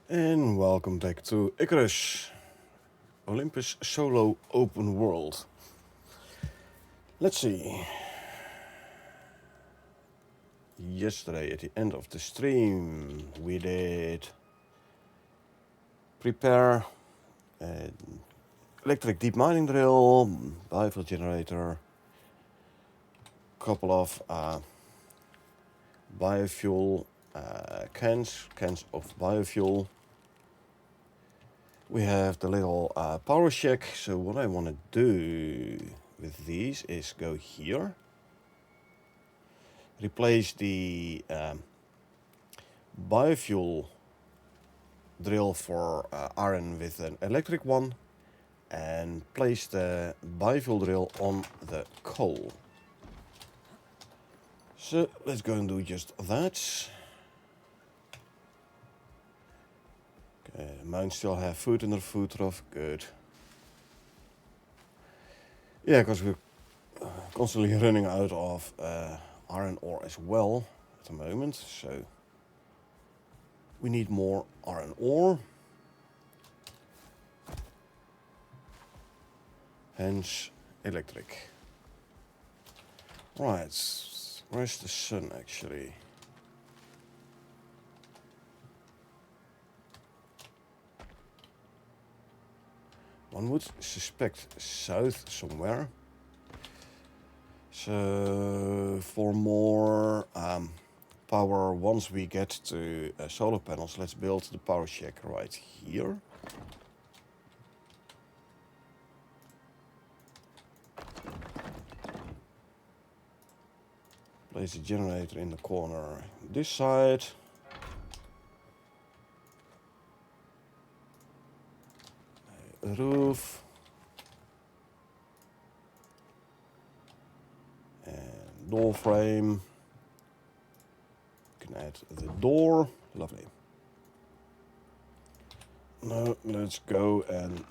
And welcome back to Icarus, Olympus Solo Open World. Let's see. Yesterday at the end of the stream we did prepare an electric deep mining drill, biofuel generator, couple of biofuel cans of biofuel. We have the little power shack. So what I want to do with these is go here, replace the biofuel drill for iron with an electric one, and place the biofuel drill on the coal. So let's go and do just that. Okay, mine still have food in their food trough, good. Yeah, because we're constantly running out of iron ore as well at the moment, so we need more iron ore. Hence electric. Right, where's the sun actually? One would suspect south somewhere. So for more power once we get to solar panels, let's build the power shack right here. Place the generator in the corner this side. A roof. And door frame. You can add the door. Lovely. Now let's go and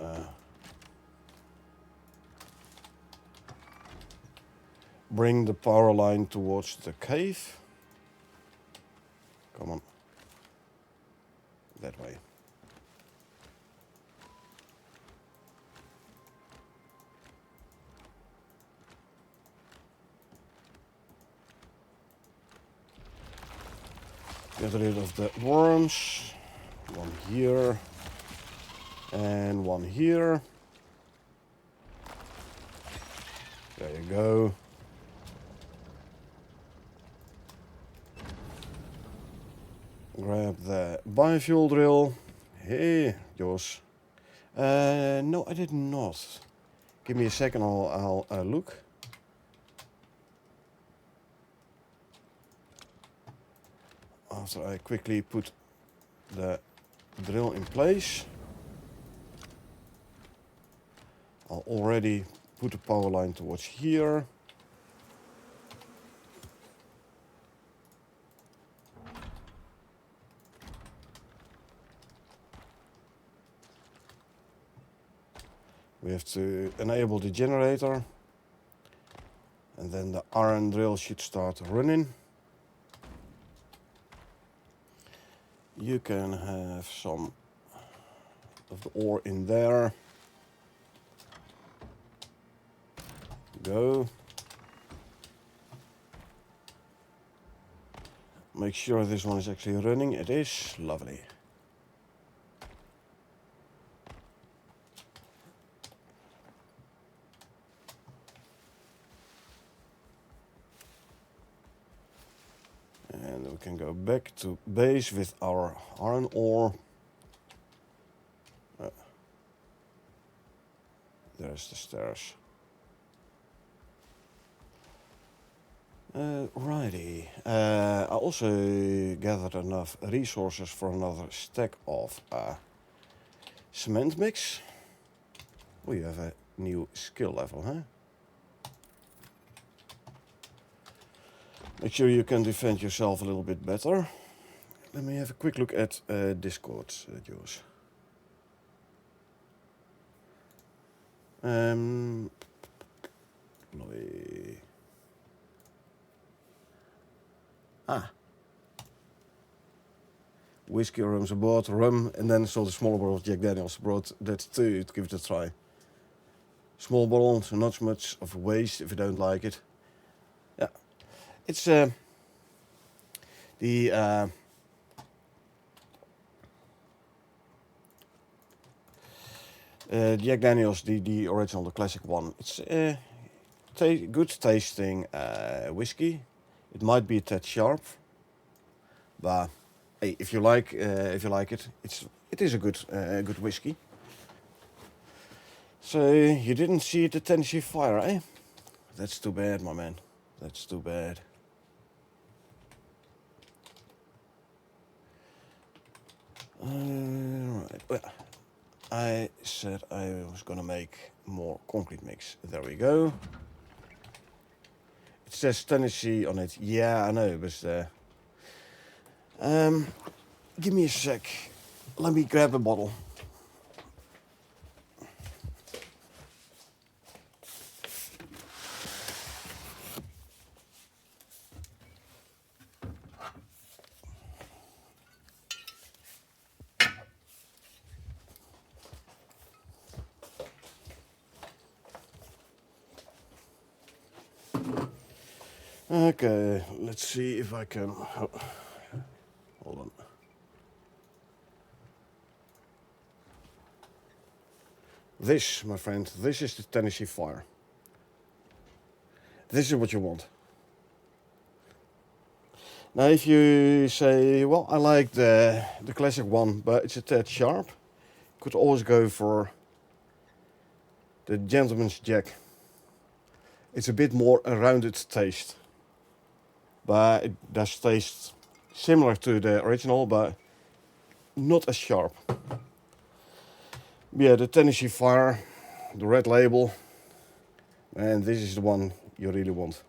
bring the power line towards the cave. Come on. That way. Get rid of the worms. One here. And one here. There you go. Grab the biofuel drill. Hey, Jos. No, I did not. Give me a second, I'll look. After I quickly put the drill in place, I'll already put the power line towards here. We have to enable the generator, and then the iron drill should start running. You can have some of the ore in there. Go. Make sure this one is actually running. It is. Lovely. And we can go back to base with our iron ore. There's the stairs. Righty. I also gathered enough resources for another stack of cement mix. Oh, you have a new skill level, huh? Make sure you can defend yourself a little bit better. Let me have a quick look at Discord, Jules. whiskey or rums. I bought rum and then saw the smaller bottle of Jack Daniels. I brought that too to give it a try. Small bottle, so not much of waste if you don't like it. Yeah, it's the Jack Daniels, the original, the classic one. It's good tasting whiskey. It might be a tad sharp, but hey, if you like it, it is a good whiskey. So you didn't see the Tennessee Fire, eh? That's too bad, my man. That's too bad. Right. Well, I said I was gonna make more concrete mix. There we go. It says Tennessee on it. Yeah, I know, but give me a sec. Let me grab a bottle. Okay, let's see if I can. Oh, hold on. This, my friend, this is the Tennessee Fire. This is what you want. Now, if you say, well, I like the classic one, but it's a tad sharp, could always go for the Gentleman's Jack. It's a bit more a rounded taste, but it does taste similar to the original, but not as sharp. Yeah, the Tennessee Fire, the red label, and this is the one you really want.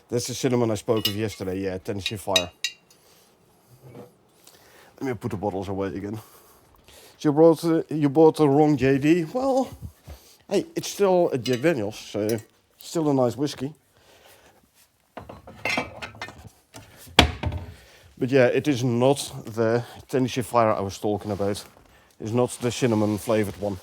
That's the cinnamon I spoke of yesterday, yeah, Tennessee Fire. Let me put the bottles away again. So you bought the wrong JD? Well, hey, it's still a Jack Daniels, so still a nice whiskey. But yeah, it is not the Tennessee Fire I was talking about. It's not the cinnamon flavored one.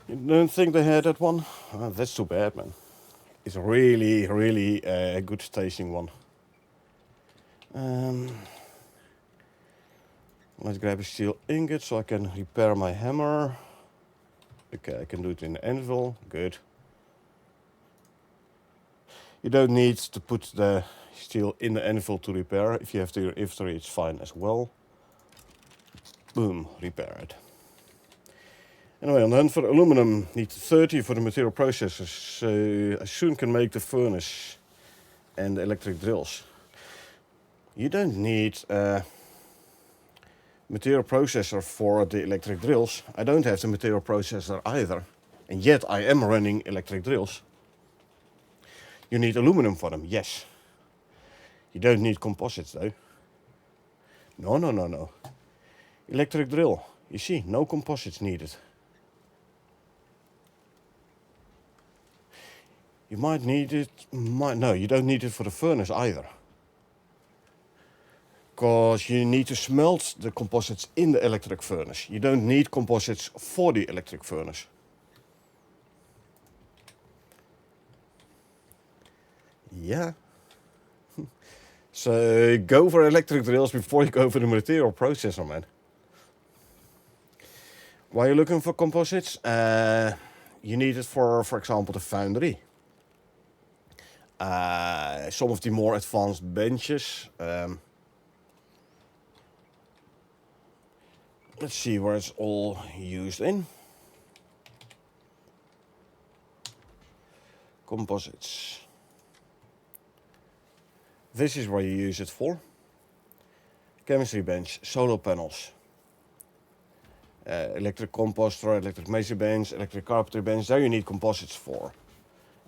You don't think they had that one? Oh, that's too bad, man. It's a really, really good tasting one. Let's grab a steel ingot so I can repair my hammer. Okay, I can do it in the anvil. Good. You don't need to put the steel in the anvil to repair. If you have to your inventory, it's fine as well. Boom, repair it. Anyway, on the hunt for aluminum, need 30 for the material processors. So I soon can make the furnace and the electric drills. You don't need a material processor for the electric drills. I don't have the material processor either. And yet I am running electric drills. You need aluminum for them, yes. You don't need composites though. No. Electric drill, you see, no composites needed. You might need it, no, you don't need it for the furnace either. Because you need to smelt the composites in the electric furnace. You don't need composites for the electric furnace. Yeah. So go for electric drills before you go for the material processor, man. Why are you looking for composites? You need it for example, the foundry. Some of the more advanced benches. Let's see where it's all used in. Composites. This is where you use it for. Chemistry bench, solar panels. Electric composter, electric mason bench, electric carpentry bench. There you need composites for.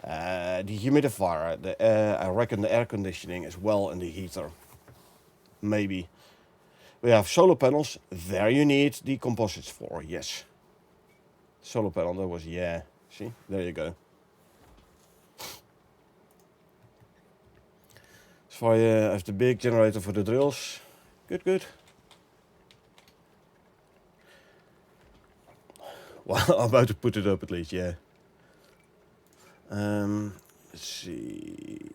The humidifier, I reckon the air conditioning as well, and the heater. Maybe. We have solar panels. There you need the composites for, yes. Solar panel, that was, yeah. See, there you go. So I have the big generator for the drills. Good, good. Well, I'm about to put it up at least, yeah. Let's see.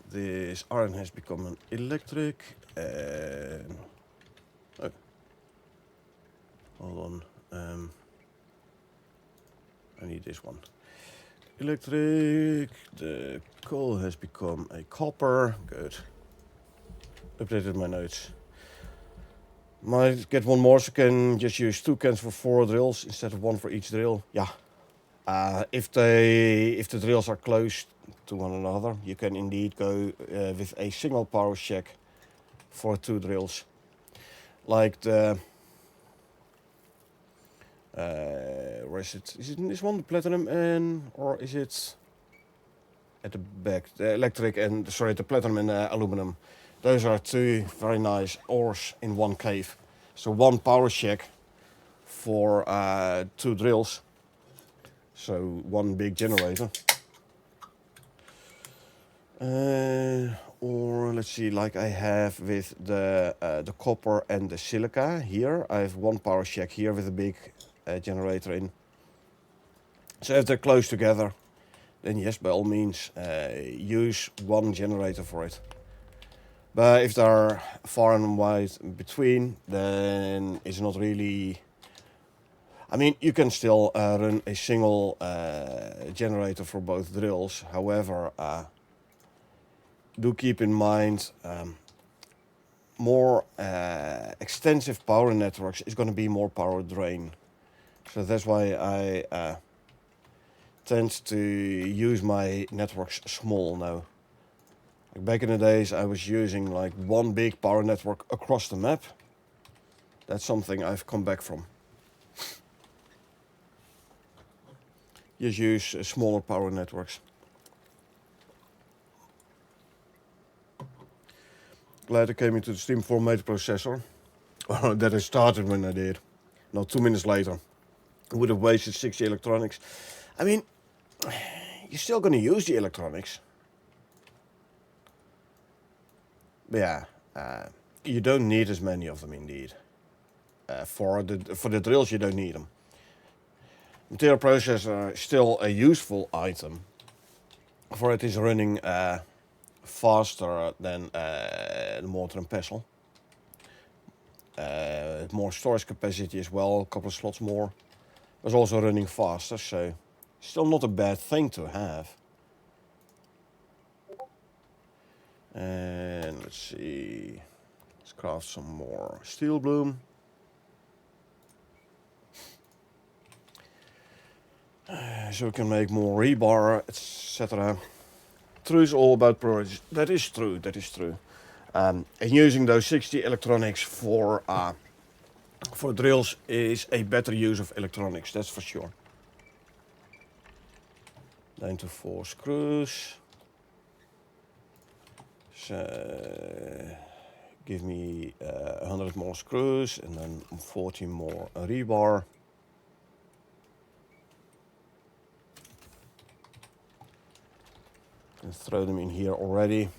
This iron has become an electric. And oh, hold on. I need this one. Electric. The coal has become a copper. Good. Updated my notes. Might get one more, so can just use 2 cans for 4 drills instead of 1 for each drill. Yeah. If the drills are close to one another, you can indeed go with a single power check for 2 drills. Like the where is it? Is it in this one, the platinum, and or is it at the back? The electric and the platinum and aluminum. Those are 2 very nice ores in one cave. So 1 power check for 2 drills. So 1 big generator. Or let's see, like I have with the copper and the silica here. I have 1 power check here with a big generator in. So if they're close together, then yes, by all means, use 1 generator for it. But if they're far and wide between, then it's not really... I mean, you can still run a single generator for both drills. However, do keep in mind more extensive power networks is going to be more power drain. So that's why I tend to use my networks small now. Like back in the days, I was using like 1 big power network across the map. That's something I've come back from. Just use smaller power networks. Glad I came into the Steam 4-meter processor. That I started when I did. Not 2 minutes later. I would have wasted 60 electronics. I mean, you're still going to use the electronics. But yeah, you don't need as many of them indeed. For the drills, you don't need them. Material processor is still a useful item, for it is running faster than the mortar and pestle. More storage capacity as well, a couple of slots more. It's also running faster, so still not a bad thing to have. And let's see, let's craft some more steel bloom. So we can make more rebar, etc. True is all about priorities. That is true, that is true. And using those 60 electronics for drills is a better use of electronics, that's for sure. 9 to 4 screws. So give me 100 more screws and then 40 more rebar. And throw them in here already.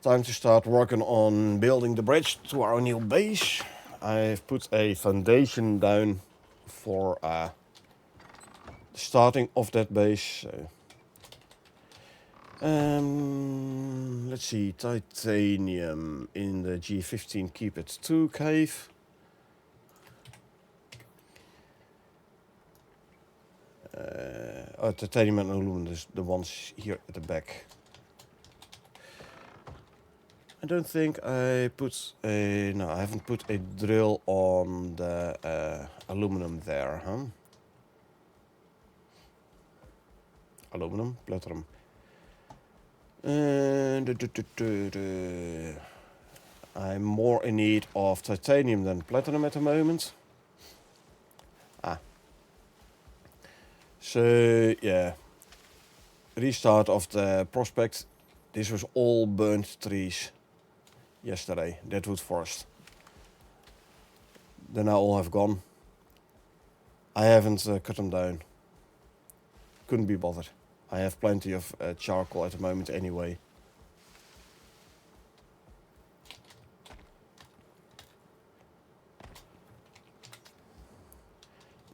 Time to start working on building the bridge to our new base. I've put a foundation down for the starting of that base. So. Let's see, titanium in the G15 Keep It 2 cave. Titanium and aluminum, is the ones here at the back. I don't think I put a... No, I haven't put a drill on the aluminum there, huh? Aluminum, platinum. I'm more in need of titanium than platinum at the moment. So, yeah. Restart of the prospect. This was all burnt trees yesterday, Deadwood Forest. They now all have gone. I haven't cut them down. Couldn't be bothered. I have plenty of charcoal at the moment anyway.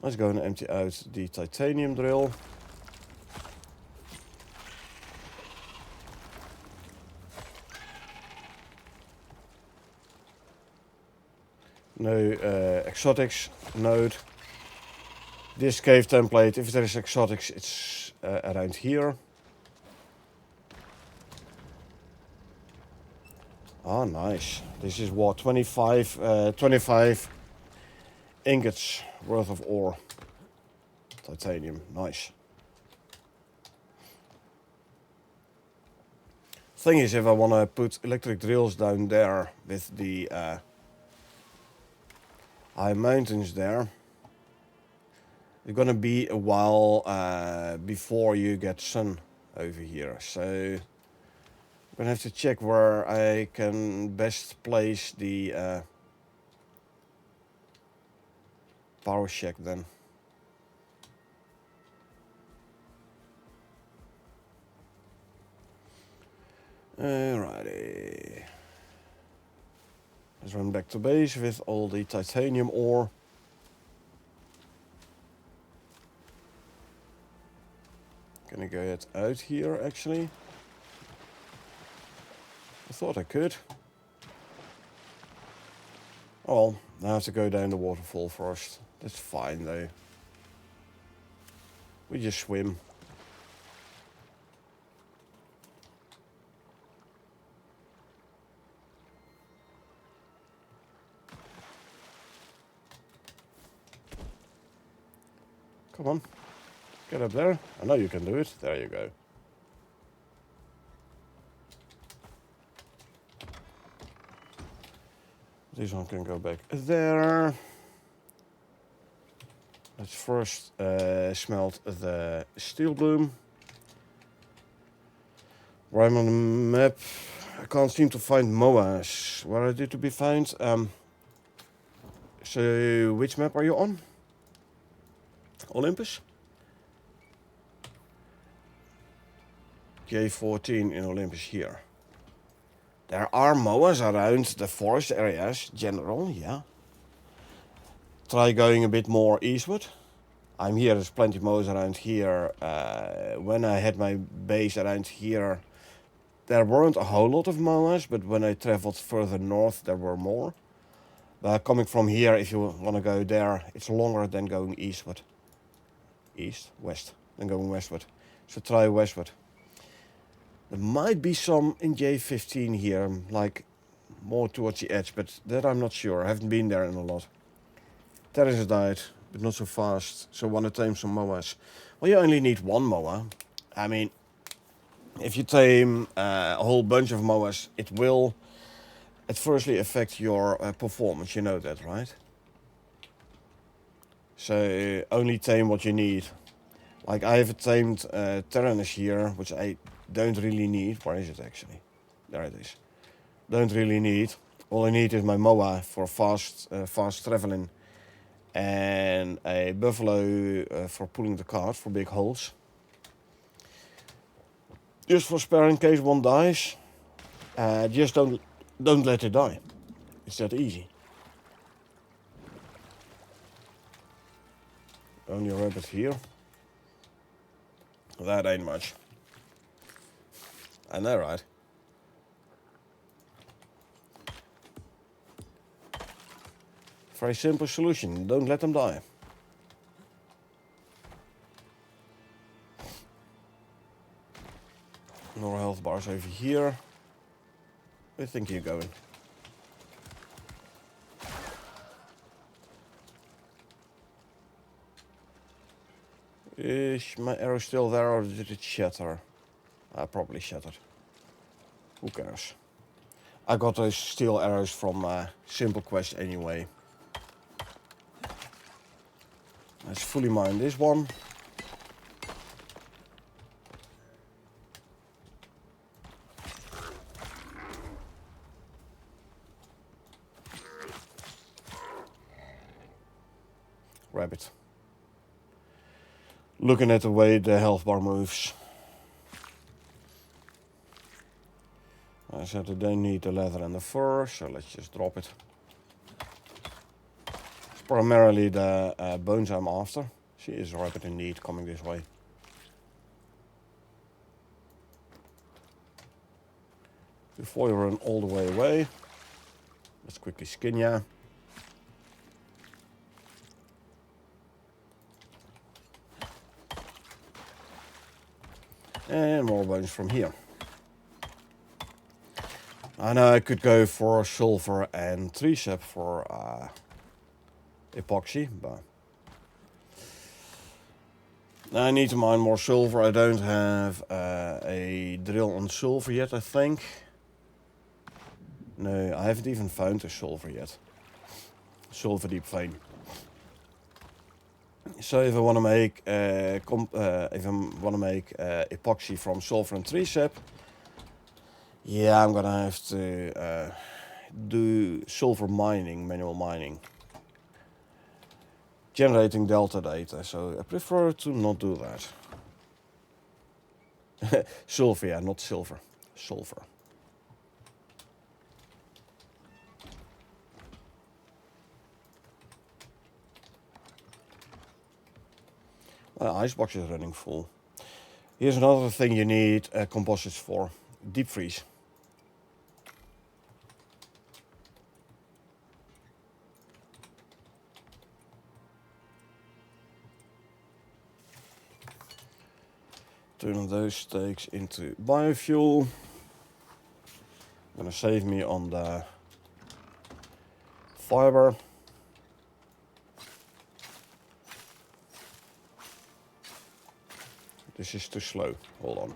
Let's go and empty out the titanium drill. No exotics node. This cave template, if there is exotics, it's around here. Ah, nice. This is what, 25 ingots worth of ore. Titanium, nice. Thing is, if I want to put electric drills down there with the high mountains there, it's gonna be a while before you get sun over here. So I'm gonna have to check where I can best place the power shack then. Alrighty. Let's run back to base with all the titanium ore. Gonna get out here actually. I thought I could. Oh well, I have to go down the waterfall first. That's fine though. We just swim. Come on, get up there. I know you can do it. There you go. This one can go back there. Let's first smelt the steel bloom. Where I'm on the map, I can't seem to find MOAs. Where are they to be found? So, which map are you on? Olympus? J14 in Olympus here. There are MOAs around the forest areas, general, yeah. Try going a bit more eastward. I'm here, there's plenty of MOAs around here. When I had my base around here, there weren't a whole lot of MOAs, but when I traveled further north, there were more. But coming from here, if you want to go there, it's longer than going eastward. West, than going westward. So try westward. There might be some in J15 here, like more towards the edge, but that I'm not sure. I haven't been there in a lot. Terrace has died, but not so fast, so I want to tame some MOAs. Well, you only need one MOA. I mean, if you tame a whole bunch of MOAs, it will adversely affect your performance, you know that, right? So only tame what you need. Like I have tamed Tyrannus here, which I don't really need. Where is it actually? There it is. Don't really need. All I need is my MOA for fast traveling, and a buffalo for pulling the cart for big holes. Just for spare in case one dies. Just don't let it die. It's that easy. Only a rabbit here. That ain't much. I know, right? Very simple solution. Don't let them die. More health bars over here. Where do you think you're going? Is my arrow still there or did it shatter? Probably shattered. Who cares? I got those steel arrows from Simple Quest anyway. Let's fully mine this one. Rabbit. looking at the way the health bar moves. I said I don't need the leather and the fur, so let's just drop it. It's primarily the bones I'm after. She is rapid indeed, coming this way. Before you run all the way away, let's quickly skin ya. And more bones from here. I know I could go for sulfur and tricep for epoxy, but I need to mine more sulfur. I don't have a drill on sulfur yet, I think. No, I haven't even found a sulfur yet. Sulfur deep vein. So if I want to make epoxy from sulfur and tricep, yeah, I'm gonna have to do sulfur mining, manual mining, generating delta data. So I prefer to not do that. Sulfur, yeah, not silver. Sulfur. Icebox is running full. Here's another thing you need composites for. Deep freeze. Turn those steaks into biofuel. Gonna save me on the fiber. This is too slow. Hold on.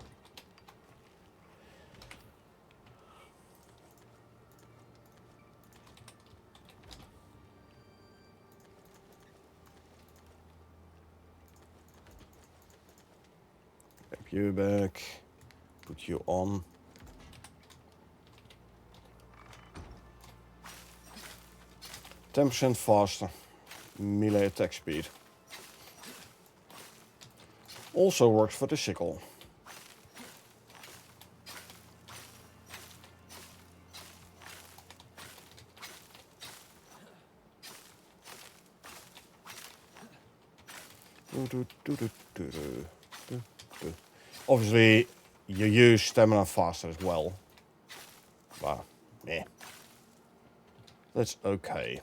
Grab you back. Put you on. %10 faster. Melee attack speed. Also works for the sickle. Obviously, you use stamina faster as well. But, yeah. That's okay.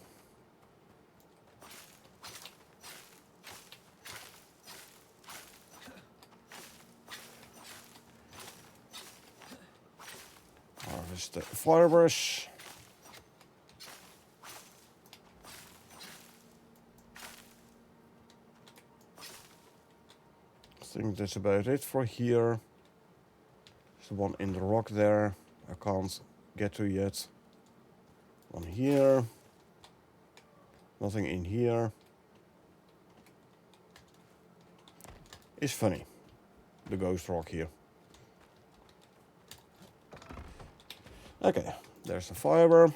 Harvest the fibers. I think that's about it for here. There's the one in the rock there. I can't get to yet. One here. Nothing in here. It's funny. The ghost rock here. Okay, there's the fiber.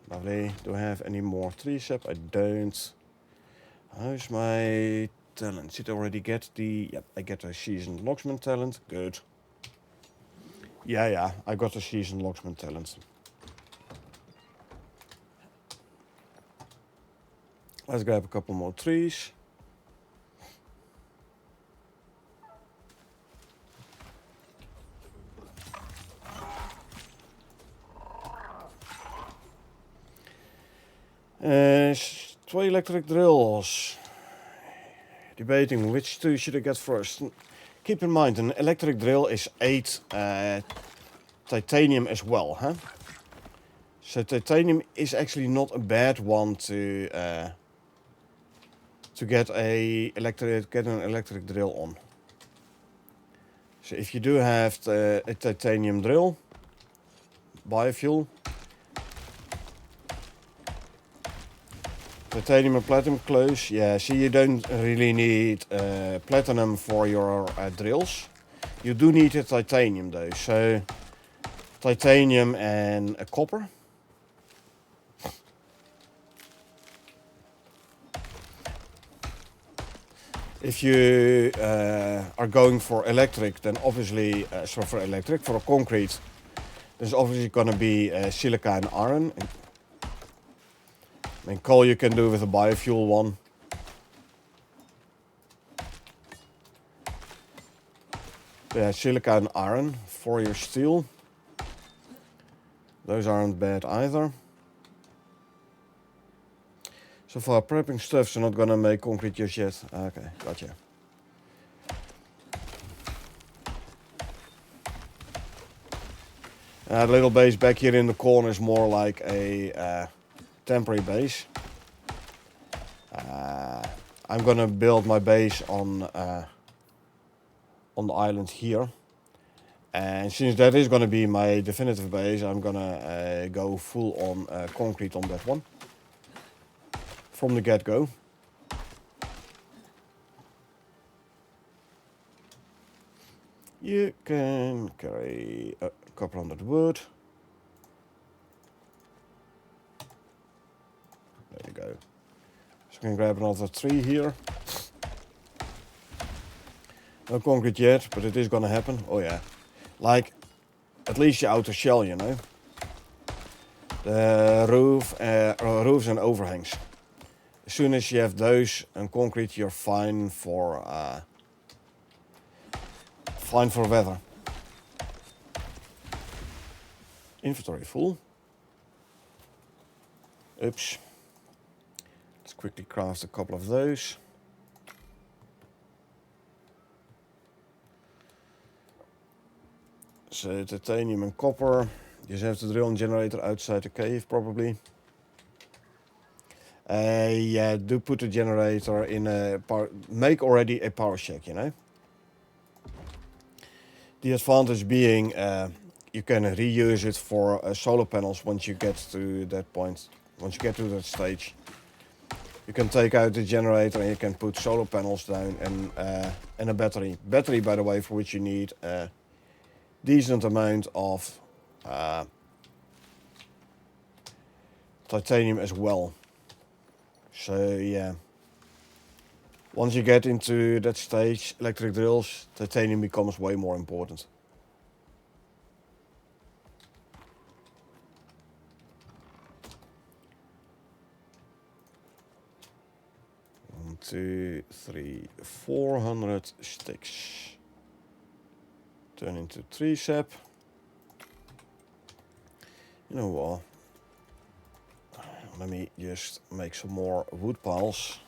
Lovely. Do I have any more tricep? I don't. How's my talent? Did I already get the... Yep, I get a seasoned locksman talent. Good. Yeah, I got a seasoned locksman talent. Let's grab a couple more trees. Two electric drills. Debating which two should I get first. Keep in mind, an electric drill is 8 titanium as well, huh? So titanium is actually not a bad one to get an electric drill on. So if you do have a titanium drill, biofuel, titanium and platinum close. Yeah, see, you don't really need platinum for your drills. You do need a titanium though. So titanium and a copper. If you are going for electric, then obviously, for a concrete, there's obviously gonna be silica and iron. I mean, coal you can do with a biofuel one. Yeah, silica and iron for your steel. Those aren't bad either. So far, prepping stuffs are not gonna make concrete just yet. Okay, gotcha. The little base back here in the corner is more like a temporary base. I'm gonna build my base on the island here. And since that is gonna be my definitive base, I'm gonna go full on concrete on that one. From the get-go. You can carry a couple hundred wood. There you go. So I can grab another tree here. No concrete yet, but it is gonna happen. Oh yeah. Like, at least your outer shell, you know. The roofs and overhangs. As soon as you have those and concrete, you're fine for weather. Inventory full. Oops. Let's quickly craft a couple of those. So titanium and copper. You just have to drill a generator outside the cave probably. Yeah, do put a generator in a make already a power shack, you know. The advantage being you can reuse it for solar panels once you get to that point. Once you get to that stage, you can take out the generator and you can put solar panels down and a battery. Battery, by the way, for which you need a decent amount of titanium as well. So yeah, once you get into that stage, electric drills, titanium becomes way more important. 1, 2, 3, 400 sticks. Turn into tree sap. You know what? Let me just make some more wood piles.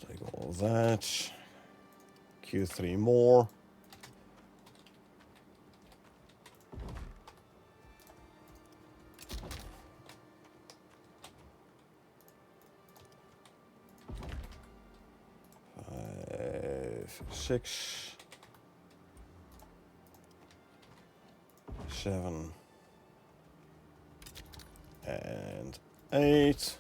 Take all of that. Q3 more. Six, 7, and 8.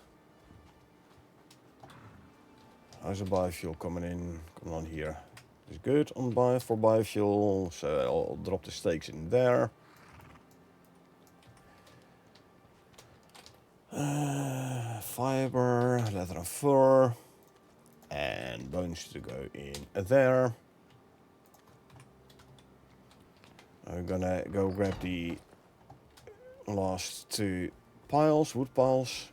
How's the biofuel coming in? Come on here. It's good on for biofuel, so I'll drop the stakes in there. Fiber, leather and fur, and bones to go in there. I'm gonna go grab the last 2 piles, wood piles.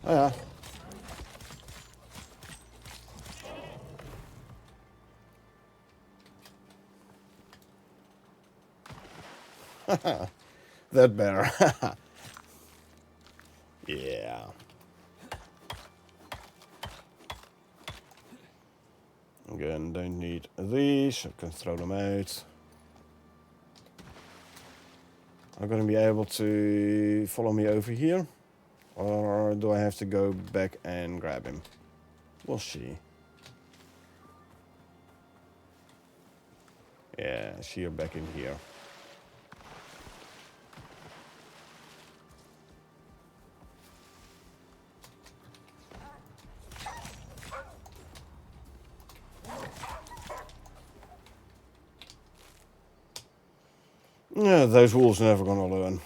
Oh yeah. That bear. Yeah. Again, don't need these. I can throw them out. I'm gonna be able to follow me over here, or do I have to go back and grab him? We'll see. Yeah, I see you're back in here. Yeah, those wolves are never gonna learn.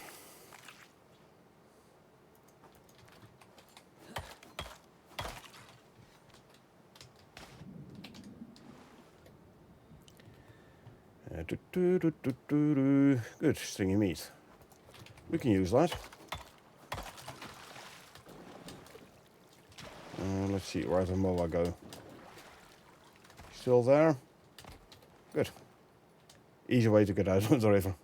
Good, stringy meat. We can use that. Let's see, where the moa go? Still there? Good. Easy way to get out of the river.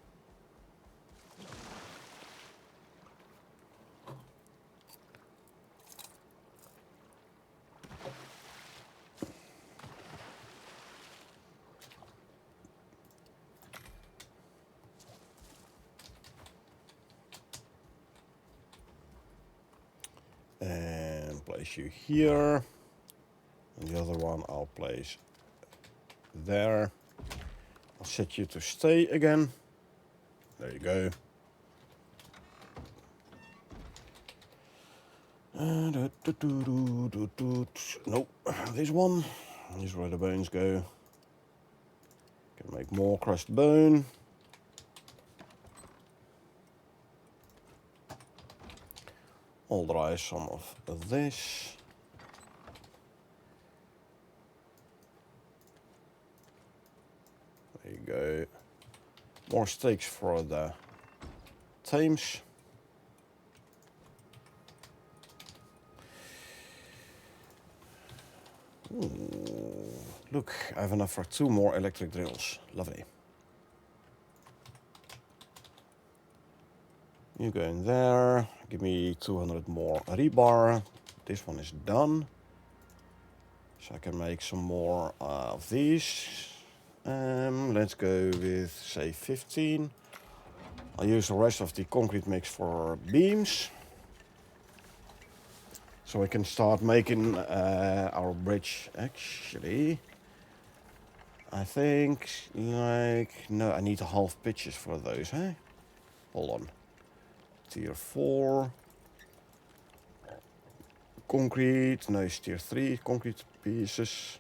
And place you here. And the other one I'll place there. I'll set you to stay again. There you go. Nope, this one. This is where the bones go. Can make more crushed bone. I'll dry some of this. There you go. More steaks for the tames. Ooh, look, I have enough for 2 more electric drills. Lovely. You go in there. Give me 200 more rebar. This one is done. So I can make some more of these. Let's go with, say, 15. I'll use the rest of the concrete mix for beams. So we can start making our bridge. Actually, I think, no, I need half pitches for those, huh? Hold on. Tier 4. Concrete, no, it's tier 3 concrete pieces.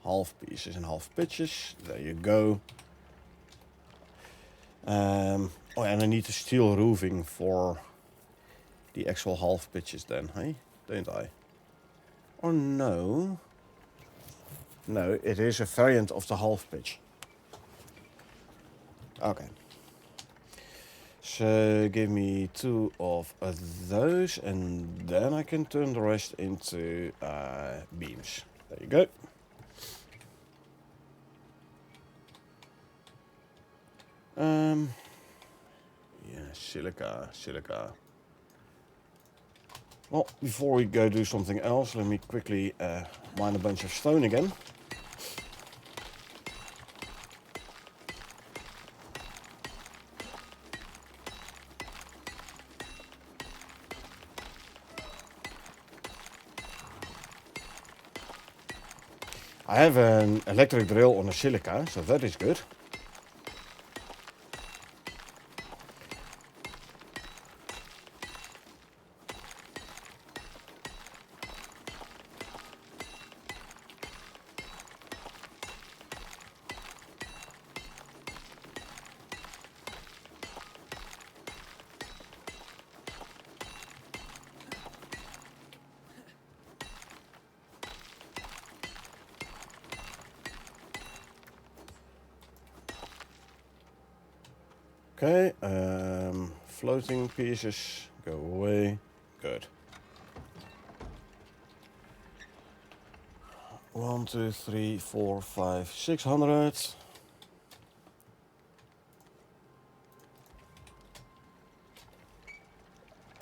Half pieces and half pitches. There you go. Oh, and I need the steel roofing for the actual half pitches then, hey? Don't I? Or no? No, it is a variant of the half pitch. Okay. So give me 2 of those, and then I can turn the rest into beams. There you go. Yeah, silica. Well, before we go do something else, let me quickly mine a bunch of stone again. I have an electric drill on a silica, so that is good. Okay, floating pieces go away. Good. 1, 2, 3, 4, 5, 600.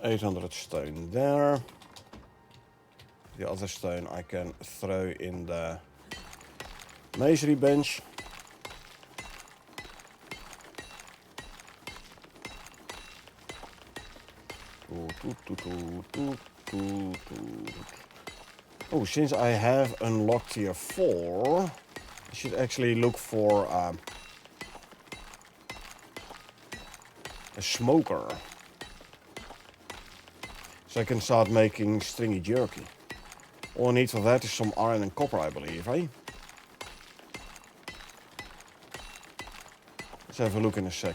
$800 stone there. The other stone I can throw in the masonry bench. Oh, since I have unlocked tier 4, I should actually look for a smoker. So I can start making stringy jerky. All I need for that is some iron and copper, I believe, eh? Let's have a look in a sec.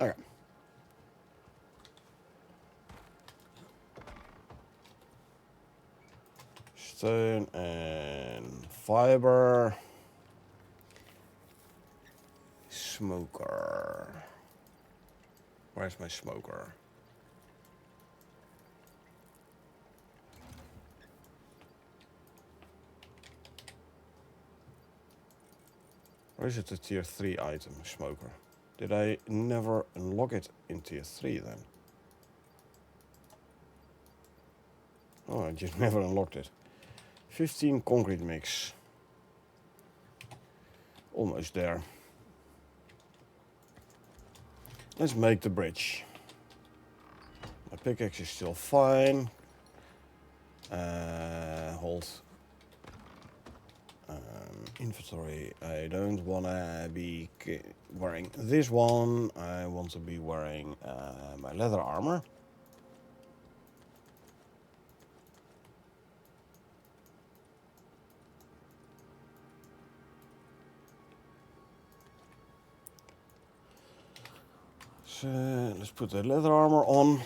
Okay. Stone and fiber. Smoker. Where's my smoker? Or is it a tier 3 item, smoker? Did I never unlock it in tier 3 then? Oh, I just never unlocked it. 15 concrete mix. Almost there. Let's make the bridge. My pickaxe is still fine. Hold. Inventory. I don't want to be wearing this one. I want to be wearing my leather armor. So let's put the leather armor on.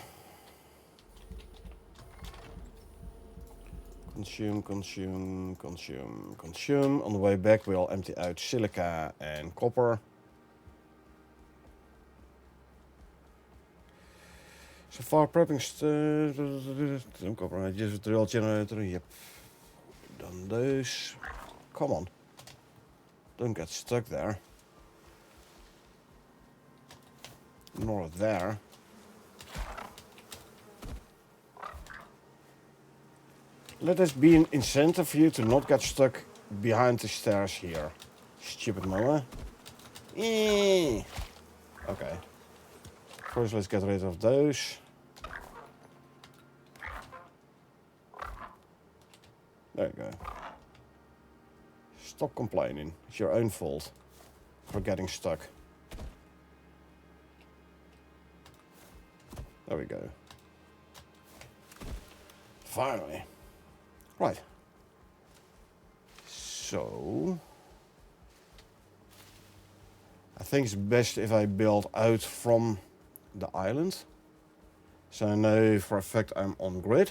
Consume, consume, consume, consume. On the way back we'll empty out silica and copper. So far prepping copper. I just drill generator. Yep. Done those. Come on. Don't get stuck there. Nor there. Let this be an incentive for you to not get stuck behind the stairs here. Stupid mama. Okay. First let's get rid of those. There you go. Stop complaining. It's your own fault for getting stuck. There we go. Finally. Right. So I think it's best if I build out from the island. So I know for a fact I'm on grid.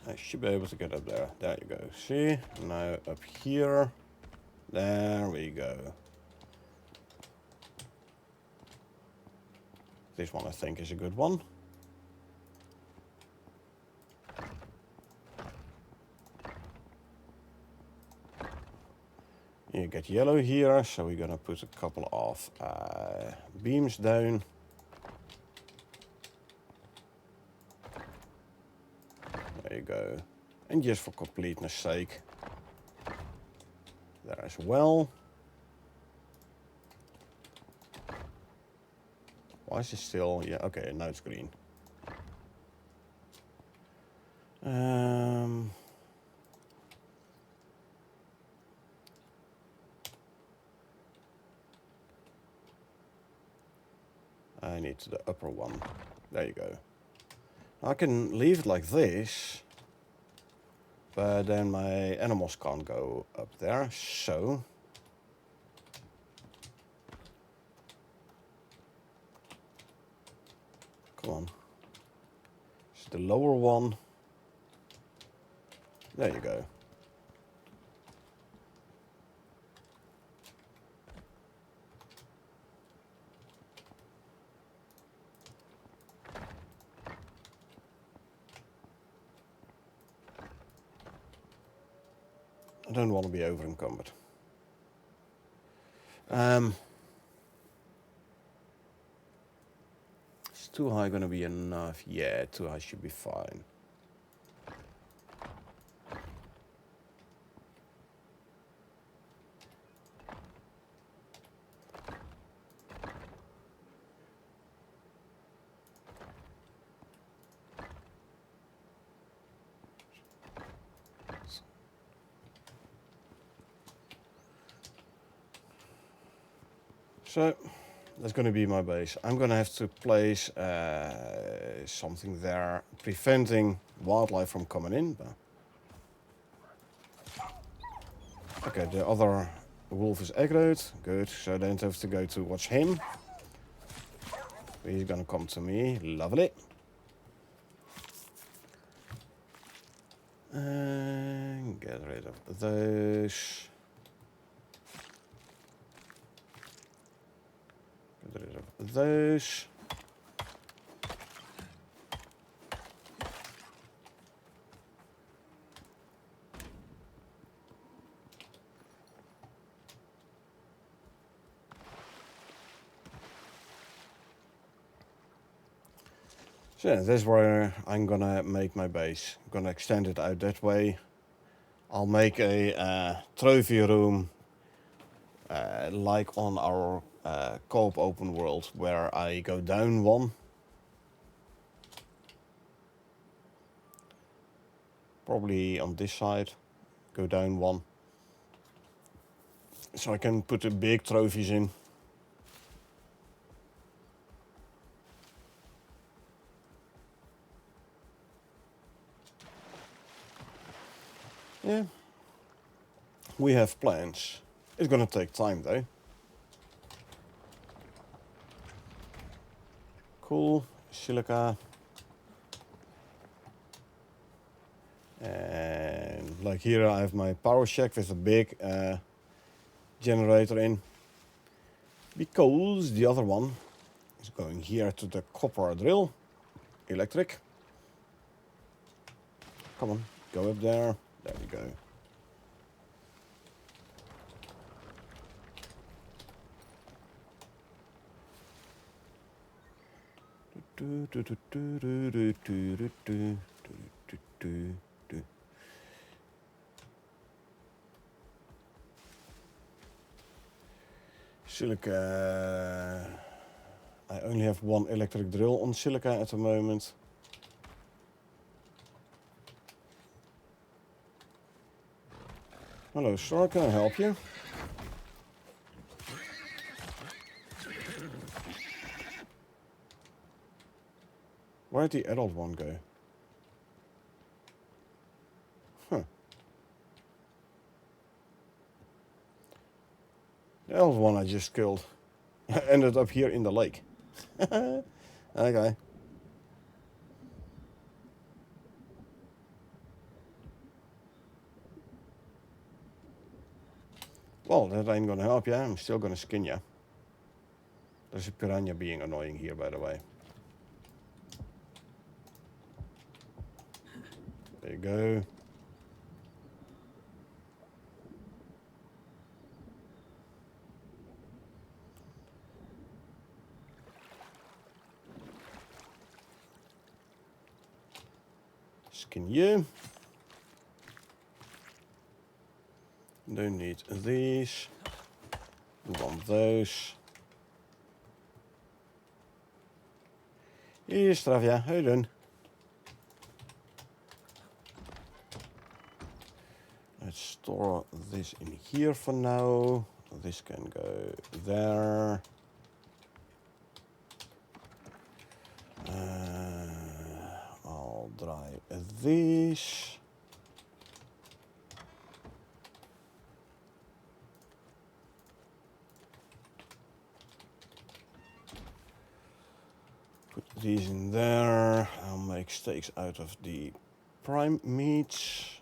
I should be able to get up there. There you go. See? Now up here. There we go. This one I think is a good one. You get yellow here, so we're gonna put a couple of beams down. There you go. And just for completeness sake, there as well. Why is it still? Yeah, okay, now it's green. I need the upper one. There you go. I can leave it like this, but then my animals can't go up there, so come on. It's the lower one. There you go. I don't want to be over encumbered. Is too high gonna be enough? Yeah, too high should be fine. So that's going to be my base. I'm going to have to place something there preventing wildlife from coming in. But okay, the other wolf is aggroed. Good, so I don't have to go to watch him. He's going to come to me. Lovely. And get rid of those. Get rid of those. So yeah, that's where I'm gonna make my base. I'm gonna extend it out that way. I'll make a trophy room like on our co-op open world, where I go down one. Probably on this side, go down one. So I can put the big trophies in. Yeah, we have plans. It's gonna take time though. Cool, silica. And like here I have my power shack with a big generator in. Because the other one is going here to the copper drill. Electric. Come on, go up there. There we go. Silica. I only have one electric drill on silica at the moment. Hello, sir, can I help you? Where'd the adult one go? Huh. The adult one I just killed ended up here in the lake. Okay. Well, that ain't gonna help you. I'm still gonna skin you. There's a piranha being annoying here, by the way. There you go. Skin you. Don't need these. We want those. Hier, Stravia. How you doing? Let's store this in here for now. This can go there. I'll dry these. Put these in there. I'll make steaks out of the prime meats.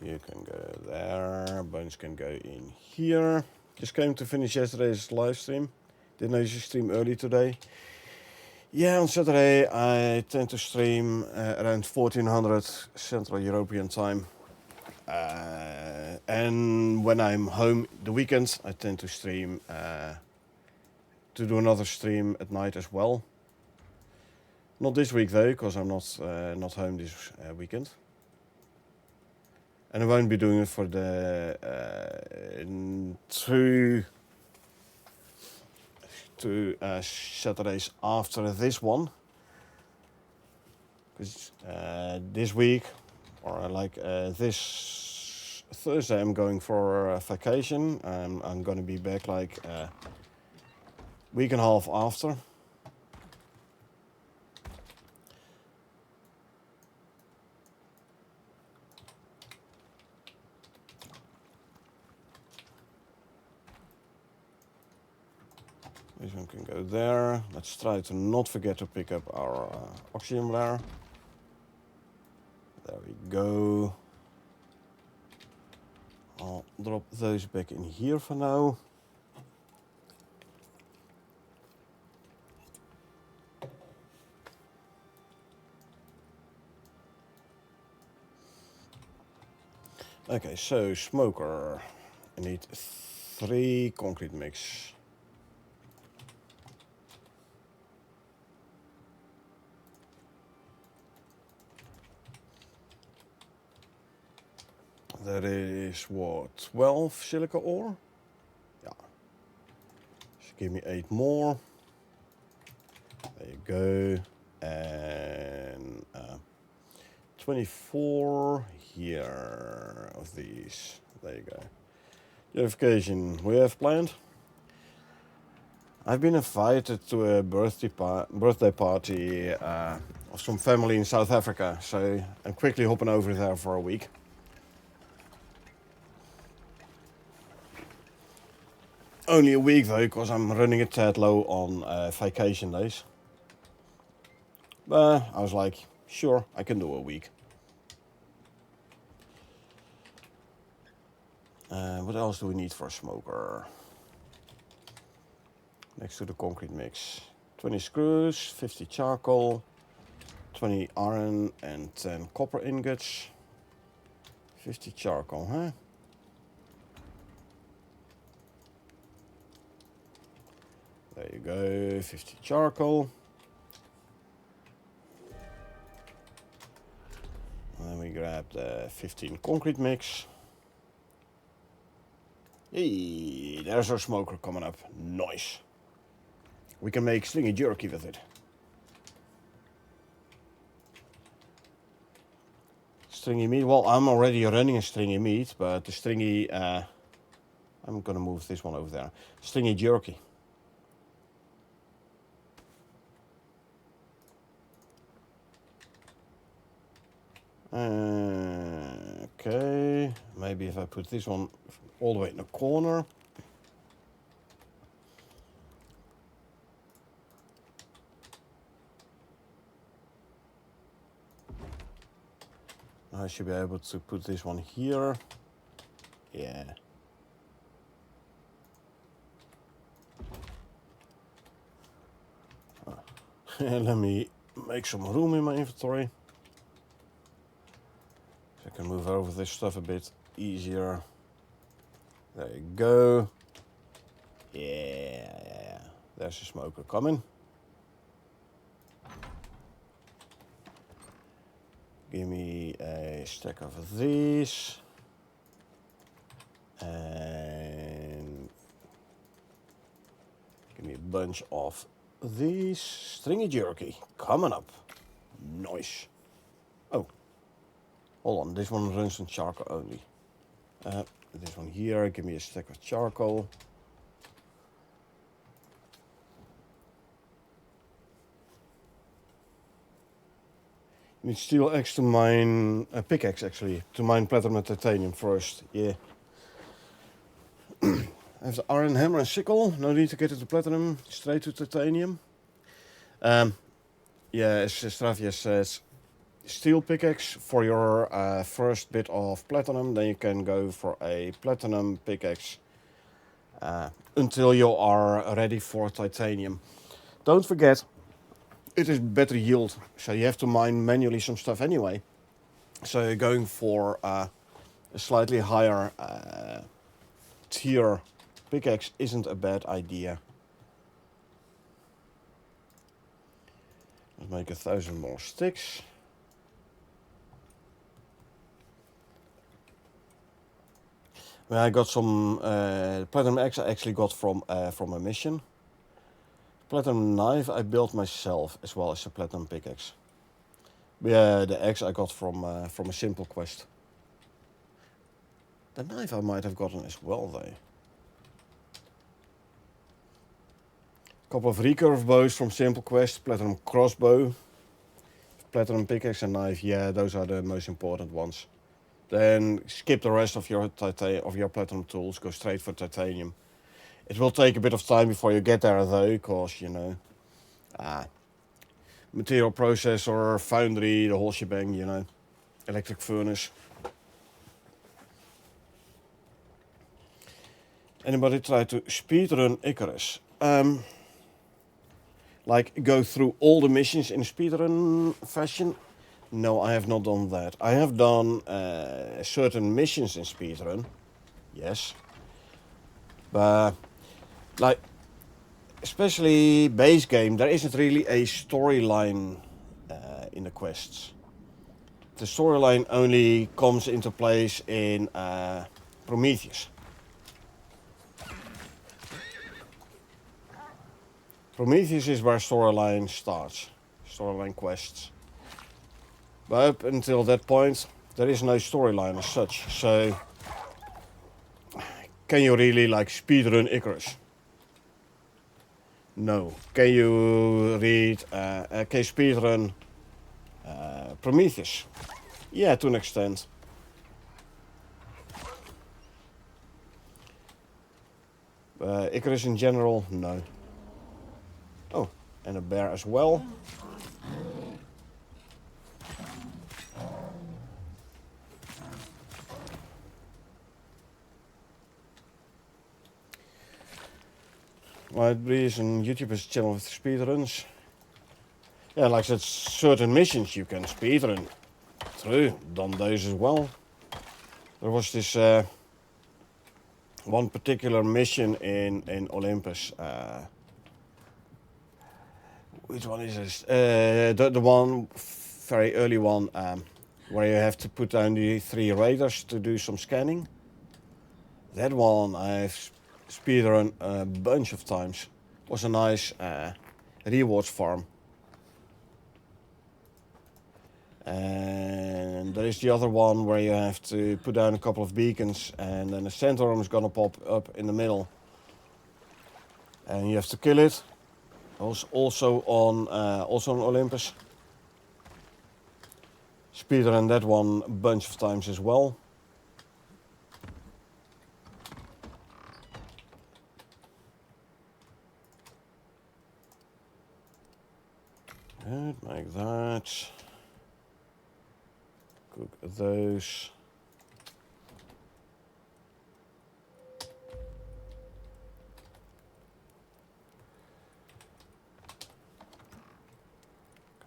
You can go there. Bones can go in here. Just came to finish yesterday's live stream. Didn't I just stream early today? Yeah, on Saturday I tend to stream around 1400 Central European time. And when I'm home the weekends, I tend to stream to do another stream at night as well. Not this week though, because I'm not home this weekend. And I won't be doing it for the two Saturdays after this one. Because this week, or like this Thursday I'm going for a vacation. I'm going to be back like a week and a half after. This one can go there. Let's try to not forget to pick up our oxygen layer. There we go. I'll drop those back in here for now. Okay, so smoker. I need 3 concrete mix. That is what, 12 silica ore? Yeah. So give me 8 more. There you go. And 24 here of these. There you go. Unification we have planned. I've been invited to a birthday party of some family in South Africa, so I'm quickly hopping over there for a week. Only a week though, because I'm running a tad low on vacation days. But I was like, sure, I can do a week. What else do we need for a smoker? Next to the concrete mix. 20 screws, 50 charcoal, 20 iron and 10 copper ingots. 50 charcoal, huh? There you go, 50 charcoal. And then we grab the 15 concrete mix. Hey, there's our smoker coming up. Nice. We can make stringy jerky with it. Stringy meat, well, I'm already running a stringy meat, but the stringy, I'm gonna move this one over there. Stringy jerky. Okay, maybe if I put this one all the way in the corner. I should be able to put this one here. Yeah. Let me make some room in my inventory. So I can move over this stuff a bit easier. There you go. Yeah. There's a smoker coming. Give me a stack of these. And give me a bunch of these. Stringy jerky coming up. Nice. Oh. Hold on, this one runs on charcoal only. This one here, give me a stack of charcoal. Need steel axe to mine, a pickaxe actually, to mine platinum and titanium first, yeah. I have the iron hammer and sickle, no need to get it to platinum, straight to titanium. Yeah, as Stravia says, steel pickaxe for your first bit of platinum, then you can go for a platinum pickaxe until you are ready for titanium. Don't forget, it is better yield, so you have to mine manually some stuff anyway. So going for a slightly higher tier pickaxe isn't a bad idea. Let's make 1,000 more sticks. Well, I got some platinum axe I actually got from a mission. Platinum knife I built myself as well as a platinum pickaxe. But yeah, the axe I got from a simple quest. The knife I might have gotten as well, though. Couple of recurve bows from Simple Quest, platinum crossbow, platinum pickaxe and knife. Yeah, those are the most important ones. Then skip the rest of your platinum tools. Go straight for titanium. It will take a bit of time before you get there, though, because you know, material processor, foundry, the whole shebang. You know, electric furnace. Anybody try to speedrun Icarus? Like go through all the missions in speedrun fashion? No, I have not done that. I have done certain missions in speedrun, yes. But like, especially base game, there isn't really a storyline in the quests. The storyline only comes into place in Prometheus. Prometheus is where storyline starts, storyline quests. But up until that point, there is no storyline as such. So, can you really like speedrun Icarus? No. Can you read? Can you speedrun Prometheus? Yeah, to an extent. Icarus in general, no. Oh, and a bear as well. White Breeze and YouTuber's channel with speedruns. Yeah, like I said, certain missions you can speedrun. True, done those as well. There was this one particular mission in Olympus. Which one is this? The one, very early one, where you have to put down the 3 raiders to do some scanning. That one I've speedrun a bunch of times. Was a nice rewards farm. And there is the other one where you have to put down a couple of beacons and then a centaur is gonna pop up in the middle. And you have to kill it. Also on Olympus. Speedrun that one a bunch of times as well. Good, like that. Cook those.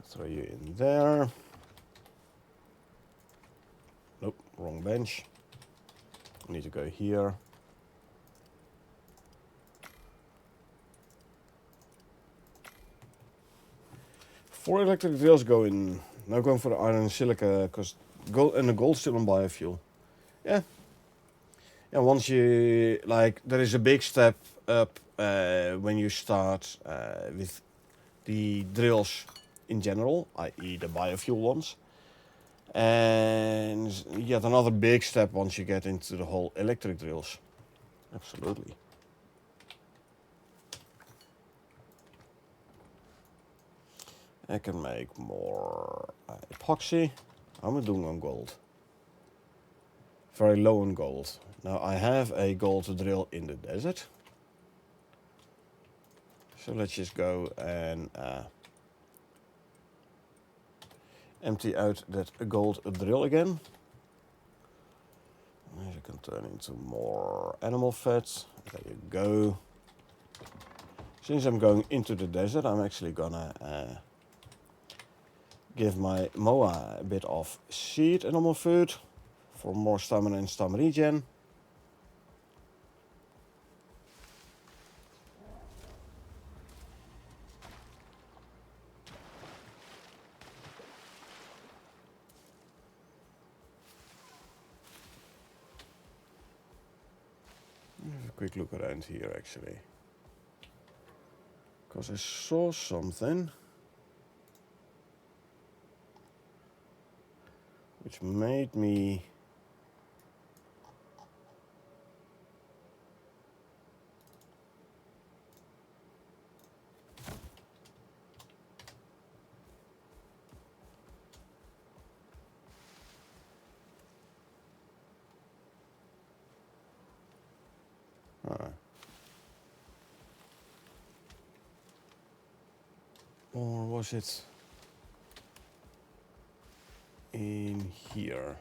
Throw you in there. Nope, wrong bench. I need to go here. Four electric drills go in. Now going for the iron and silica because gold and the gold still on biofuel. Yeah. Yeah, once you like, there is a big step up when you start with the drills in general, i.e. the biofuel ones. And yet another big step once you get into the whole electric drills. Absolutely. I can make more epoxy. How am I doing on gold? Very low on gold. Now I have a gold drill in the desert. So let's just go and empty out that gold drill again. As you can turn into more animal fat. There you go. Since I'm going into the desert, I'm actually gonna give my Moa a bit of seed animal food for more stamina and stamina regen. Have a quick look around here actually. Because I saw something which made me Or was it in here?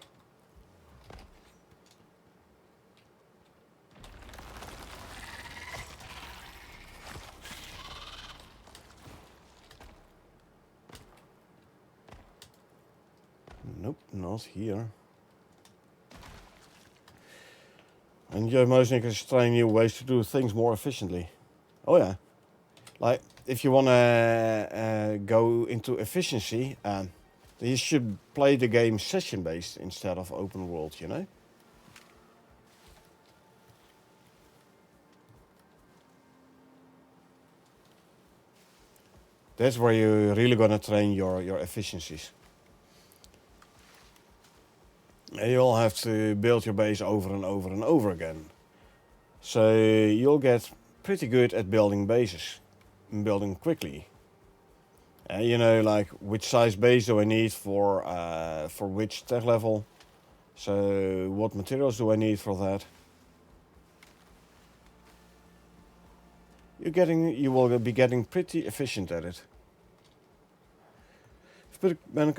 Nope, not here. And most niggas is trying new ways to do things more efficiently. Oh yeah. Like, if you want to go into efficiency, you should play the game session-based instead of open world, you know? That's where you're really gonna train your efficiencies. And you'll have to build your base over and over and over again. So you'll get pretty good at building bases, and building quickly. You know, like which size base do I need for which tech level? So what materials do I need for that? You will be getting pretty efficient at it. Put een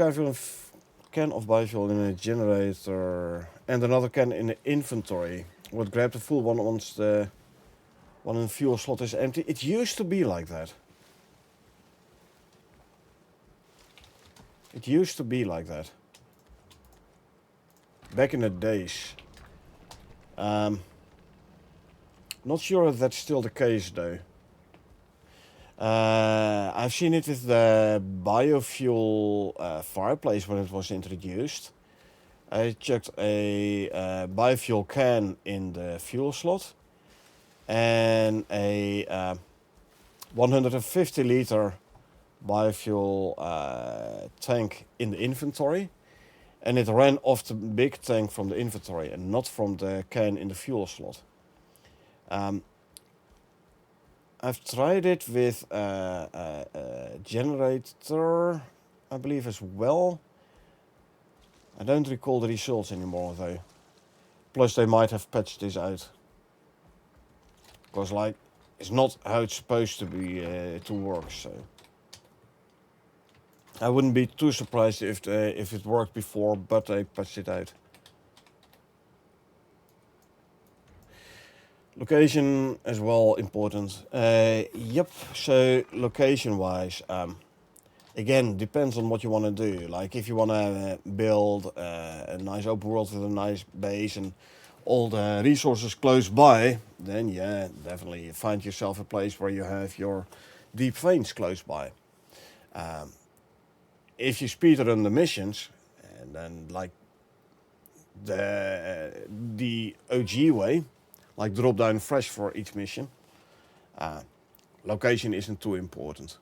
can of biofuel in a generator and another can in the inventory. Would grab the full one once the one in the fuel slot is empty. It used to be like that. It used to be like that. Back in the days. Not sure if that's still the case though. I've seen it with the biofuel fireplace when it was introduced. I chucked a biofuel can in the fuel slot and a 150 liter biofuel tank in the inventory, and it ran off the big tank from the inventory and not from the can in the fuel slot. I've tried it with a generator, I believe, as well. I don't recall the results anymore though. Plus they might have patched this out. Because like, it's not how it's supposed to be to work, so. I wouldn't be too surprised if it worked before, but they patched it out. Location as well important. Yep, so location wise, again, depends on what you want to do. Like if you want to build a nice open world with a nice base and all the resources close by, then yeah, definitely find yourself a place where you have your deep veins close by. If you speedrun the missions, and then like the OG way, like drop down fresh for each mission, location isn't too important.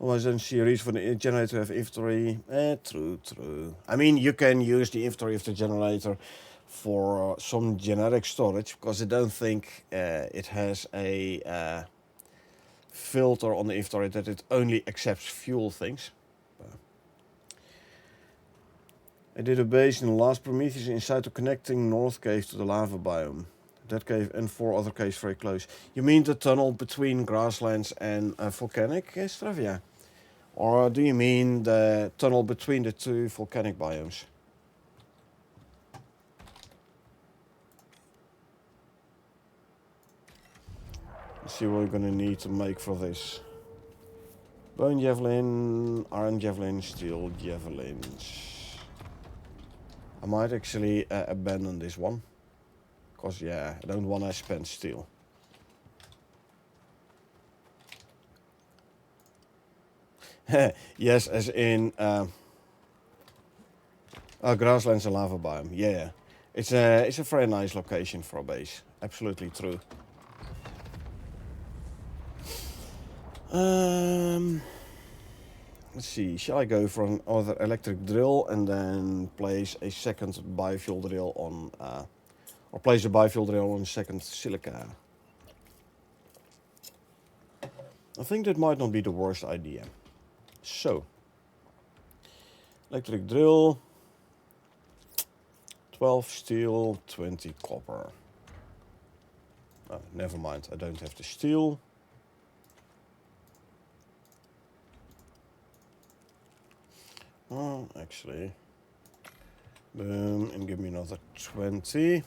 Otherwise, then see a reason for the generator to have inventory. True. I mean, you can use the inventory of the generator for some generic storage, because I don't think it has a filter on the inventory that it only accepts fuel things. I did a base in the last Prometheus inside the connecting north cave to the lava biome. That cave and 4 other caves very close. You mean the tunnel between grasslands and volcanic stuff? Yeah. Or do you mean the tunnel between the 2 volcanic biomes? Let's see what we're gonna need to make for this. Bone javelin, iron javelin, steel javelins. I might actually abandon this one. Because yeah, I don't want to spend steel. Yes, as in grasslands and lava biome. Yeah, it's a very nice location for a base. Absolutely true. Let's see. Shall I go for another electric drill and then place a second biofuel drill on, or place a biofuel drill on second silica? I think that might not be the worst idea. So, electric drill, 12 steel, 20 copper. Oh, never mind, I don't have the steel. Oh, actually. Boom, and give me another 20.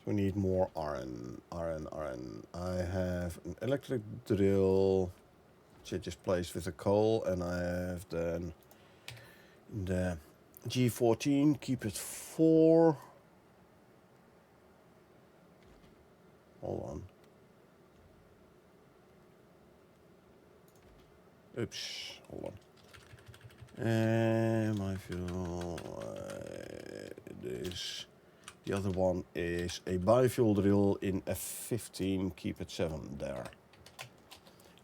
We need more iron. I have an electric drill, which I just placed with the coal, and I have then the G14, keep it 4. Hold on. Oops, hold on. My fuel, this. The other one is a biofuel drill in F15, keep it 7 there.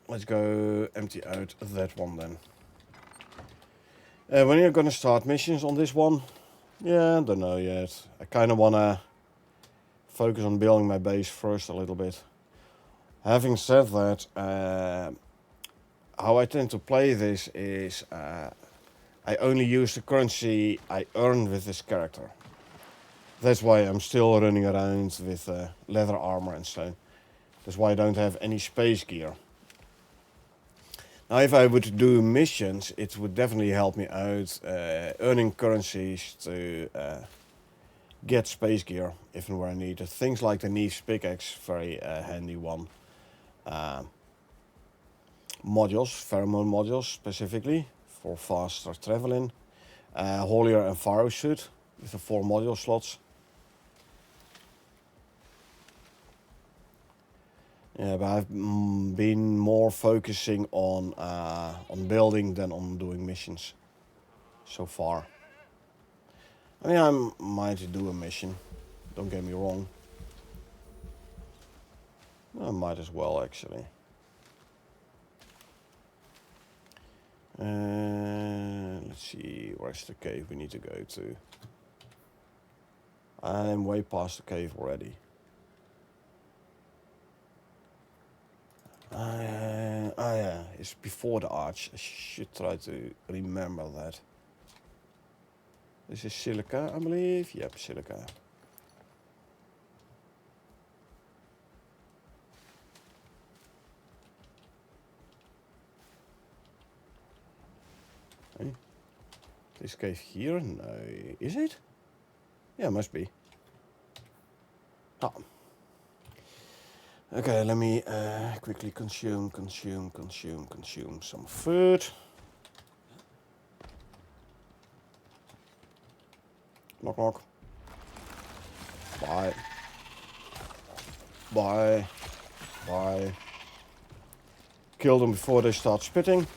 Let's go empty out that one then. When are you gonna start missions on this one? Yeah, don't know yet. I kinda wanna focus on building my base first a little bit. Having said that, how I tend to play this is I only use the currency I earn with this character. That's why I'm still running around with leather armor and so. That's why I don't have any space gear. Now if I would do missions, it would definitely help me out earning currencies to get space gear if and where I need it. Things like the Neve's pickaxe, very handy one. Modules, pheromone modules specifically for faster traveling. Haulier and Pharo suit with the 4 module slots. Yeah, but I've been more focusing on building than on doing missions so far. I mean, I might do a mission, don't get me wrong. I might as well, actually. Let's see, where's the cave we need to go to? I'm way past the cave already. Yeah, it's before the arch. I should try to remember that. This is silica, I believe. Yep, silica. Hey. This cave here? No, is it? Yeah, must be. Ah. Okay, let me quickly consume some food. Knock knock. Bye. Bye. Bye. Kill them before they start spitting.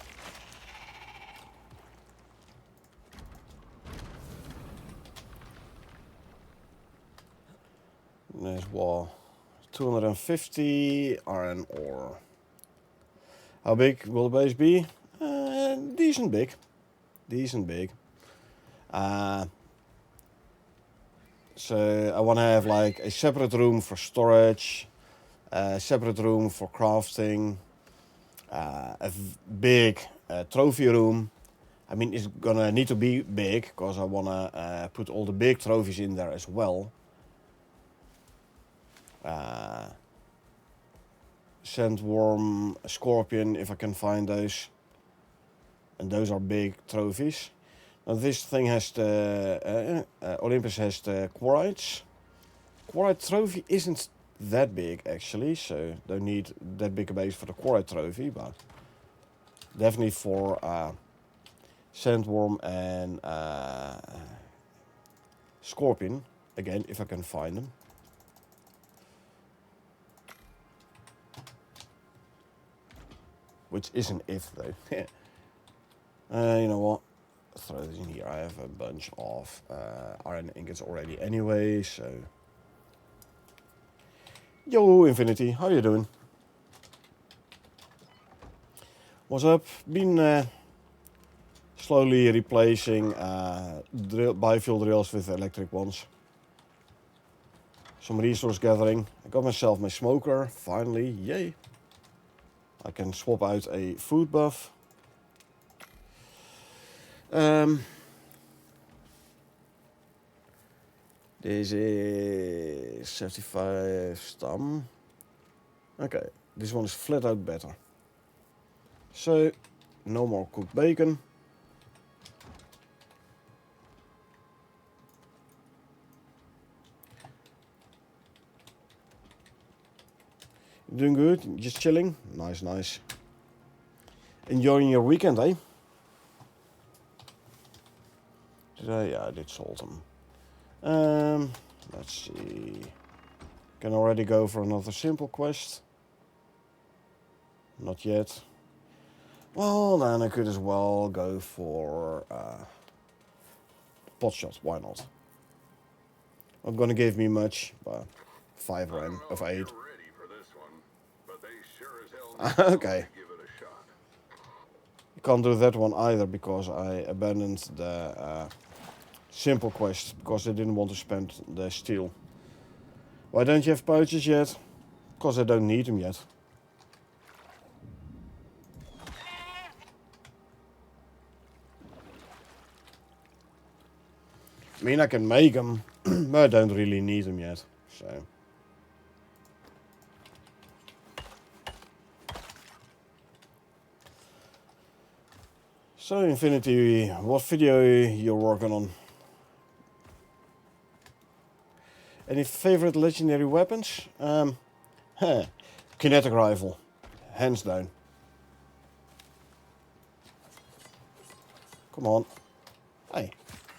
There's wall. 250 iron ore. How big will the base be? Decent big. Decent big. So I want to have like a separate room for storage, a separate room for crafting, a big trophy room. I mean, it's gonna need to be big because I want to put all the big trophies in there as well. Sandworm, scorpion, if I can find those. And those are big trophies. Now this thing has the Olympus has the quarrites. Quarrite trophy isn't that big actually, so don't need that big a base for the quarrite trophy, but definitely for sandworm and scorpion again if I can find them. Which is an if though. You know what? Throw this in here. I have a bunch of iron ingots already anyway, so. Yo, Infinity, how you doing? What's up? Been slowly replacing biofuel drills with electric ones. Some resource gathering. I got myself my smoker, finally, yay. I can swap out a food buff. This is 75 stam. Okay, this one is flat out better. So, no more cooked bacon. Doing good? Just chilling? Nice, nice. Enjoying your weekend, eh? Did I? Yeah, I did salt them. Let's see. Can already go for another simple quest. Not yet. Well, then I could as well go for pot shot. Why not? Not gonna give me much, but 5 rand of 8. Okay. You can't do that one either because I abandoned the simple quest because I didn't want to spend the steel. Why don't you have pouches yet? Because I don't need them yet. I mean, I can make them, but I don't really need them yet. So Infinity, what video you're working on? Any favorite legendary weapons? Kinetic rifle, hands down. Come on. Hey,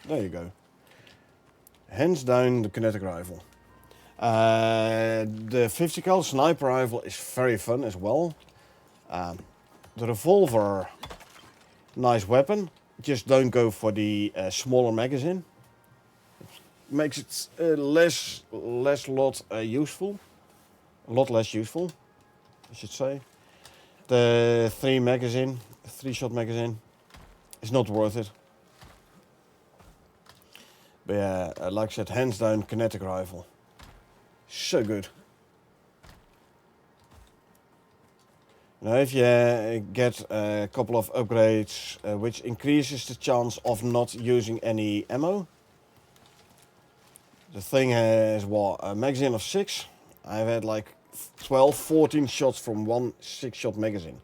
there you go. Hands down the kinetic rifle. The 50 cal sniper rifle is very fun as well. The revolver, nice weapon. Just don't go for the smaller magazine. Makes it less useful. A lot less useful, I should say. The 3-shot magazine, is not worth it. But yeah, like I said, hands down kinetic rifle. So good. Now if you get a couple of upgrades which increases the chance of not using any ammo. The thing has what, a magazine of 6. I've had like 12, 14 shots from one 6-shot magazine.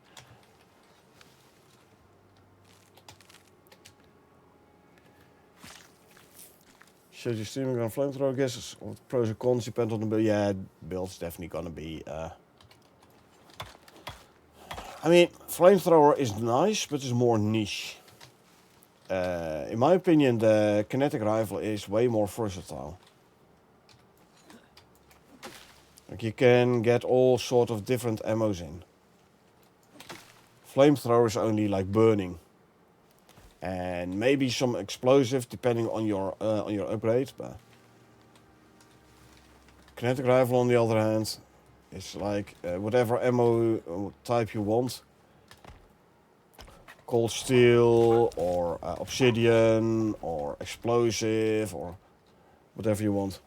Should you streaming on flamethrower? I guess pros and cons depend on the build. Yeah, build's definitely gonna be. I mean, flamethrower is nice, but it's more niche. In my opinion, the kinetic rifle is way more versatile. Like you can get all sort of different ammos in. Flamethrower is only like burning, and maybe some explosive depending on your upgrade. But kinetic rifle, on the other hand, is like whatever ammo type you want. Cold steel or obsidian or explosive or whatever you want.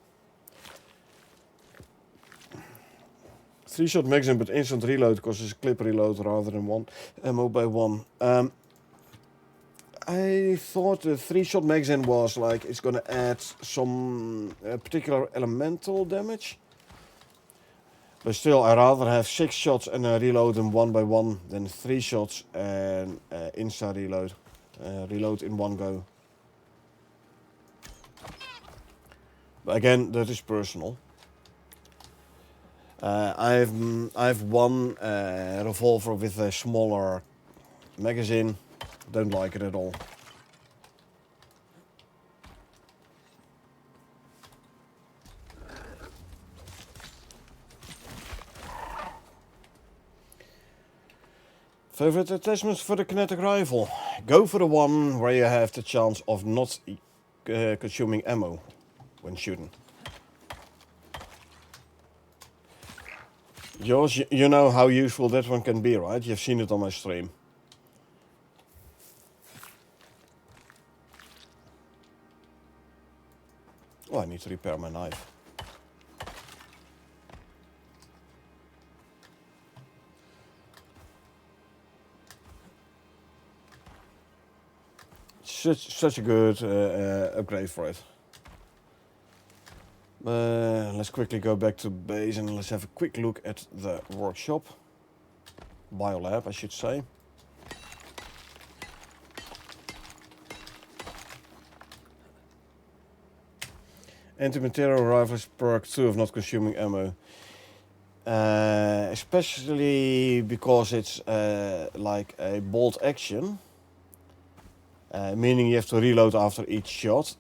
3-shot magazine but instant reload because it's a clip reload rather than one ammo by one. I thought the 3-shot magazine was like it's gonna add some particular elemental damage. But still, I'd rather have 6 shots and reload them one by one than 3 shots and insta reload. Reload in one go. But again, that is personal. I've one revolver with a smaller magazine. Don't like it at all. Favorite attachments for the kinetic rifle? Go for the one where you have the chance of not consuming ammo when shooting. George, you know how useful that one can be, right? You've seen it on my stream. Oh, I need to repair my knife. Such a good upgrade for it. Let's quickly go back to base and let's have a quick look at the workshop. Biolab, I should say. Anti-material rifles perk 2 of not consuming ammo. Especially because it's like a bolt action. Meaning you have to reload after each shot.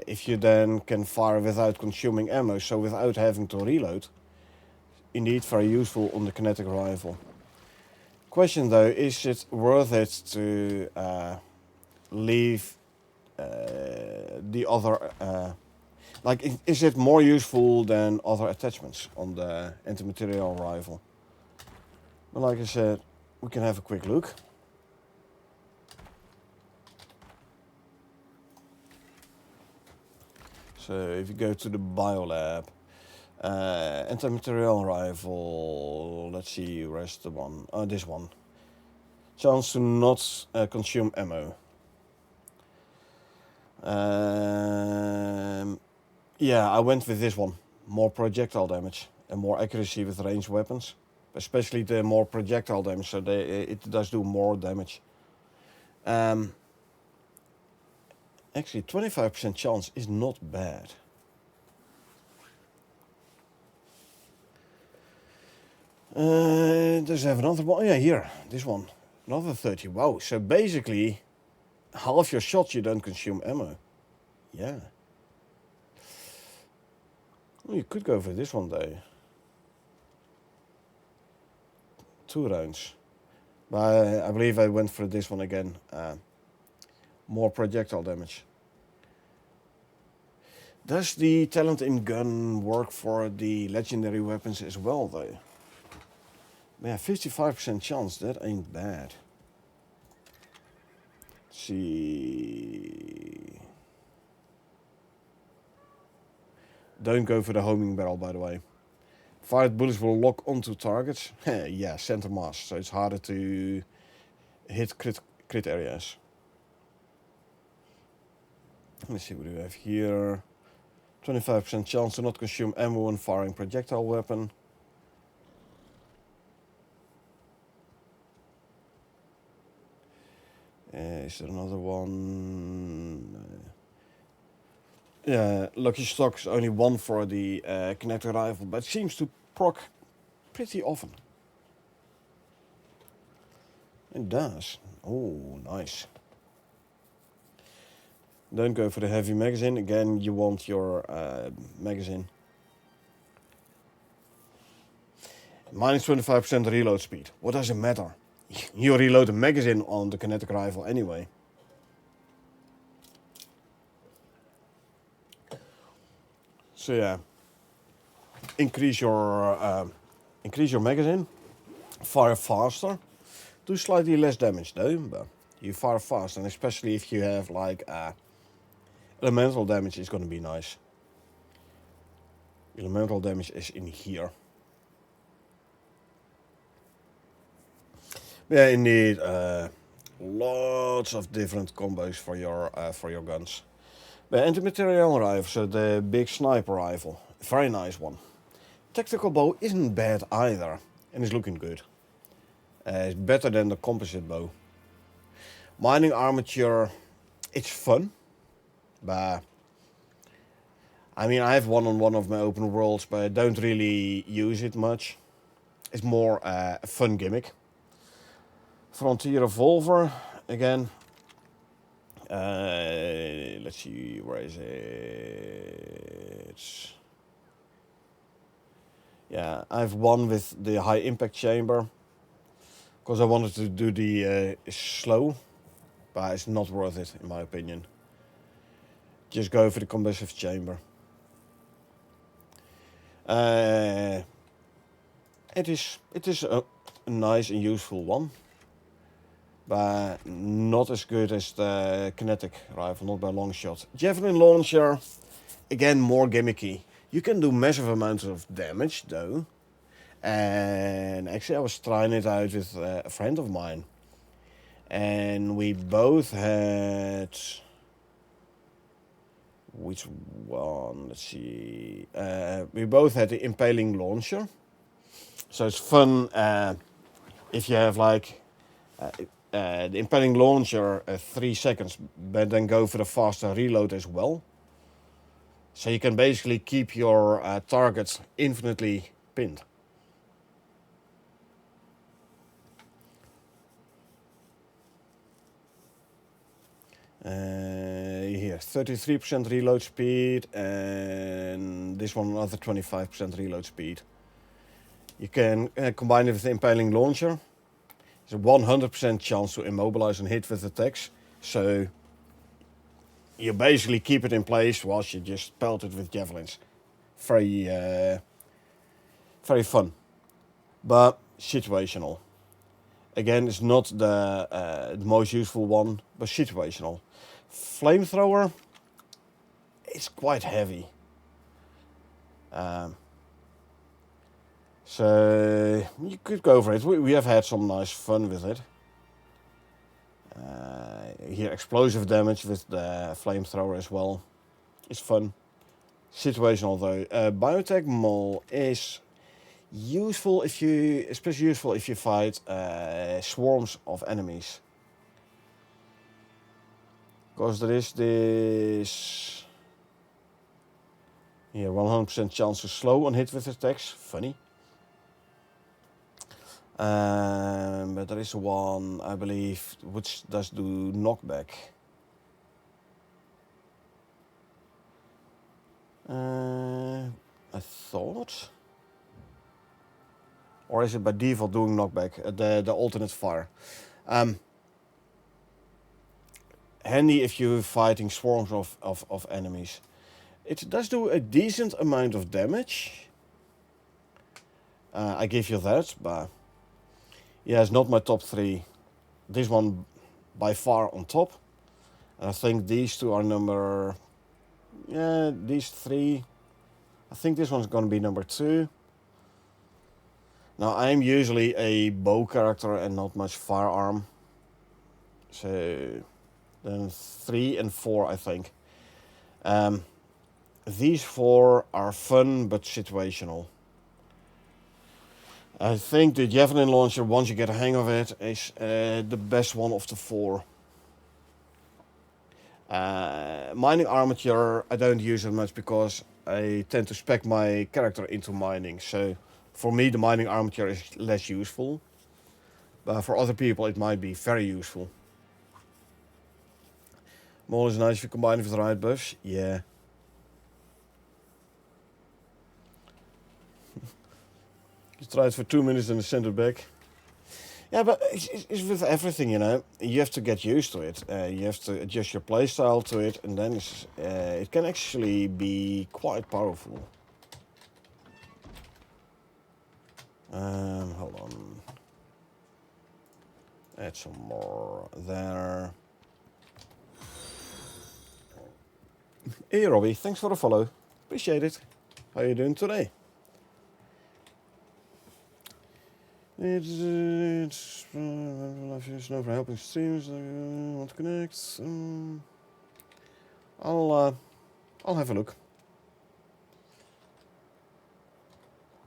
If you then can fire without consuming ammo, so without having to reload. Indeed very useful on the kinetic rifle. Question though, is it worth it to leave the other... is it more useful than other attachments on the anti-material rifle? But like I said, we can have a quick look. So if you go to the biolab, anti-material rifle, let's see, where's the one? Oh, this one. Chance to not consume ammo. Yeah, I went with this one. More projectile damage and more accuracy with ranged weapons. Especially the more projectile damage, so it does do more damage. Actually, 25% chance is not bad. Does it have another one? Oh, yeah, here. This one. Another 30. Wow. So basically, half your shots you don't consume ammo. Yeah. Well, you could go for this one, though. 2 rounds. But I believe I went for this one again. More projectile damage. Does the talent in gun work for the legendary weapons as well, though? Yeah, 55% chance. That ain't bad. Let's see. Don't go for the homing barrel, by the way. Fired bullets will lock onto targets. Yeah, center mass, so it's harder to hit crit areas. Let's see what we have here. 25% chance to not consume ammo when firing projectile weapon. Is there another one? Yeah, lucky stock's only 1 for the kinetic rifle, but it seems to proc pretty often. It does. Oh, nice. Don't go for the heavy magazine. Again, you want your magazine. Minus 25% reload speed. What does it matter? You reload a magazine on the kinetic rifle anyway. So yeah, increase your magazine, fire faster, do slightly less damage though, but you fire fast, and especially if you have like elemental damage is going to be nice. Elemental damage is in here. Yeah, indeed, lots of different combos for your guns. The anti-material rifle, so the big sniper rifle, very nice one. Tactical bow isn't bad either, and it's looking good. It's better than the composite bow. Mining armature, it's fun, but I mean I have one on one of my open worlds, but I don't really use it much. It's more a fun gimmick. Frontier revolver, again. Let's see, where is it? Yeah, I have one with the high impact chamber, because I wanted to do the slow, but it's not worth it in my opinion. Just go for the combustive chamber. It is a nice and useful one, but not as good as the kinetic rifle, not by a long shot. Javelin launcher, again more gimmicky. You can do massive amounts of damage though. And actually I was trying it out with a friend of mine. And we both had... Which one? Let's see. We both had the impaling launcher. So it's fun if you have like the impaling launcher 3 seconds, but then go for the faster reload as well. So you can basically keep your targets infinitely pinned. Here, 33% reload speed, and this one another 25% reload speed. You can combine it with the impaling launcher. There's a 100% chance to immobilize and hit with attacks. So you basically keep it in place whilst you just pelt it with javelins. Very fun, but situational. Again, it's not the most useful one, but situational. Flamethrower, it's quite heavy. So you could go for it. We have had some nice fun with it. Here, explosive damage with the flamethrower as well. It's fun. Situational though. Biotech Mole is useful especially useful if you fight swarms of enemies. Because there is this here 100% chance to slow on hit with attacks. Funny. But there is one, I believe, which does do knockback. I thought. Or is it by default doing knockback? The alternate fire. Handy if you're fighting swarms of enemies. It does do a decent amount of damage. I give you that, but yeah, it's not my top 3. This one by far on top. And I think these two are number... Yeah, these 3. I think this one's going to be number 2. Now, I'm usually a bow character and not much firearm. So, then 3 and 4, I think. These 4 are fun but situational. I think the javelin launcher, once you get a hang of it, is the best one of the 4. Mining armature, I don't use it much because I tend to spec my character into mining. So for me, the mining armature is less useful. But for other people, it might be very useful. Mole is nice if you combine it with the right buffs. Yeah. You try it for 2 minutes and send it back. Yeah, but it's with everything, you know. You have to get used to it. You have to adjust your playstyle to it, and then it can actually be quite powerful. Hold on. Add some more there. Hey, Robbie, thanks for the follow. Appreciate it. How are you doing today? It's no for helping streams. Want to connect? I'll have a look.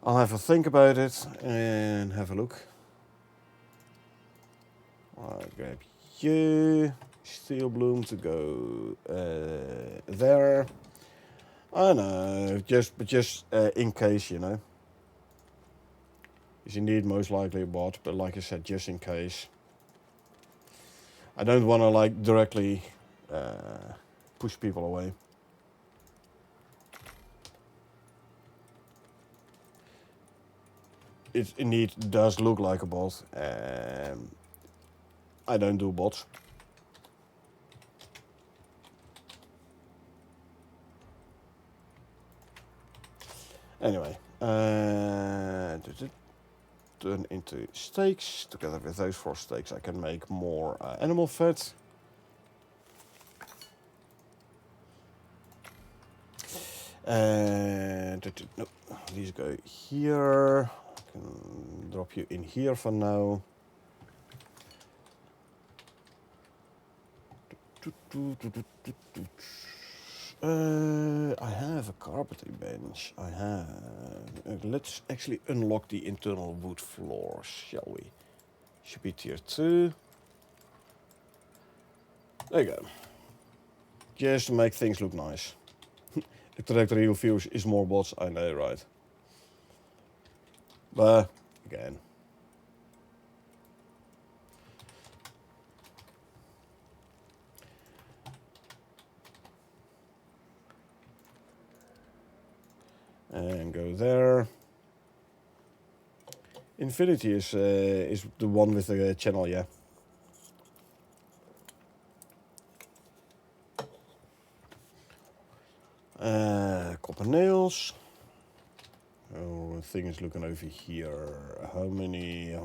I'll have a think about it and have a look. I'll grab you. Steel bloom to go there. I know, just in case, you know. Is indeed most likely a bot, but like I said, just in case. I don't want to like directly push people away. It indeed does look like a bot. I don't do bots. Anyway, turn into steaks. Together with those 4 steaks, I can make more animal fat. No, these go here. I can drop you in here for now. I have a carpeting bench. I have. Let's actually unlock the internal wood floors, shall we? Should be tier 2. There you go. Just to make things look nice. Attract real views is more bots, I know, right? But again. And go there. Infinity is the one with the channel, yeah. Copper nails. Oh, the thing is looking over here. How many?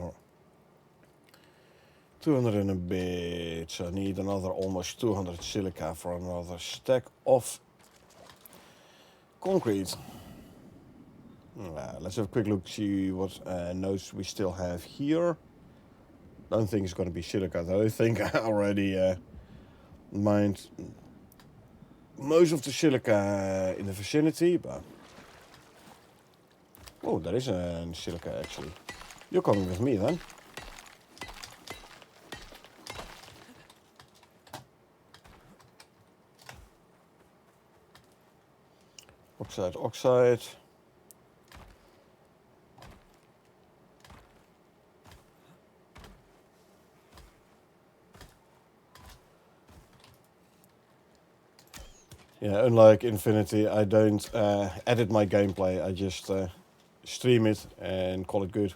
200 and a bit. So I need another almost 200 silica for another stack of concrete. Let's have a quick look, see what nodes we still have here. Don't think it's going to be silica though. I think I already mined most of the silica in the vicinity, but... Oh, there is a silica actually. You're coming with me then. Oxide. Yeah, unlike Infinity, I don't edit my gameplay. I just stream it and call it good.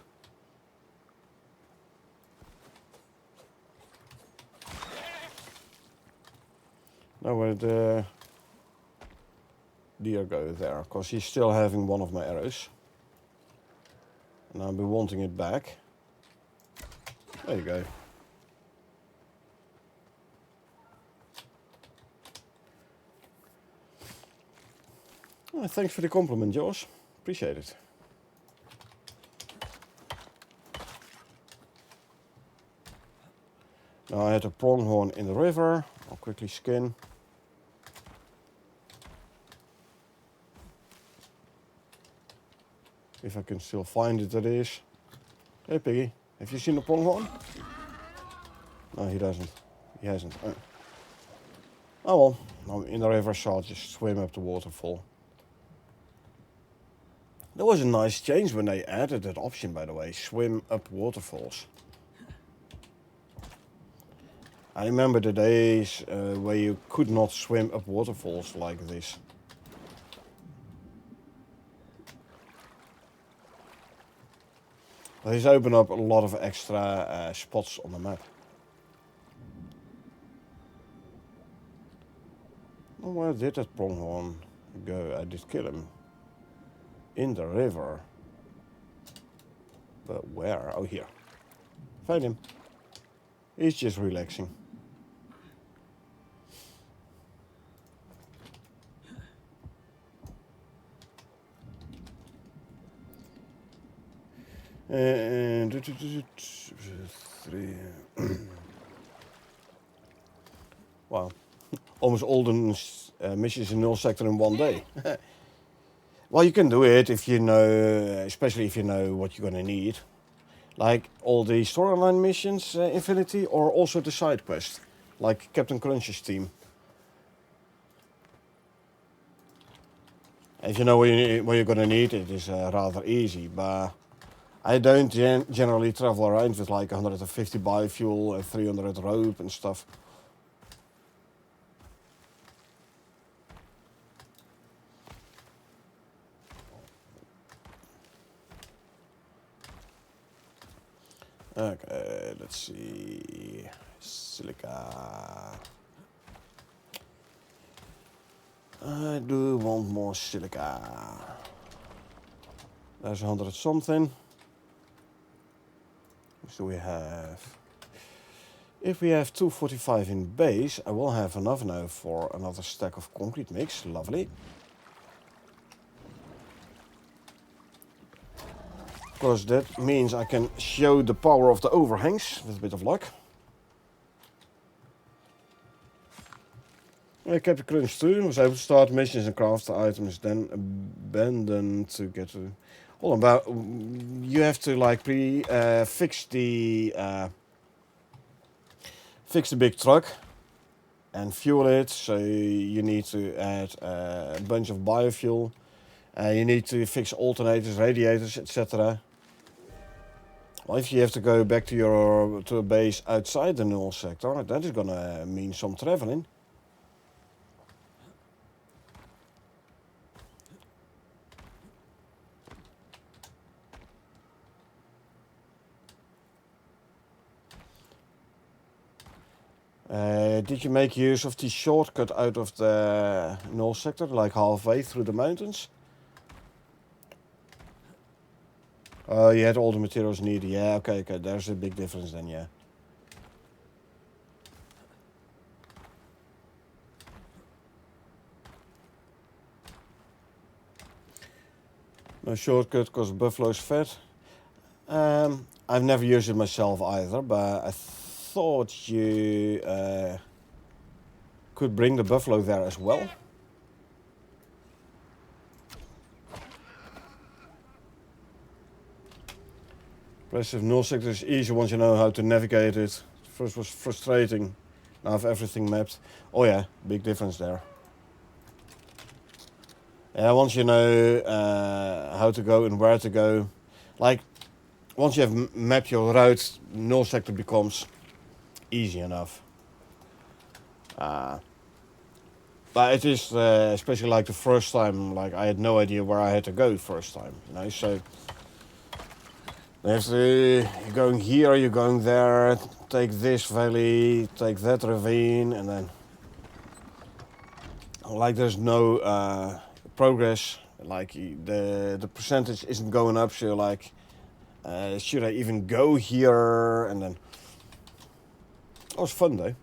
Now where did the deer go there? Because he's still having one of my arrows. And I'll be wanting it back. There you go. Oh, thanks for the compliment, Josh. Appreciate it. Now I had a pronghorn in the river. I'll quickly skin. If I can still find it, that is. Hey Piggy, have you seen the pronghorn? No, he doesn't. He hasn't. Oh well, I'm in the river, so I'll just swim up the waterfall. That was a nice change when they added that option, by the way. Swim up waterfalls. I remember the days where you could not swim up waterfalls like this. These open up a lot of extra spots on the map. Oh, where did that pronghorn go? I did kill him. In the river. But where? Oh, here. Find him. He's just relaxing. And 3. Wow. Almost all the missions in null sector in one day. Well, you can do it if you know, especially if you know what you're going to need. Like all the storyline missions, Infinity, or also the side quest, like Captain Crunch's team. If you know what you're going to need, it is rather easy, but I don't generally travel around with like 150 biofuel and 300 rope and stuff. Okay, let's see. Silica. I do want more silica. There's 100 something. What do we have? If we have 245 in base, I will have enough now for another stack of concrete mix. Lovely. Because that means I can show the power of the overhangs with a bit of luck. Captain Crunch 2 was able to start missions and craft the items, then abandon to get to. Hold on, but you have to like fix the big truck and fuel it. So you need to add a bunch of biofuel. You need to fix alternators, radiators, etc. Well, if you have to go back to a base outside the null sector, that is gonna mean some traveling. Did you make use of the shortcut out of the null sector, like halfway through the mountains? Oh, you had all the materials needed. Yeah, okay, there's a big difference then, yeah. No shortcut because buffalo's fat. I've never used it myself either, but I thought you could bring the buffalo there as well. Impressive. Null sector is easy once you know how to navigate it. First was frustrating. Now I have everything mapped. Oh yeah, big difference there. Yeah, once you know how to go and where to go. Like, once you have mapped your route, null sector becomes easy enough. But it is, especially like the first time, like I had no idea where I had to go first time, you know, so you're going here, you're going there, take this valley, take that ravine, and then, like, there's no progress, like the percentage isn't going up, so you're like, should I even go here, and then, it was fun though.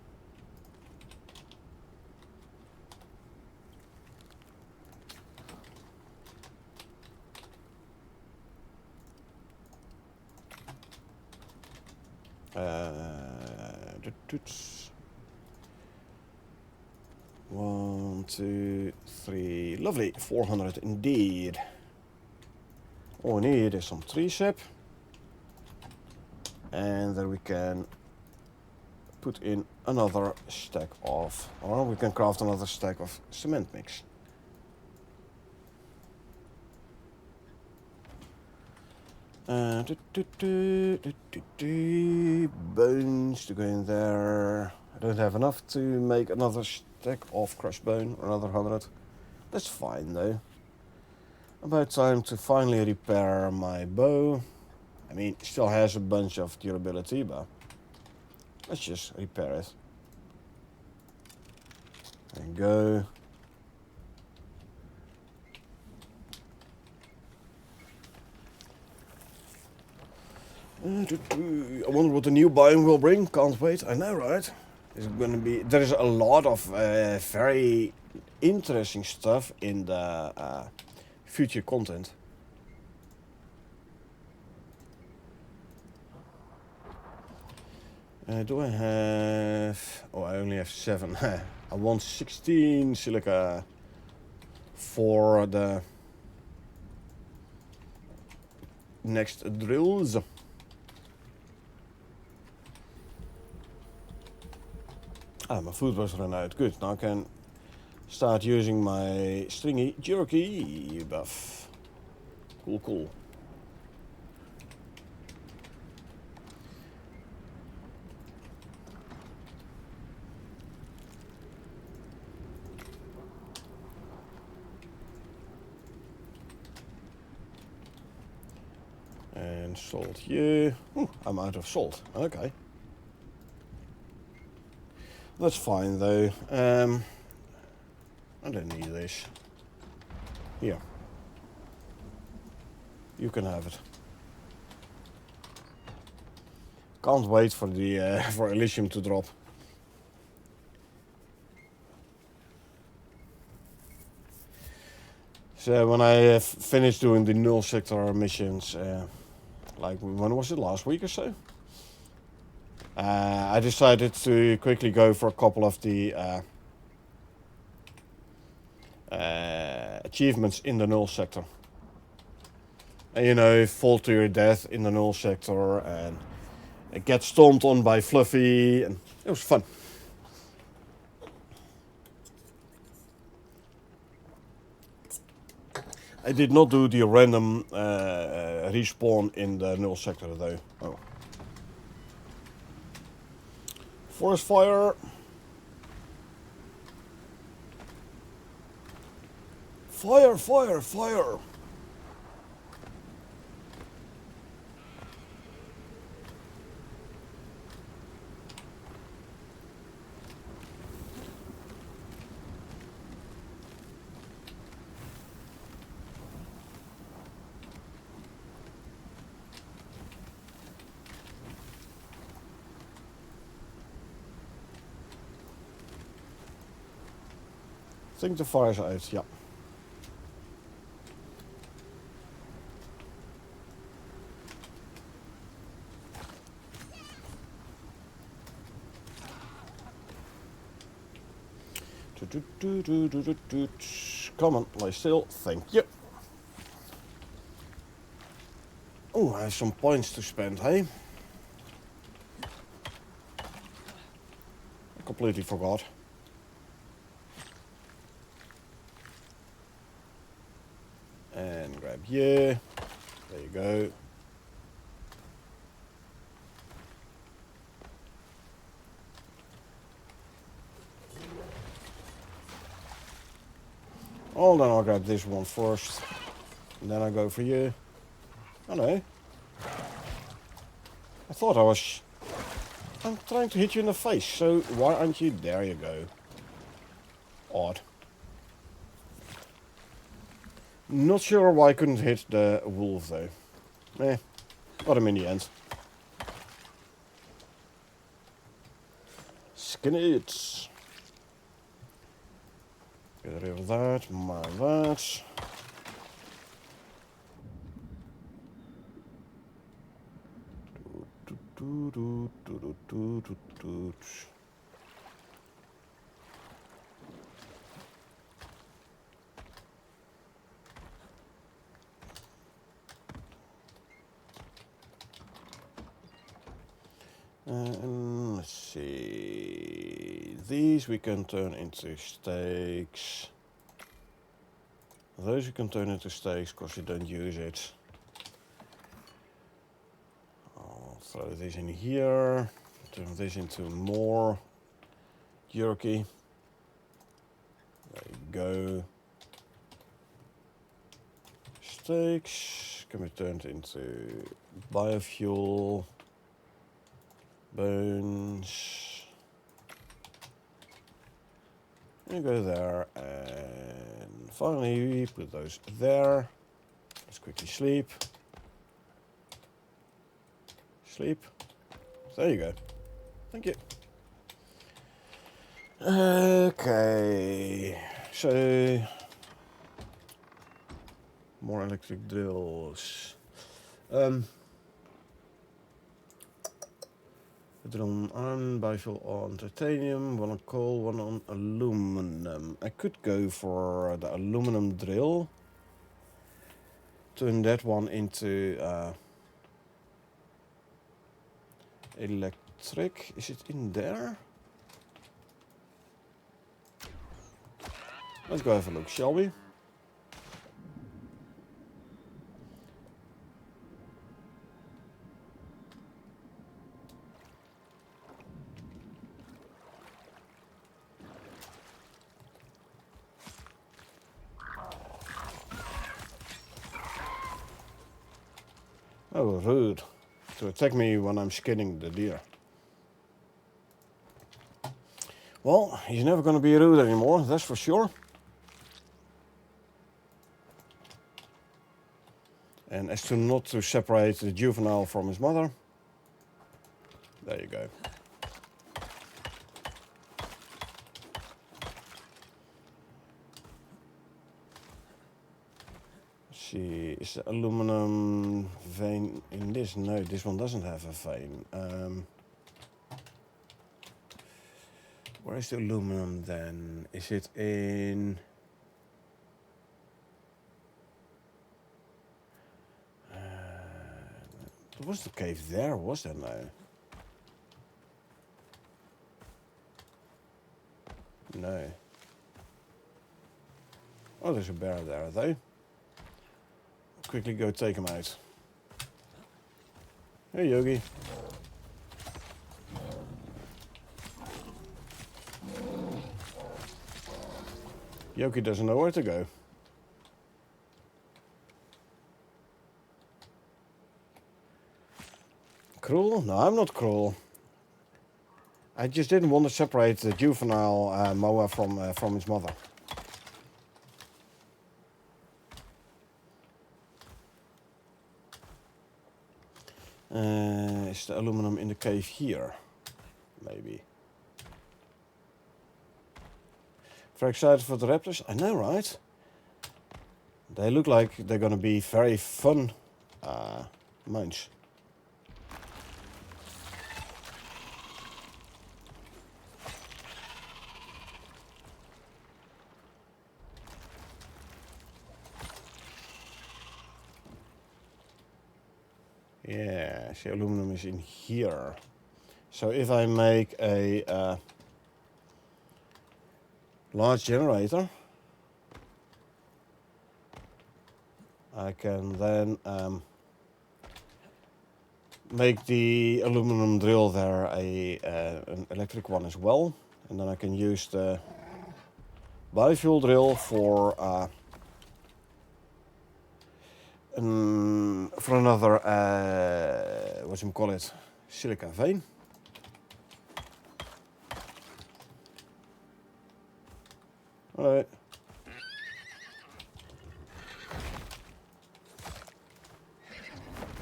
One, two, three. Lovely. 400 indeed. All we need is some tree sap. And then we can put in another stack of, or we can craft another stack of cement mix. Bones to go in there. I don't have enough to make another stack of crushed bone, or another 100. That's fine though. About time to finally repair my bow. I mean, it still has a bunch of durability, but let's just repair it. There you go. I wonder what the new biome will bring. Can't wait. I know, right? There is a lot of very interesting stuff in the future content. Do I have... Oh, I only have 7. I want 16 silica for the next drills. My food was run out. Good. Now I can start using my stringy jerky buff. Cool. And salt here. Ooh, I'm out of salt. Okay. That's fine though. I don't need this. Here. You can have it. Can't wait for the for Elysium to drop. So when I finished doing the null sector missions, like when was it, last week or so? I decided to quickly go for a couple of the achievements in the null sector. And you know, fall to your death in the null sector and get stomped on by Fluffy, and it was fun. I did not do the random respawn in the null sector though. Oh. Forest fire. Fire, fire, fire. I think the fire's out, yeah. Come on, lie still, thank you. Oh, I have some points to spend, hey? I completely forgot. And grab you. There you go. Oh, then I'll grab this one first. And then I'll go for you. Oh no. I thought I was... I'm trying to hit you in the face, so why aren't you... There you go. Odd. Not sure why I couldn't hit the wolf though. Got him in the end. Skin it. Get rid of that, that. And let's see. These we can turn into steaks. Those you can turn into steaks because you don't use it. I'll throw this in here. Turn this into more jerky. There you go. Steaks can be turned into biofuel. Bones. You go there, and finally we put those there. Let's quickly sleep. Sleep. There you go. Thank you. Okay. So more electric drills. Drill on biofuel on titanium, one on coal, one on aluminum. I could go for the aluminum drill. Turn that one into electric. Is it in there? Let's go have a look, shall we? Oh, rude. To attack me when I'm skinning the deer. Well, he's never going to be rude anymore, that's for sure. And as to not to separate the juvenile from his mother. There you go. See, is the aluminum vein in this? No, this one doesn't have a vein. Where is the aluminum then? Is it in There was the cave there, was there now? No. Oh, there's a bear there though. Quickly go take him out. Hey Yogi. Yogi doesn't know where to go. Cruel? No, I'm not cruel. I just didn't want to separate the juvenile moa from its mother. Is the aluminum in the cave here? Maybe. Very excited for the raptors? I know, right? They look like they're gonna be very fun mines. Yeah, the aluminum is in here. So if I make a large generator, I can then make the aluminum drill there an electric one as well, and then I can use the biofuel drill for another what you call it, silica vein. All right.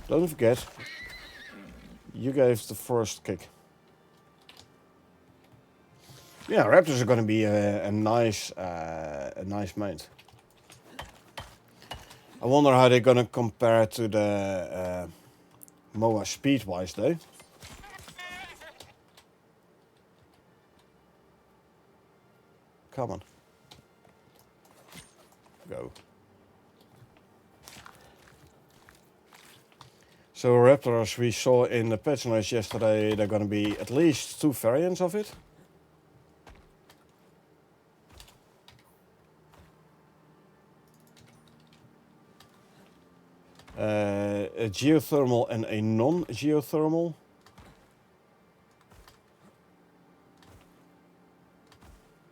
Don't forget, you gave the first kick. Yeah, raptors are going to be a nice mate. I wonder how they're going to compare to the moa speed-wise, though. Come on, go. So raptors we saw in the patch notes yesterday, they're going to be at least 2 variants of it. A geothermal and a non-geothermal.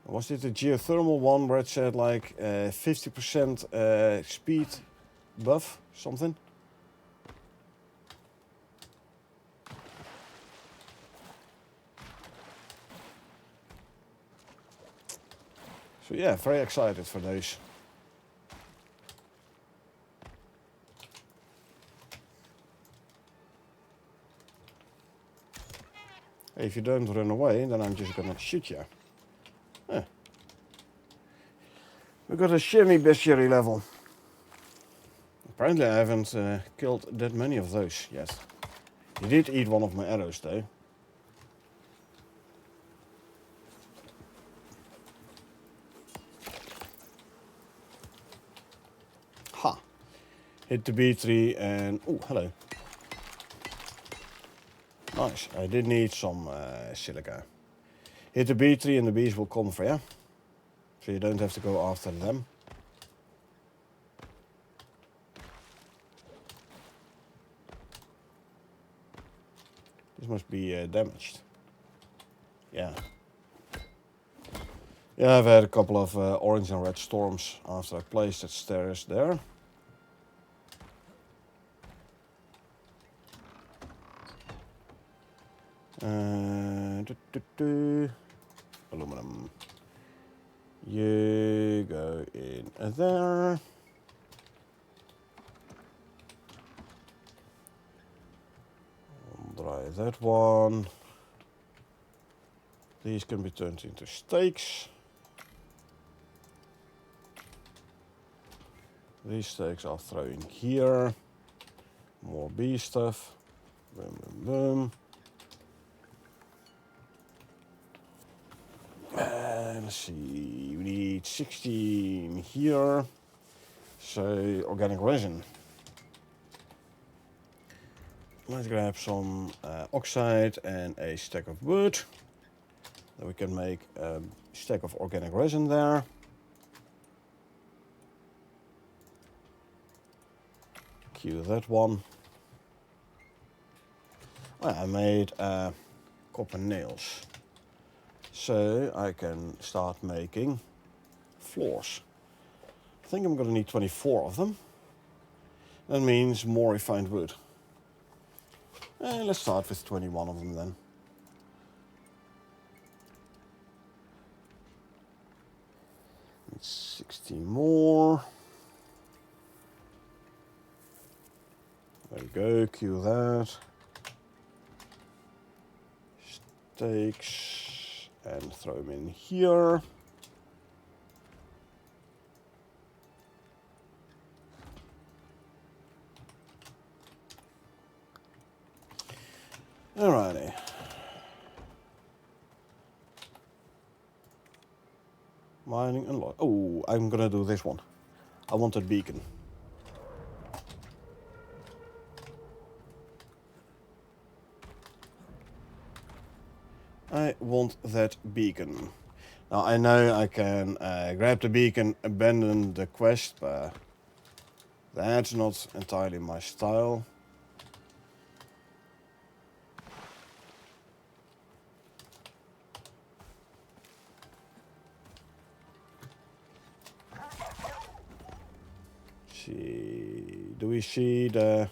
Was it the geothermal one where it said like 50% speed buff, something? So yeah, very excited for those. Hey, if you don't run away, then I'm just gonna shoot you. We got a shimmy bestiary level. Apparently I haven't killed that many of those yet. He did eat one of my arrows though. Ha! Hit the B tree and... oh, hello. Nice, I did need some silica. Hit the B tree and the bees will come for you. So you don't have to go after them. This must be damaged. Yeah. Yeah, I've had a couple of orange and red storms after I placed that stairs there. Aluminum. You go in there. Dry that one. These can be turned into stakes. These stakes I'll throw in here. More bee stuff. Boom, boom, boom. Let's see, we need 16 here. So, organic resin. let's grab some oxide and a stack of wood. Then we can make a stack of organic resin there. Cue that one. I made copper nails. So I can start making floors. I think I'm gonna need 24 of them. That means more refined wood. Let's start with 21 of them then. It's 16 more. There you go, cue that. Stakes and throw them in here. Alrighty. Mining and lock. Oh, I'm gonna do this one. I want that beacon. I want that beacon. Now I know I can grab the beacon, abandon the quest, but that's not entirely my style. See, do we see the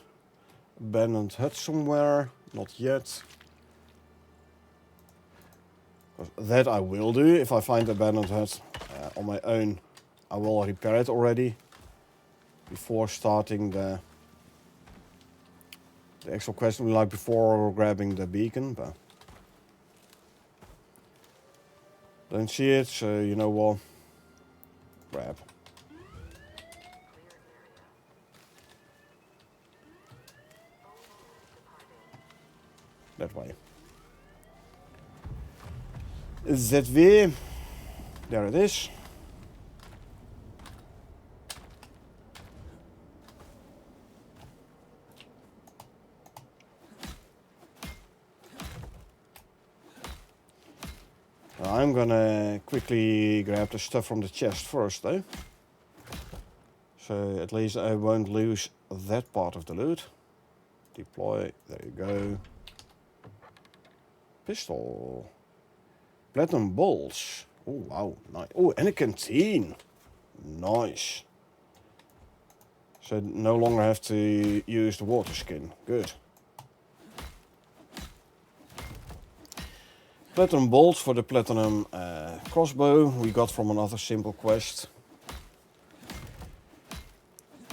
abandoned hut somewhere? Not yet. That I will do. If I find the abandoned hut on my own, I will repair it already before starting the actual quest, like before grabbing the beacon, but don't see it, so you know what? Grab. That way. ZW. There it is. I'm gonna quickly grab the stuff from the chest first though. So at least I won't lose that part of the loot. Deploy, there you go. Pistol. Platinum bolts. Oh wow, nice. Oh, and a canteen. Nice. So no longer have to use the water skin. Good. Platinum bolts for the platinum crossbow we got from another simple quest.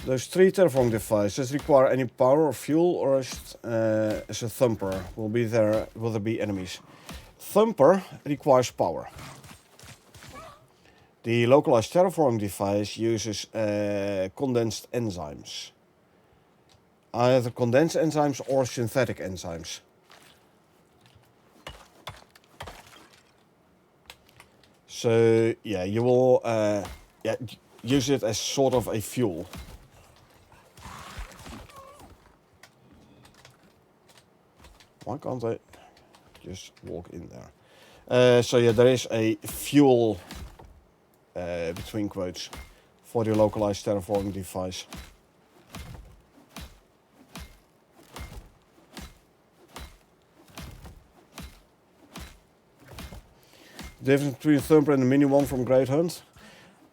Those 3 terraforming devices require any power or fuel, or as a thumper will there be enemies. Thumper requires power. The localized terraforming device uses condensed enzymes. Either condensed enzymes or synthetic enzymes. So yeah, you will use it as sort of a fuel. Why can't I just walk in there? So yeah, there is a fuel, between quotes, for the localized terraforming device. The difference between Thumper and the mini one from Great Hunt.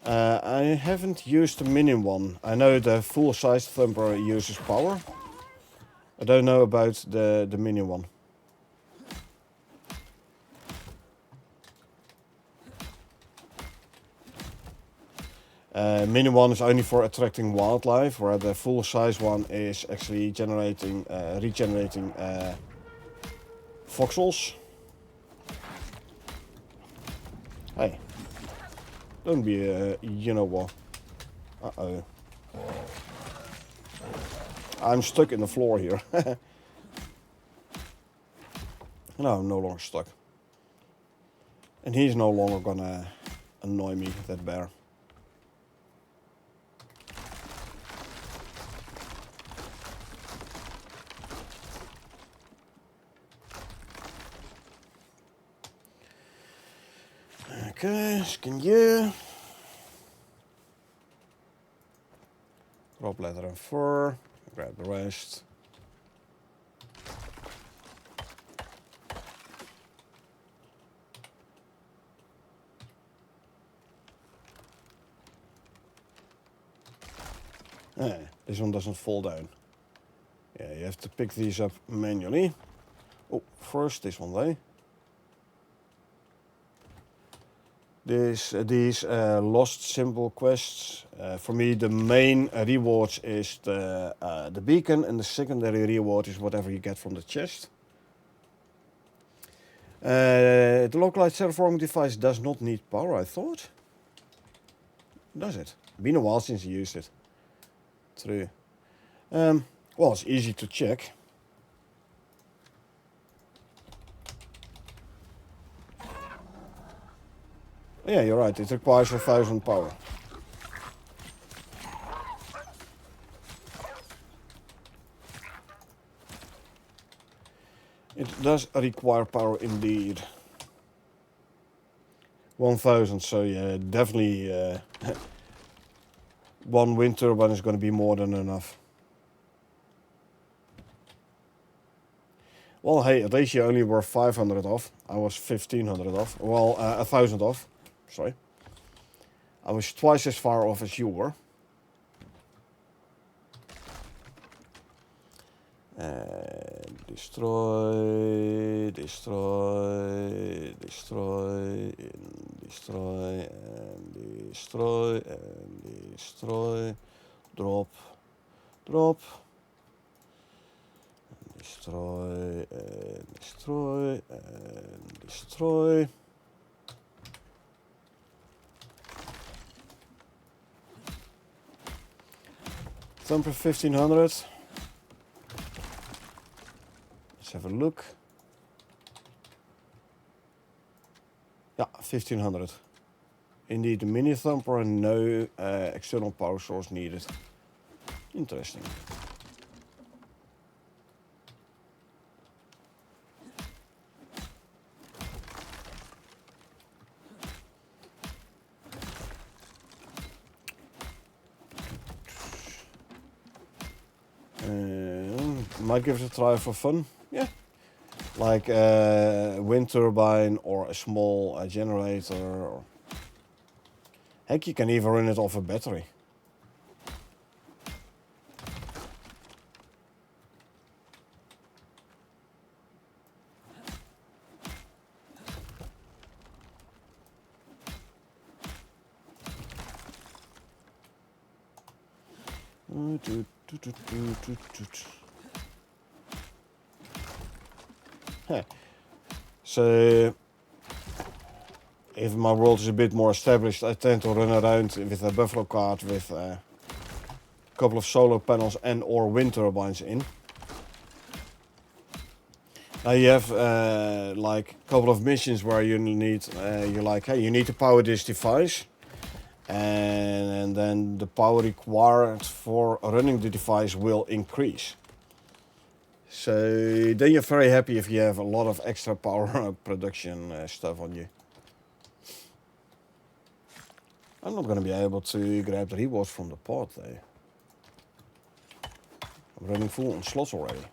I haven't used the mini one. I know the full-sized Thumper uses power. I don't know about the mini one. Mini one is only for attracting wildlife, where the full-size one is actually regenerating foxholes. Hey, don't be you know what. Uh-oh. I'm stuck in the floor here. No, I'm no longer stuck. And he's no longer gonna annoy me, that bear. Okay, skin you. Drop leather and fur. Grab the rest. This one doesn't fall down. Yeah, you have to pick these up manually. Oh, first this one though. These lost symbol quests. For me, the main rewards is the beacon, and the secondary reward is whatever you get from the chest. The localized terraforming device does not need power, I thought. Does it? Been a while since you used it. True. Well, it's easy to check. Yeah, you're right. It requires 1,000 power. It does require power indeed. 1,000, so yeah, definitely one wind turbine is going to be more than enough. Well, hey, at least you only were 500 off. I was 1,500 off. Well, 1,000 off. Sorry. I was twice as far off as you were. Destroy, destroy, destroy, and destroy, and destroy, and destroy. Drop, drop. Destroy, and destroy, and destroy. Thumper 1,500. Let's have a look. Yeah, 1,500. Indeed, the mini thumper and no external power source needed. Interesting. Might give it a try for fun. Yeah. Like a wind turbine or a small generator. Or heck, you can even run it off a battery. So, if my world is a bit more established, I tend to run around with a buffalo cart with a couple of solar panels and or wind turbines in. Now you have like a couple of missions where you need, you're like, hey, you need to power this device. And then the power required for running the device will increase. So then you're very happy if you have a lot of extra power production stuff on you. I'm not going to be able to grab the rewards from the pod though. I'm running full on slots already.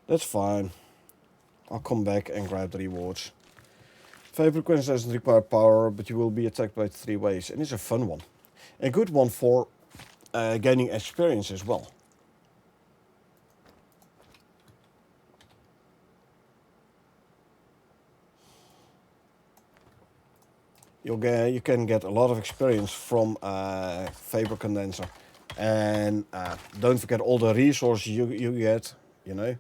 That's fine. I'll come back and grab the rewards. Favorite quest doesn't require power, but you will be attacked by 3 waves. And it's a fun one. A good one for gaining experience as well. You can get a lot of experience from vapor condenser. And don't forget all the resources you get, you know.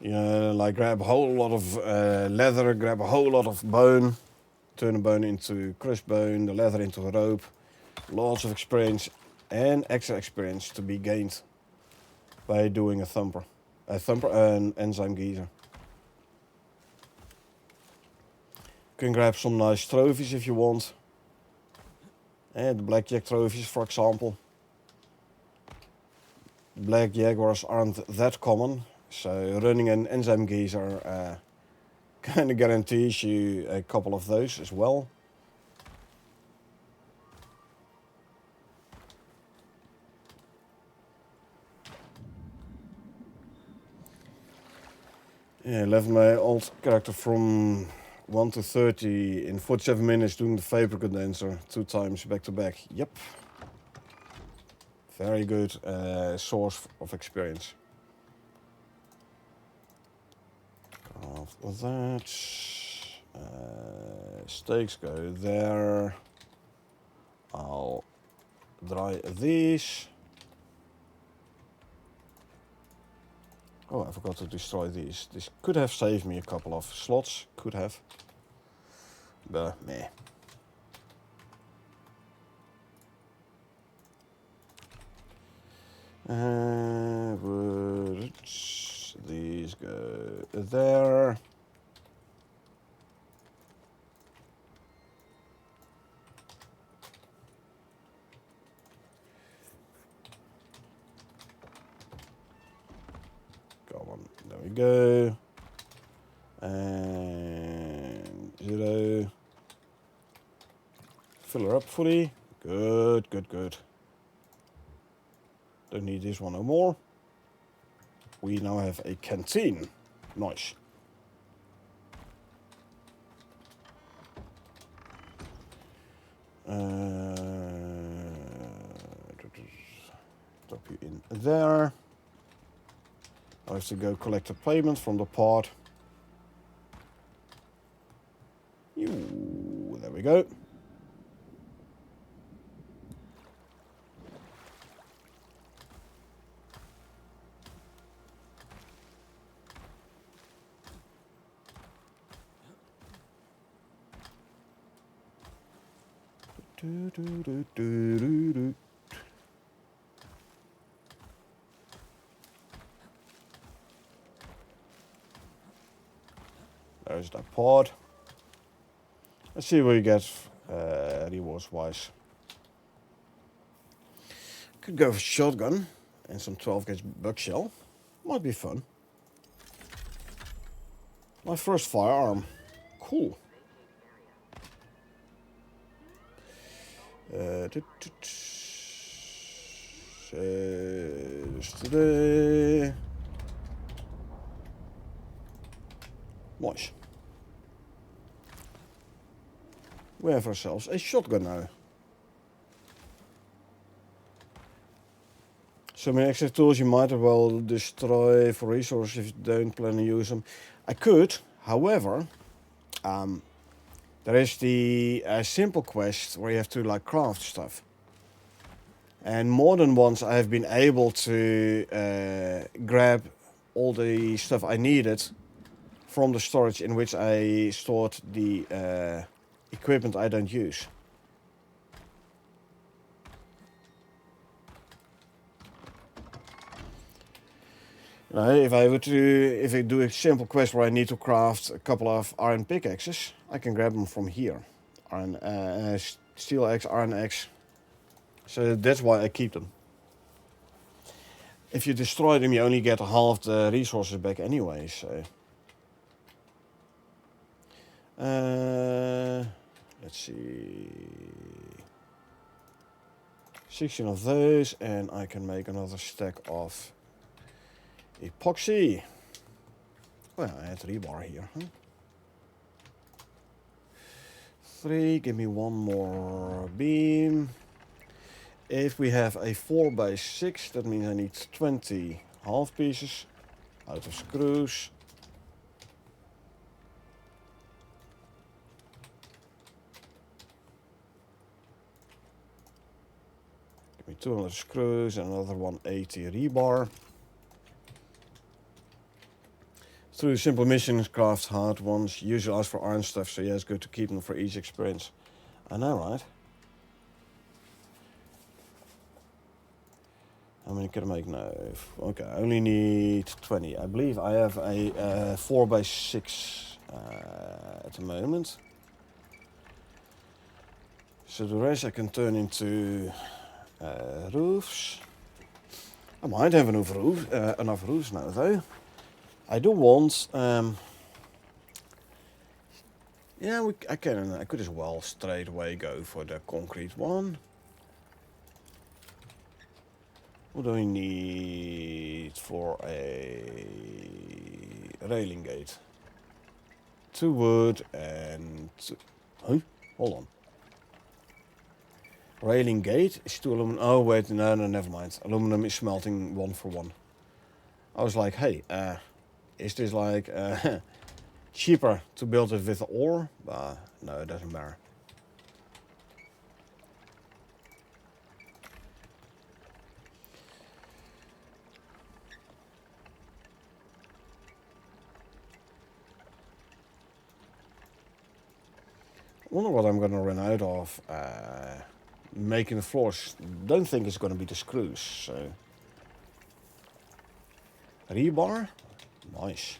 You know, like grab a whole lot of leather, grab a whole lot of bone, turn the bone into crushed bone, the leather into a rope. Lots of experience and extra experience to be gained by doing a thumper and enzyme geyser. You can grab some nice trophies if you want. The blackjack trophies, for example. Black jaguars aren't that common, so running an enzyme geyser kind of guarantees you a couple of those as well. Yeah, left my old character from 1 to 30 in 47 minutes doing the vapor condenser 2 times back to back. Yep. Very good source of experience. After that, steaks go there. I'll dry these. Oh, I forgot to destroy these. This could have saved me a couple of slots. Could have. But meh. These go there. Come on, there we go. And 0. Fill her up fully. Good, good, good. Don't need this one no more. We now have a canteen. Nice. Drop you in there. I have to go collect a payment from the pod. There we go. There's that pod. Let's see what you get rewards wise. Could go for shotgun and some 12 gauge buckshell. Might be fun. My first firearm. Cool. Today. Nice. We have ourselves a shotgun now. So many extra tools you might as well destroy for resources if you don't plan to use them. I could, however, there is the simple quest where you have to like craft stuff. And more than once I have been able to grab all the stuff I needed from the storage in which I stored the equipment I don't use. If I do a simple quest where I need to craft a couple of iron pickaxes, I can grab them from here. Steel axe, iron axe. So that's why I keep them. If you destroy them, you only get half the resources back anyway. So let's see, 16 of those, and I can make another stack of epoxy. Well, I had rebar here. Huh? 3, give me one more beam. If we have a 4x6, that means I need 20 half pieces out of screws. Give me 200 screws and another 180 rebar. Through simple missions, craft hard ones. Usually ask for iron stuff, so yeah, it's good to keep them for each experience. I know, right? How many can I make now? Okay, I only need 20. I believe I have a 4x6 at the moment. So the rest I can turn into roofs. I might have enough roofs now though. I do want. Yeah, I could as well straight away go for the concrete one. What do we need for a railing gate? 2 wood and... Huh? Hold on. Railing gate is 2 aluminum. Oh wait, no, never mind. Aluminum is smelting 1 for 1. I was like, hey, is this like cheaper to build it with ore? No, it doesn't matter. I wonder what I'm gonna run out of making the floors. Don't think it's gonna be the screws, so. Rebar? Nice.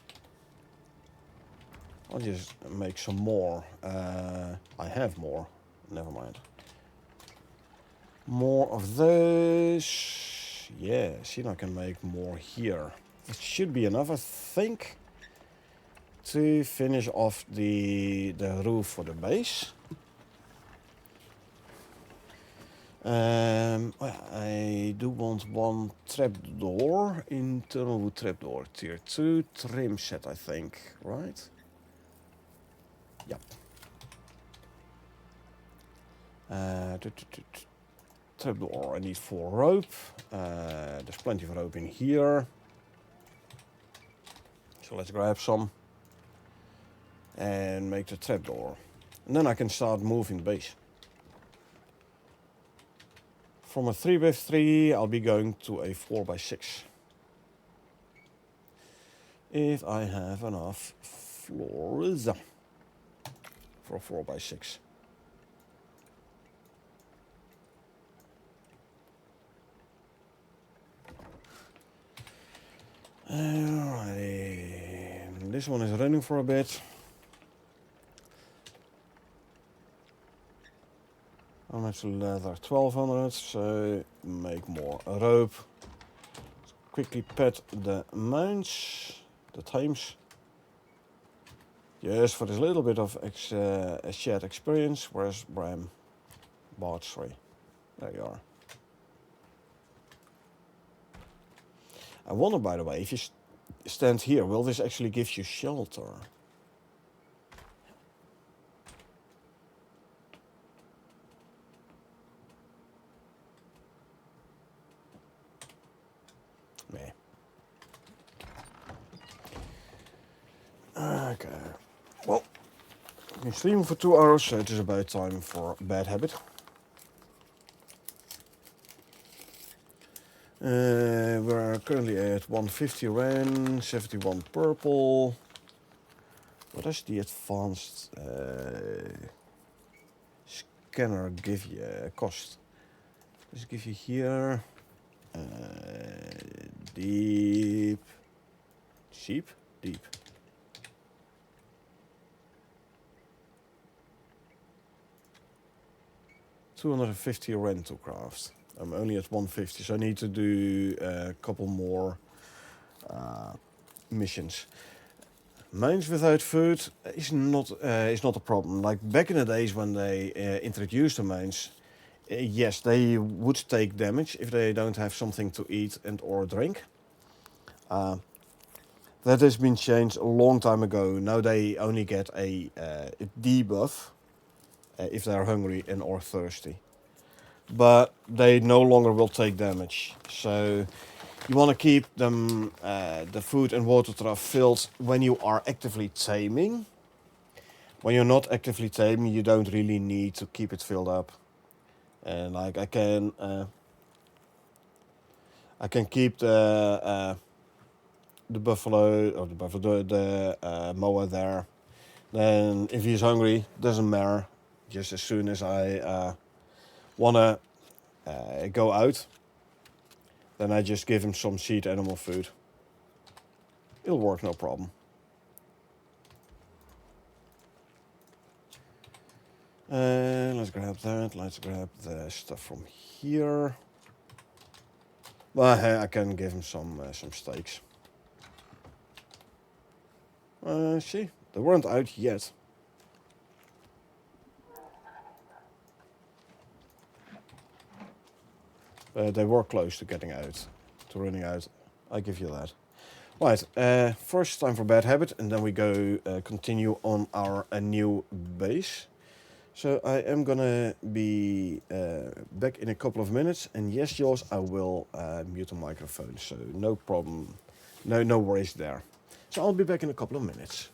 I'll just make some more. I have more. Never mind. More of those. Yeah, see, I can make more here. It should be enough, I think, to finish off the roof for the base. I do want 1 trapdoor, internal wood trapdoor, tier 2, trim set, I think, right? Yep. Trapdoor, I need 4 rope. There's plenty of rope in here. So let's grab some. And make the trapdoor. And then I can start moving the base. From a 3x3, I'll be going to a 4x6. If I have enough floors for a 4x6. Alrighty, this one is running for a bit. How much leather? 1200, so make more rope. Quickly pet the mounts, the times. Yes, for this little bit of shared experience. Where's Bram? Bart, sorry. There you are. I wonder, by the way, if you stand here, will this actually give you shelter? Meh. Okay. Well, I've been streaming for 2 hours, so it is about time for bad habit. We're currently at 150 ren, 71 purple. What does the advanced scanner give you cost? Does it give you here? Deep. Cheap? Deep. $250 rent to craft. I'm only at 150, so I need to do a couple more missions. Mines without food is not a problem. Like back in the days when they introduced the mines, yes, they would take damage if they don't have something to eat and or drink. That has been changed a long time ago. Now they only get a debuff if they're hungry and or thirsty. But they no longer will take damage. So you want to keep them, the food and water trough filled when you are actively taming. When you're not actively taming, you don't really need to keep it filled up. And like I can keep the buffalo or the moa there. Then if he's hungry, doesn't matter. Just as soon as I wanna go out, then I just give him some seed animal food. It'll work, no problem. Let's grab that. Let's grab the stuff from here. Well, hey, I can give him some steaks. See, they weren't out yet. They were close to getting out, to running out. I give you that. Right, first time for bad habit, and then we go continue on our new base. So I am gonna be back in a couple of minutes, and yes, Jules, I will mute the microphone, so no problem, no worries there. So I'll be back in a couple of minutes.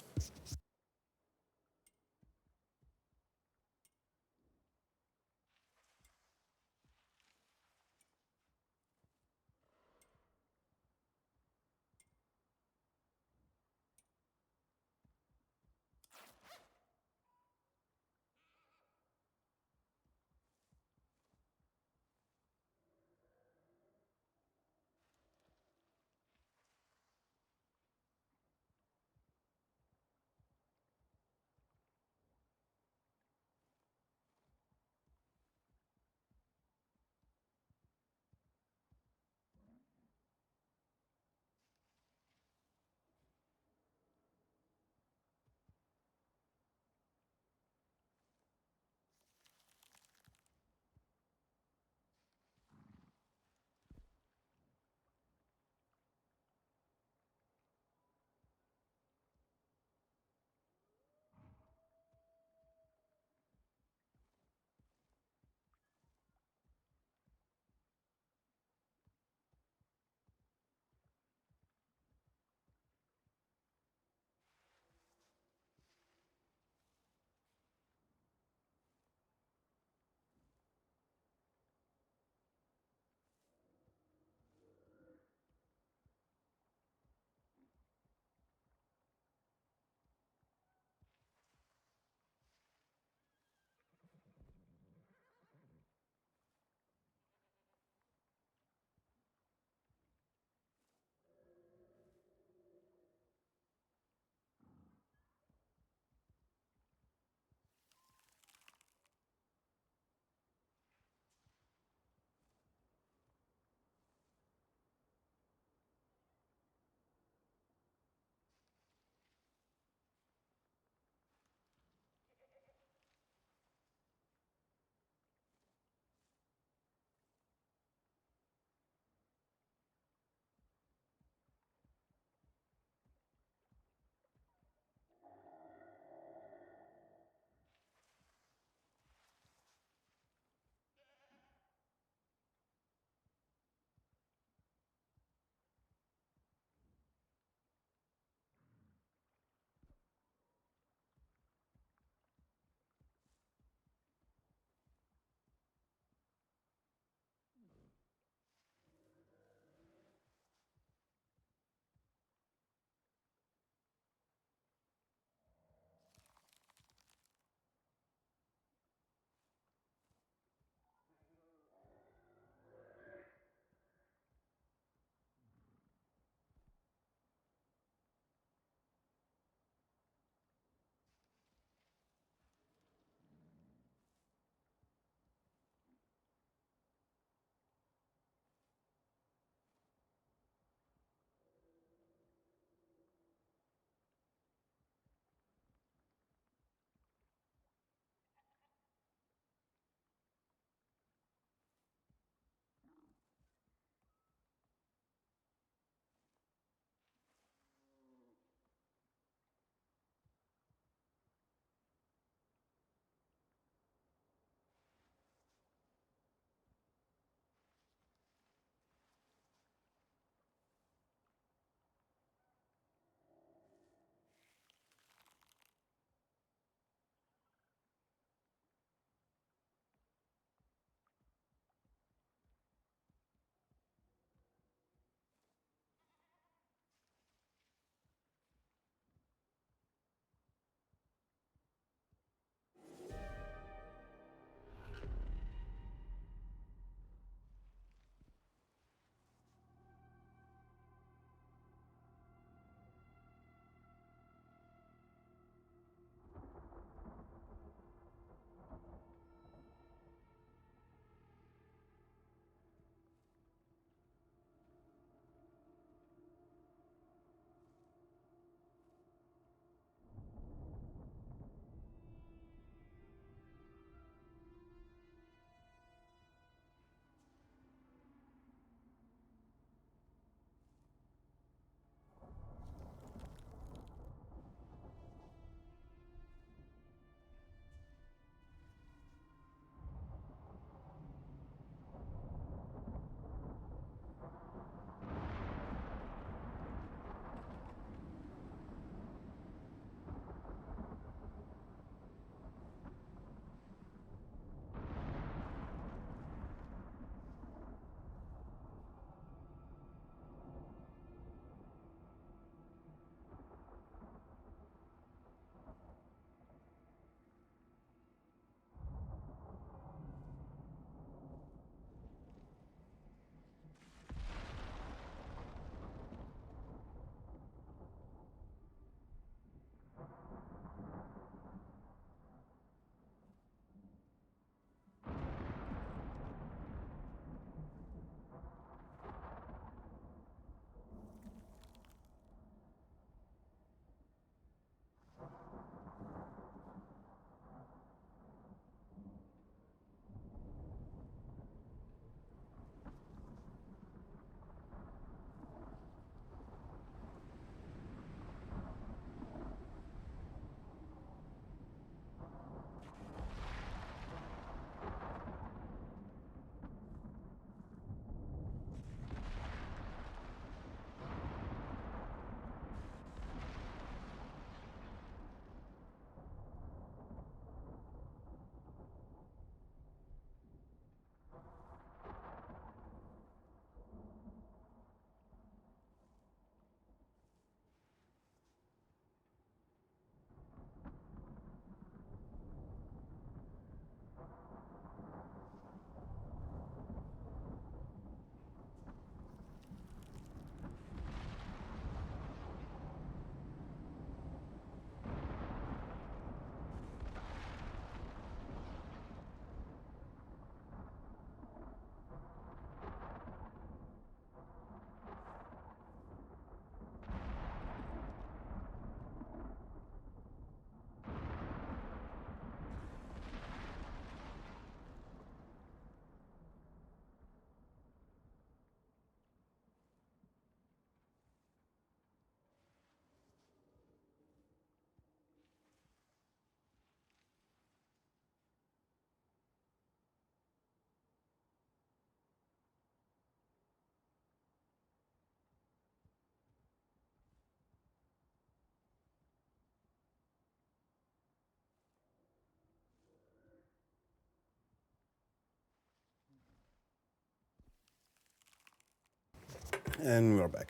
And we're back.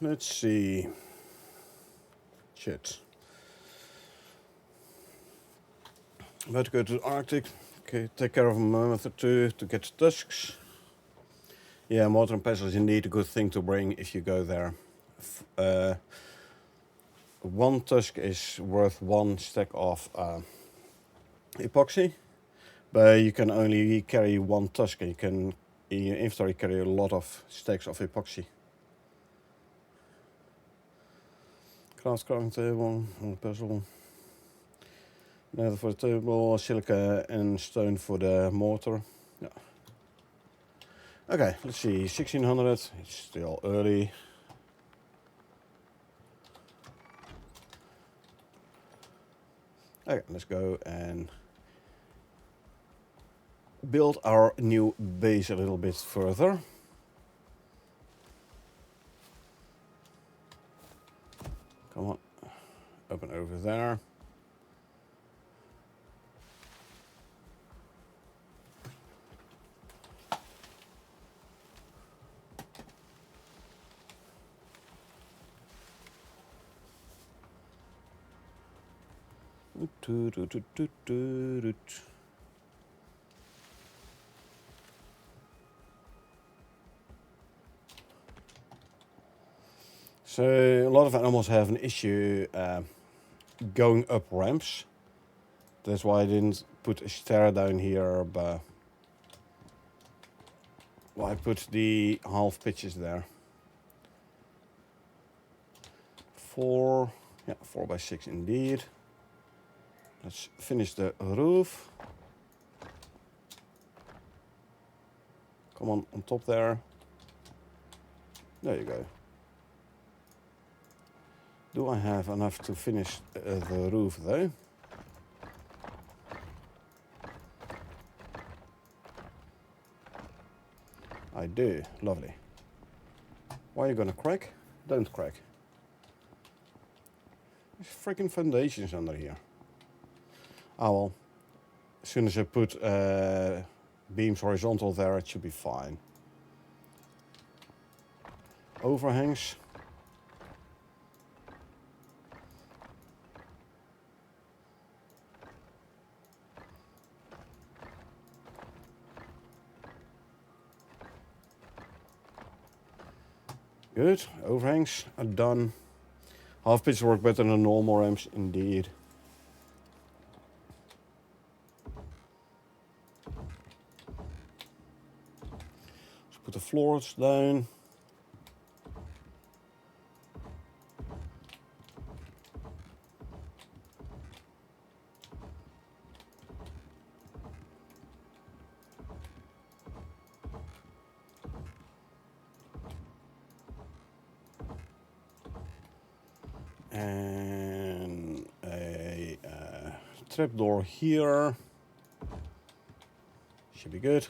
Let's see. Shit. About to go to the Arctic. Okay, take care of a mammoth or two to get tusks. Yeah, mortar and pestle is indeed a good thing to bring if you go there. One tusk is worth 1 stack of epoxy, but you can only carry 1 tusk, and you can in your inventory carry a lot of stacks of epoxy. Crafting table, puzzle. Nether for the table, silica and stone for the mortar. Yeah. Okay, let's see, 1600, it's still early. Okay, let's go and build our new base a little bit further. Come on, open over there. So a lot of animals have an issue going up ramps. That's why I didn't put a stair down here, but well, I put the half pitches there. 4 by 6 indeed. Let's finish the roof. Come on top there. There you go. Do I have enough to finish the roof though? I do. Lovely. Why are you gonna crack? Don't crack. There's freaking foundations under here. Oh well. As soon as I put beams horizontal there, it should be fine. Overhangs. Good, overhangs are done. Half pitches work better than normal ramps, indeed. Let's put the floors down. And a trapdoor here. Should be good.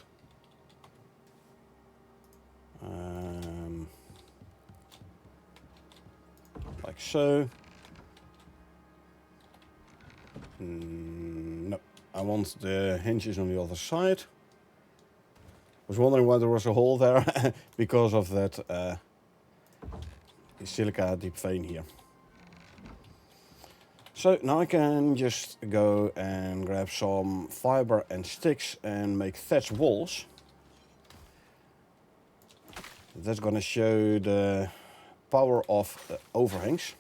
Like so. No, I want the hinges on the other side. Was wondering why there was a hole there because of that silica deep vein here. So now I can just go and grab some fiber and sticks and make thatch walls. That's gonna show the power of overhangs.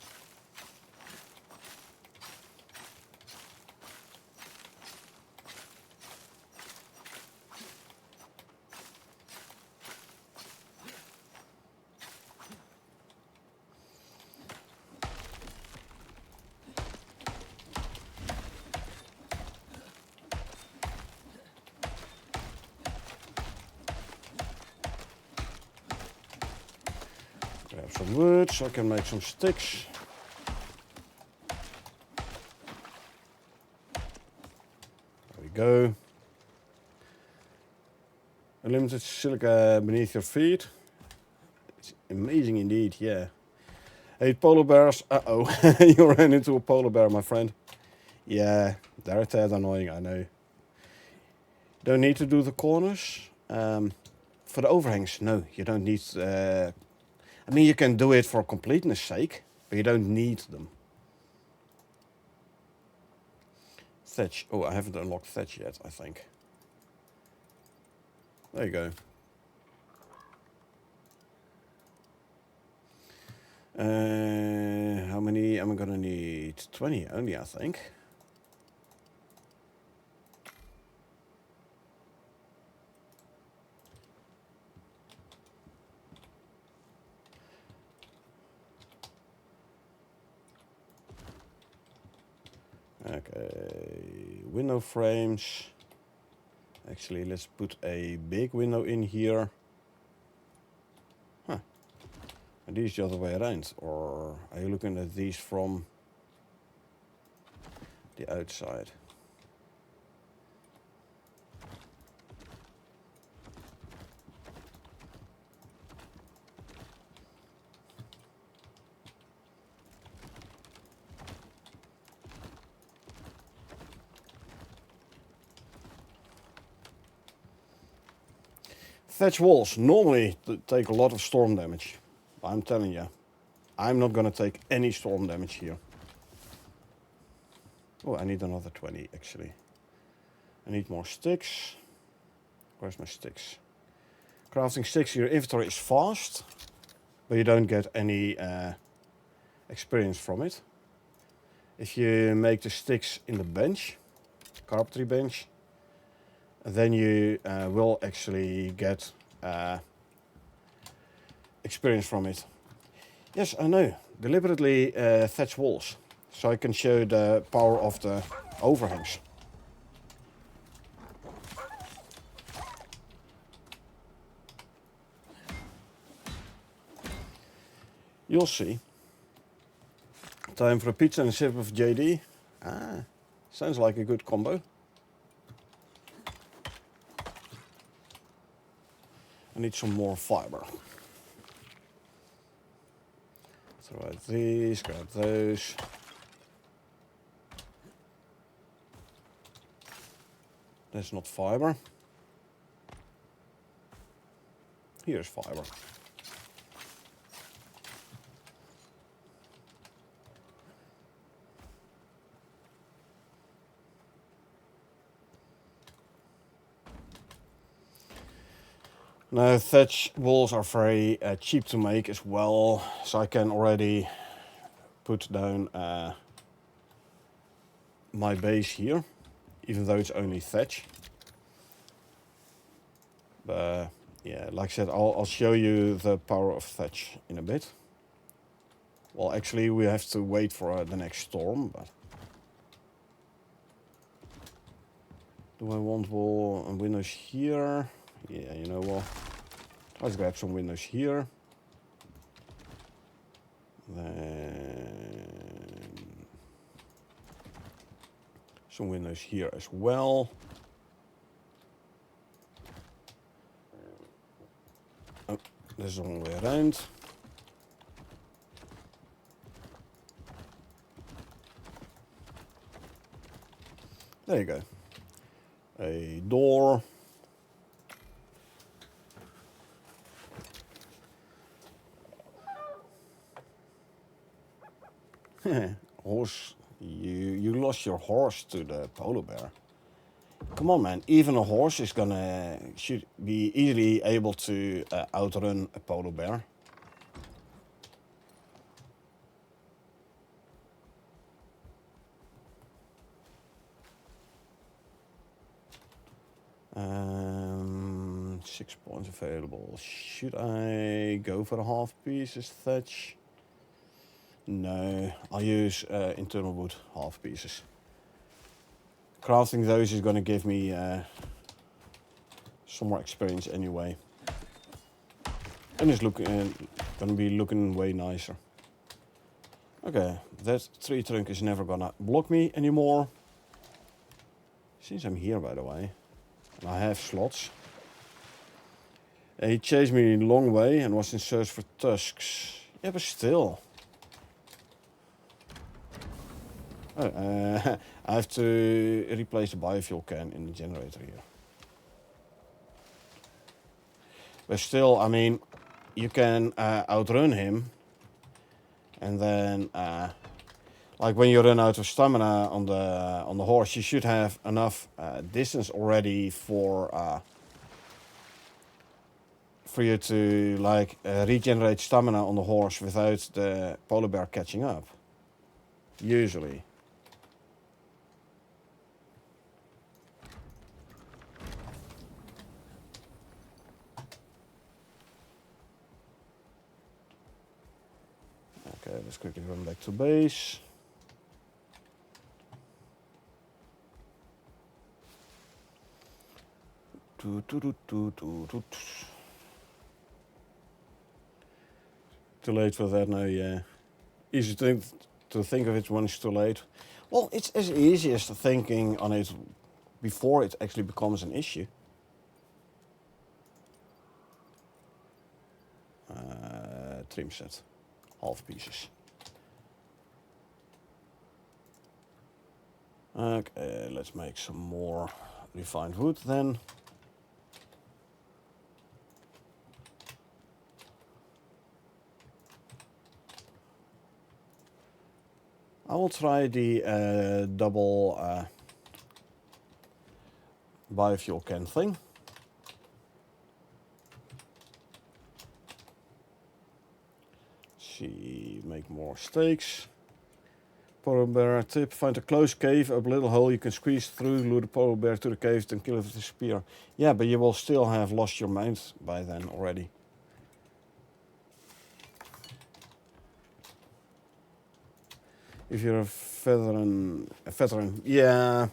Grab some wood so I can make some sticks. There we go. Unlimited silica beneath your feet. It's amazing indeed, yeah. Hey, polar bears. Uh-oh. You ran into a polar bear, my friend. Yeah, they're a tad annoying, I know. Don't need to do the corners. For the overhangs, no, you don't need... I mean, you can do it for completeness sake, but you don't need them. Thatch. Oh, I haven't unlocked thatch yet, I think. There you go. How many am I gonna need? 20 only, I think. Okay, window frames. Actually, let's put a big window in here. Huh. Are these the other way around? Or are you looking at these from the outside? Thatch walls normally take a lot of storm damage. I'm telling you, I'm not gonna take any storm damage here. Oh, I need another 20 actually. I need more sticks. Where's my sticks? Crafting sticks, your inventory is fast, but you don't get any experience from it. If you make the sticks in the bench, carpentry bench, then you will actually get experience from it. Yes, I know. Deliberately thatch walls, so I can show the power of the overhangs. You'll see. Time for a pizza and a sip of JD. Ah, sounds like a good combo. I need some more fiber. Throw out these, grab those. That's not fiber. Here's fiber. Now, thatch walls are very cheap to make as well, so I can already put down my base here, even though it's only thatch. But yeah, like I said, I'll show you the power of thatch in a bit. Well, actually, we have to wait for the next storm, but... Do I want wall and windows here? Yeah, you know what? Let's grab some windows here. Then some windows here as well. Oh, this is the wrong way around. There you go. A door. Horse, you lost your horse to the polar bear. Come on, man. Even a horse should be easily able to outrun a polar bear. Um, 6 points available. Should I go for the half pieces thatch? No, I'll use internal wood half pieces. Crafting those is going to give me some more experience anyway. And it's going to be looking way nicer. Okay, that tree trunk is never going to block me anymore. Since I'm here, by the way, and I have slots. He chased me a long way and was in search for tusks. Yeah, but still. Oh, I have to replace the biofuel can in the generator here. But still, I mean, you can outrun him, and then like when you run out of stamina on the horse, you should have enough distance already for you to like regenerate stamina on the horse without the polar bear catching up. Usually. Okay, let's quickly run back to base. Too late for that now, yeah. Easy to think of it when it's too late. Well, it's as easy as thinking on it before it actually becomes an issue. Trim set. Half pieces. Okay, let's make some more refined wood then. I will try the double biofuel can thing. See, make more stakes. Polar bear tip, find a close cave, a little hole you can squeeze through, lure the polar bear to the cave, then kill it with a spear. Yeah, but you will still have lost your mind by then already. If you're a veteran, yeah.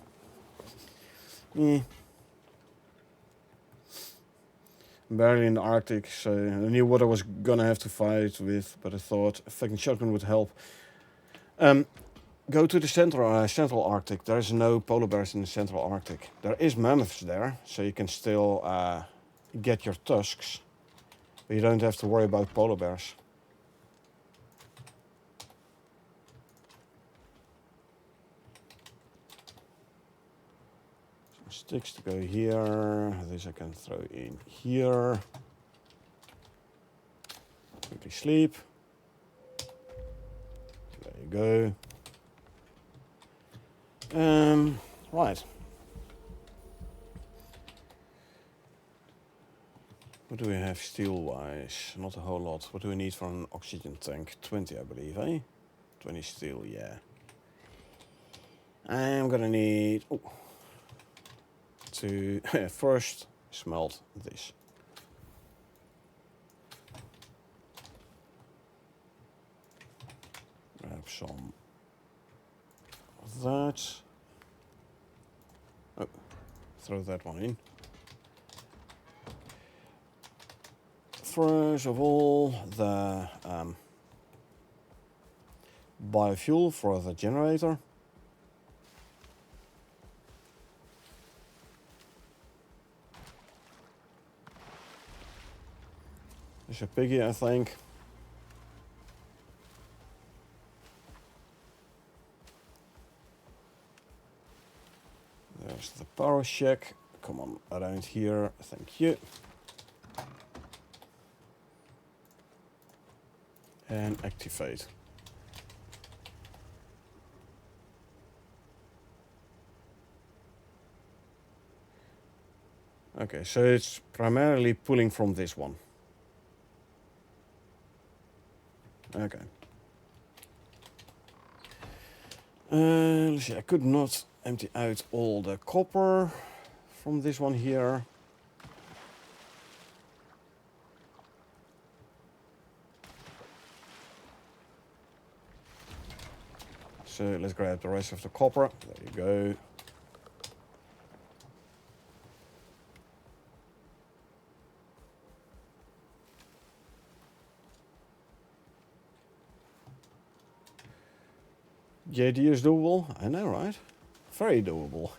Barely in the Arctic, so I knew what I was gonna have to fight with, but I thought a fucking shotgun would help. Go to the central Arctic. There's no polar bears in the central Arctic. There is mammoths there, so you can still get your tusks, but you don't have to worry about polar bears. Some sticks to go here. This I can throw in here. Quickly sleep. There you go. Right. What do we have steel-wise? Not a whole lot. What do we need for an oxygen tank? 20, I believe, eh? 20 steel, yeah. I'm gonna need to first smelt this. Grab some of that. Oh, throw that one in. First of all, the biofuel for the generator. There's a piggy, I think. There's the power shack. Come on, around here. Thank you. And activate. Okay, so it's primarily pulling from this one. Okay. Let's see, I could not empty out all the copper from this one here. So let's grab the rest of the copper. There you go. JD is doable. I know, right? Very doable.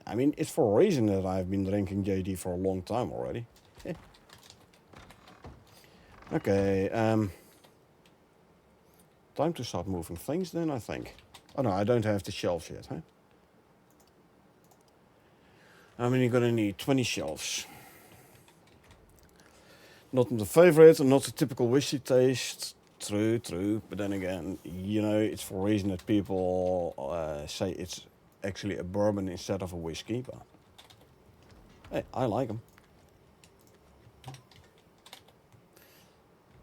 I mean, it's for a reason that I've been drinking JD for a long time already. Okay, time to start moving things then, I think. Oh no, I don't have the shelves yet, huh? How many gonna need? 20 shelves. Not the favorite, and not the typical whiskey taste. True, true. But then again, you know, it's for a reason that people say it's actually a bourbon instead of a whiskey. But hey, I like them.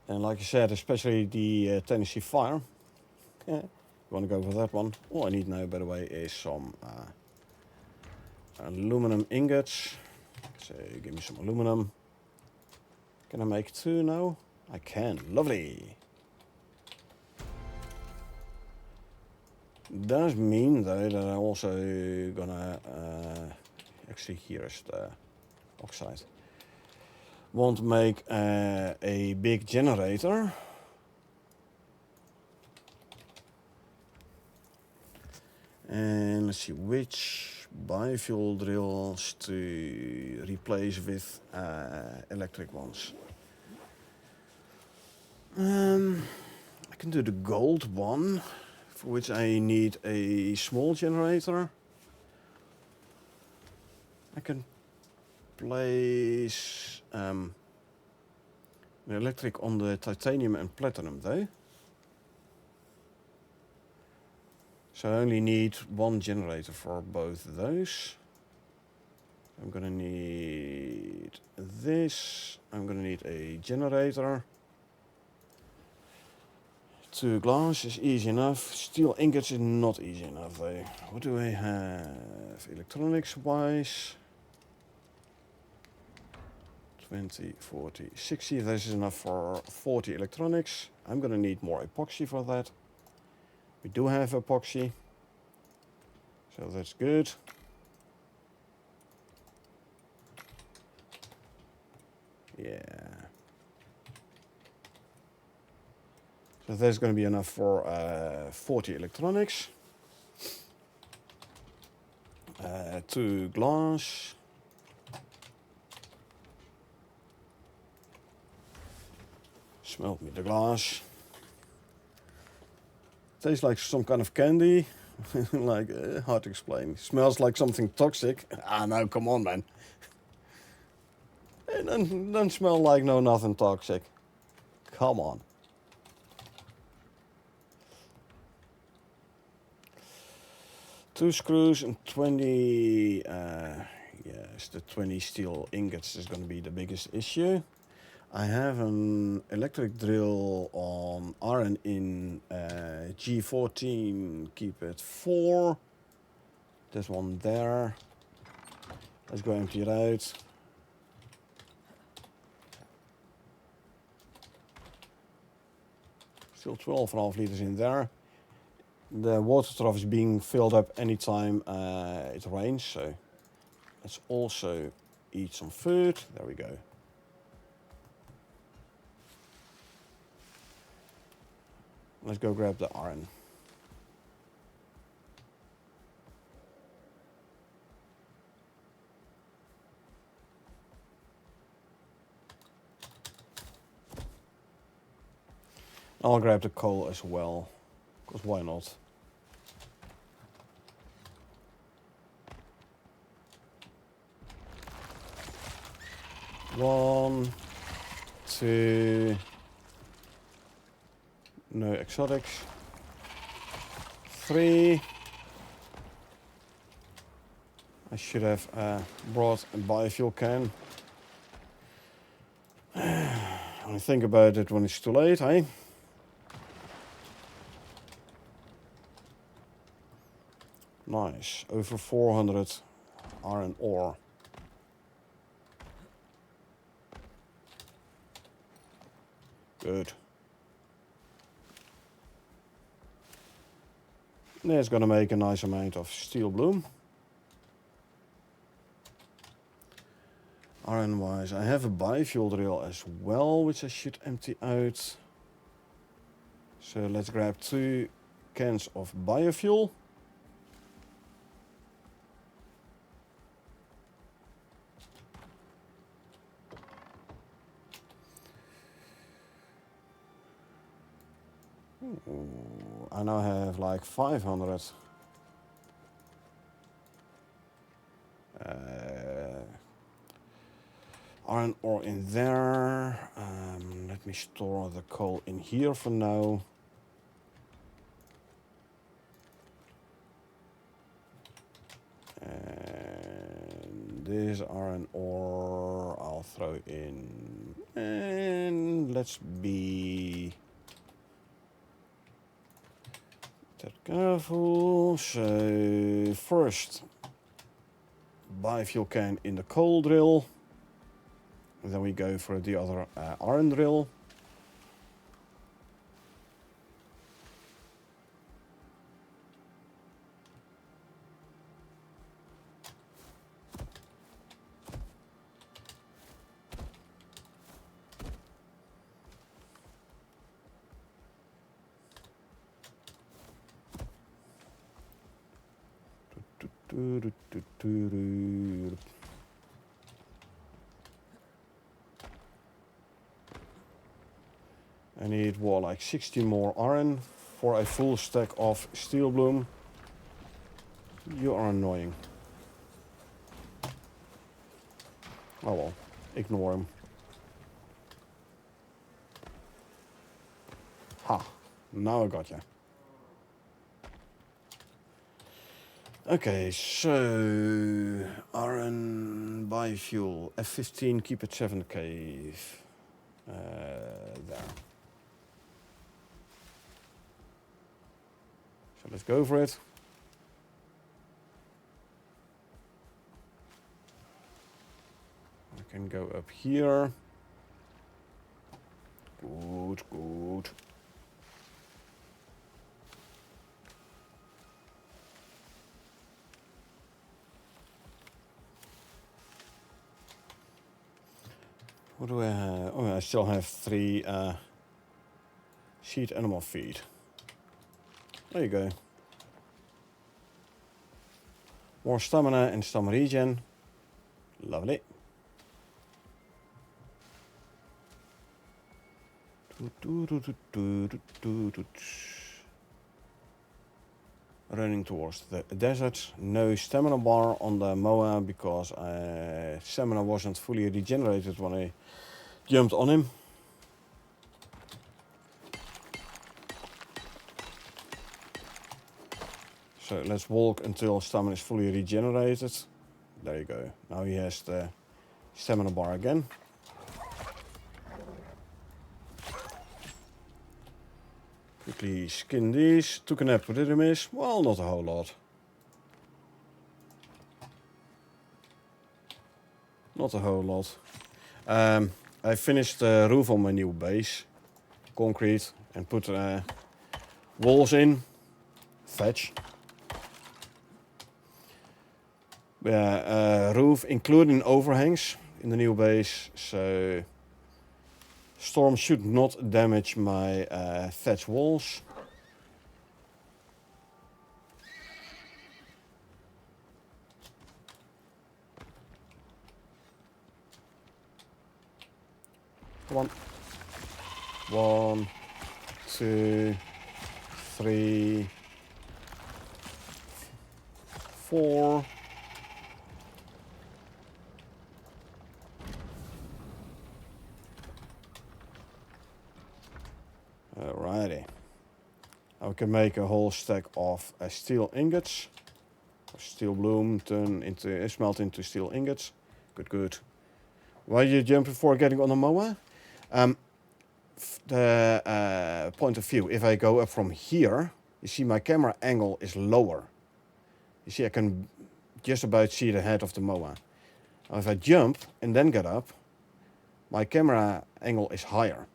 And like I said, especially the Tennessee Fire. Yeah, you want to go for that one. All I need now, by the way, is some aluminum ingots. So give me some aluminum. Can I make 2 now? I can. Lovely. Does mean though that I'm also gonna actually here is the oxide. Want to make a big generator. And let's see which biofuel drills to replace with electric ones. I can do the gold one, for which I need a small generator. I can place the electric on the titanium and platinum though. So I only need 1 generator for both of those. I'm gonna need this. I'm gonna need a generator. 2 glass is easy enough. Steel ingots is not easy enough though. What do I have electronics wise? 20, 40, 60. This is enough for 40 electronics. I'm gonna need more epoxy for that. We do have epoxy, so that's good. Yeah. So there's going to be enough for 40 electronics. 2 glass. Smelt me the glass. Tastes like some kind of candy. Like, hard to explain. Smells like something toxic. Ah, no, come on, man. It doesn't smell like nothing toxic. Come on. Two screws and 20, yes, the 20 steel ingots is going to be the biggest issue. I have an electric drill on iron in G14, keep it 4. There's one there. Let's go empty it out. Still 12.5 liters in there. The water trough is being filled up anytime it rains, so let's also eat some food. There we go. Let's go grab the iron. I'll grab the coal as well, because why not? One, two, no exotics. 3. I should have brought a biofuel can. Only think about it when it's too late, eh? Nice, over 400 iron ore. Good. That's gonna make a nice amount of steel bloom. Iron wise, I have a biofuel drill as well, which I should empty out. So let's grab 2 cans of biofuel. I now have like 500 Iron ore in there. Let me store the coal in here for now. And this iron ore I'll throw in. And let's be that careful. So first, biofuel can in the coal drill. And then we go for the other iron drill. I need what, like 60 more iron for a full stack of steel bloom. You are annoying. Oh well, ignore him. Ha, now I got you. Okay, so iron biofuel F15, keep it 7k. There. So let's go for it. I can go up here. Good, good. What do I have? Oh, I still have 3 sheet animal feed. There you go. More stamina and stamina regen. Lovely. Running towards the desert. No stamina bar on the Moa because stamina wasn't fully regenerated when I jumped on him. So let's walk until stamina is fully regenerated. There you go. Now he has the stamina bar again. Quickly skin these. Took a nap, what did I miss? Well, not a whole lot. Not a whole lot. I finished the roof on my new base. Concrete. And put walls in. Thatch. Yeah, roof including overhangs in the new base. So storm should not damage my thatch walls. Come on. 1, 2, 3, 4. Alrighty. Now we can make a whole stack of steel ingots. Steel bloom smelt into steel ingots. Good, good. Why you jump before getting on the mower? The point of view, if I go up from here, you see my camera angle is lower. You see I can just about see the head of the mower. Now if I jump and then get up, my camera angle is higher.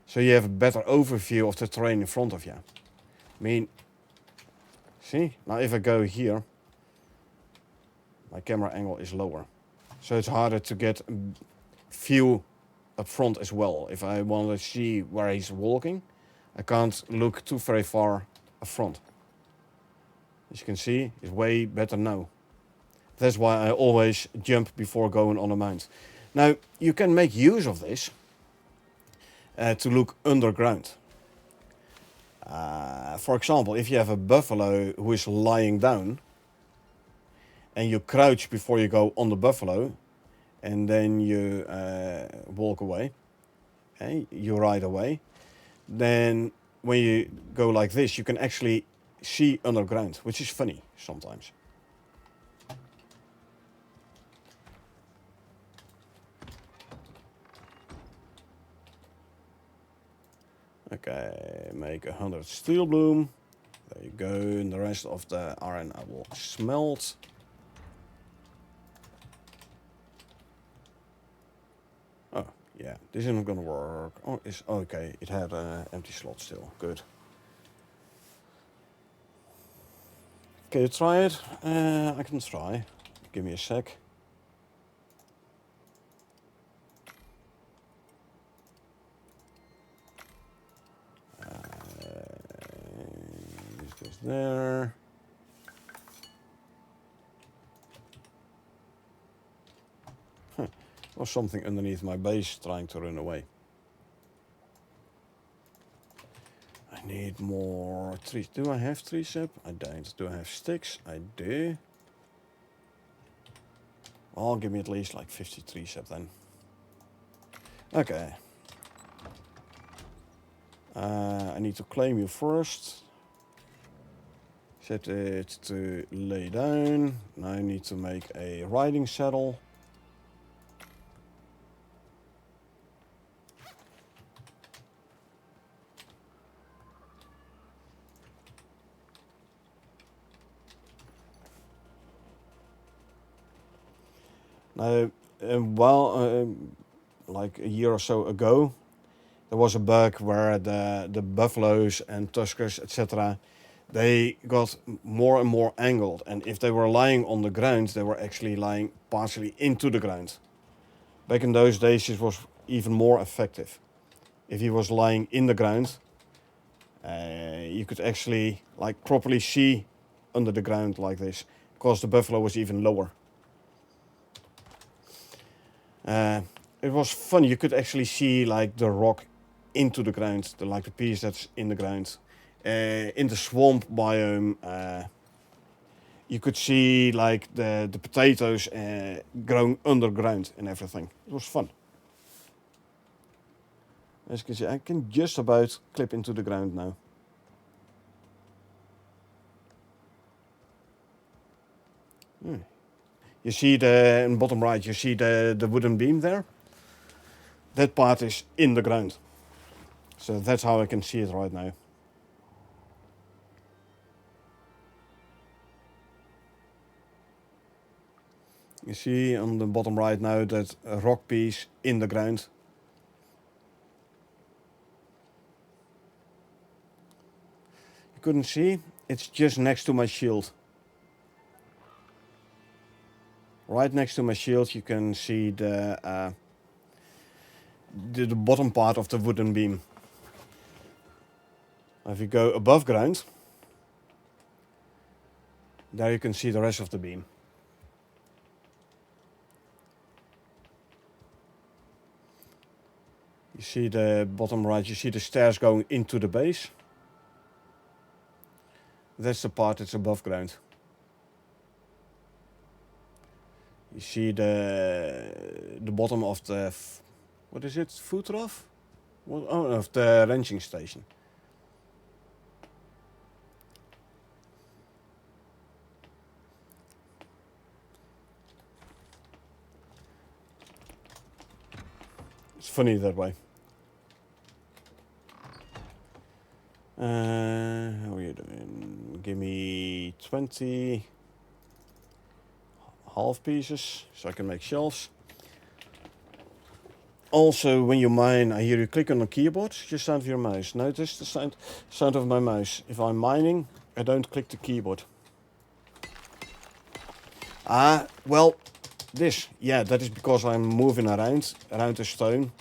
So you have a better overview of the terrain in front of you. I mean, see? Now if I go here, my camera angle is lower. So it's harder to get a view up front as well. If I want to see where he's walking, I can't look too very far up front. As you can see, it's way better now. That's why I always jump before going on a mount. Now, you can make use of this to look underground. For example, if you have a buffalo who is lying down, and you crouch before you go on the buffalo, and then you walk away, and you ride away, then when you go like this, you can actually see underground, which is funny sometimes. Okay, make 100 steel bloom. There you go, and the rest of the iron I will smelt. Oh, yeah, this isn't gonna work. Oh, it's okay, it had an empty slot still, good. Can you try it? I can try. Give me a sec. This goes there. Huh. Or something underneath my base trying to run away. I need more trees. Do I have trees up? I don't. Do I have sticks? I do. Well, give me at least like 50 trees up then. Okay. I need to claim you first. Set it to lay down. Now I need to make a riding saddle. Now, like a year or so ago, there was a bug where the buffaloes and tuskers, etc., they got more and more angled, and if they were lying on the ground, they were actually lying partially into the ground. Back in those days, it was even more effective. If he was lying in the ground, you could actually like properly see under the ground like this, because the buffalo was even lower. It was fun. You could actually see like the rock into the ground, like the piece that's in the ground. In the swamp biome, you could see like the potatoes growing underground and everything. It was fun. As you can see, I can just about clip into the ground now. You see in the bottom right, you see the wooden beam there? That part is in the ground. So that's how I can see it right now. You see on the bottom right now that rock piece in the ground. You couldn't see? It's just next to my shield. Right next to my shield you can see the bottom part of the wooden beam. If you go above ground, there you can see the rest of the beam. You see the bottom right, you see the stairs going into the base. That's the part that's above ground. You see the bottom of the, what is it, foot trough? Oh, of the wrenching station. It's funny that way. How are you doing? Give me 20 half pieces so I can make shelves. Also, when you mine, I hear you click on the keyboard, just sound of your mouse. Notice the sound of my mouse. If I'm mining, I don't click the keyboard. Well, this. Yeah, that is because I'm moving around the stone.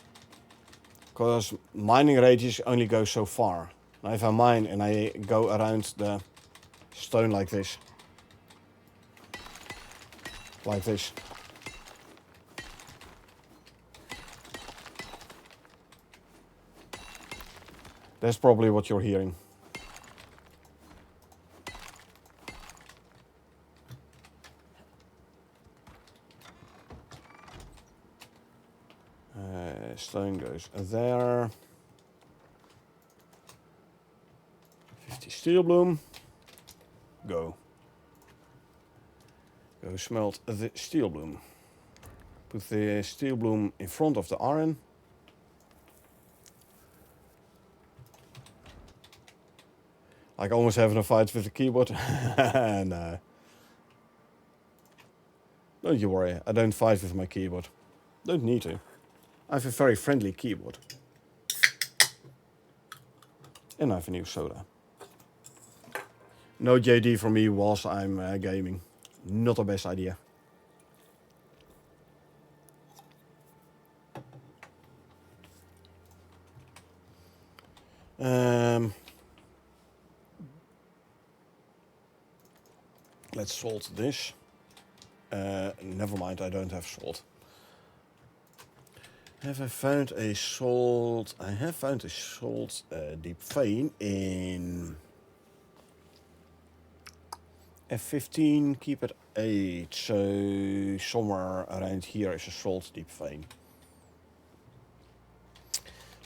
Because mining radius only goes so far. Now if I mine and I go around the stone like this. Like this. That's probably what you're hearing. stone goes there. 50 steel bloom. Go. Go smelt the steel bloom. Put the steel bloom in front of the iron. Like almost having a fight with the keyboard. No. Don't you worry, I don't fight with my keyboard. Don't need to. I have a very friendly keyboard. And I have a new soda. No JD for me whilst I'm gaming. Not the best idea. Let's salt this. Never mind, I don't have salt. Have I found a salt? I have found a salt deep vein in F15, keep it 8. So somewhere around here is a salt deep vein.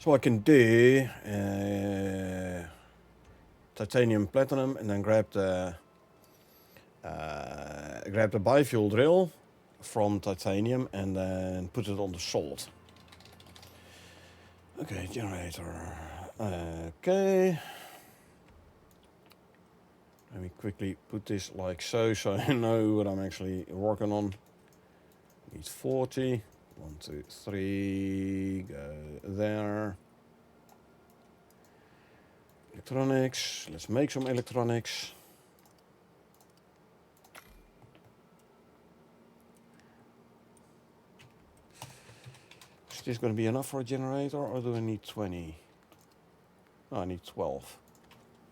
So I can do titanium platinum and then grab the biofuel drill from titanium and then put it on the salt. Okay, generator. Okay. Let me quickly put this like so I know what I'm actually working on. Need 40. 1, 2, 3. Go there. Electronics. Let's make some electronics. Is this going to be enough for a generator or do I need 20? Oh, I need 12.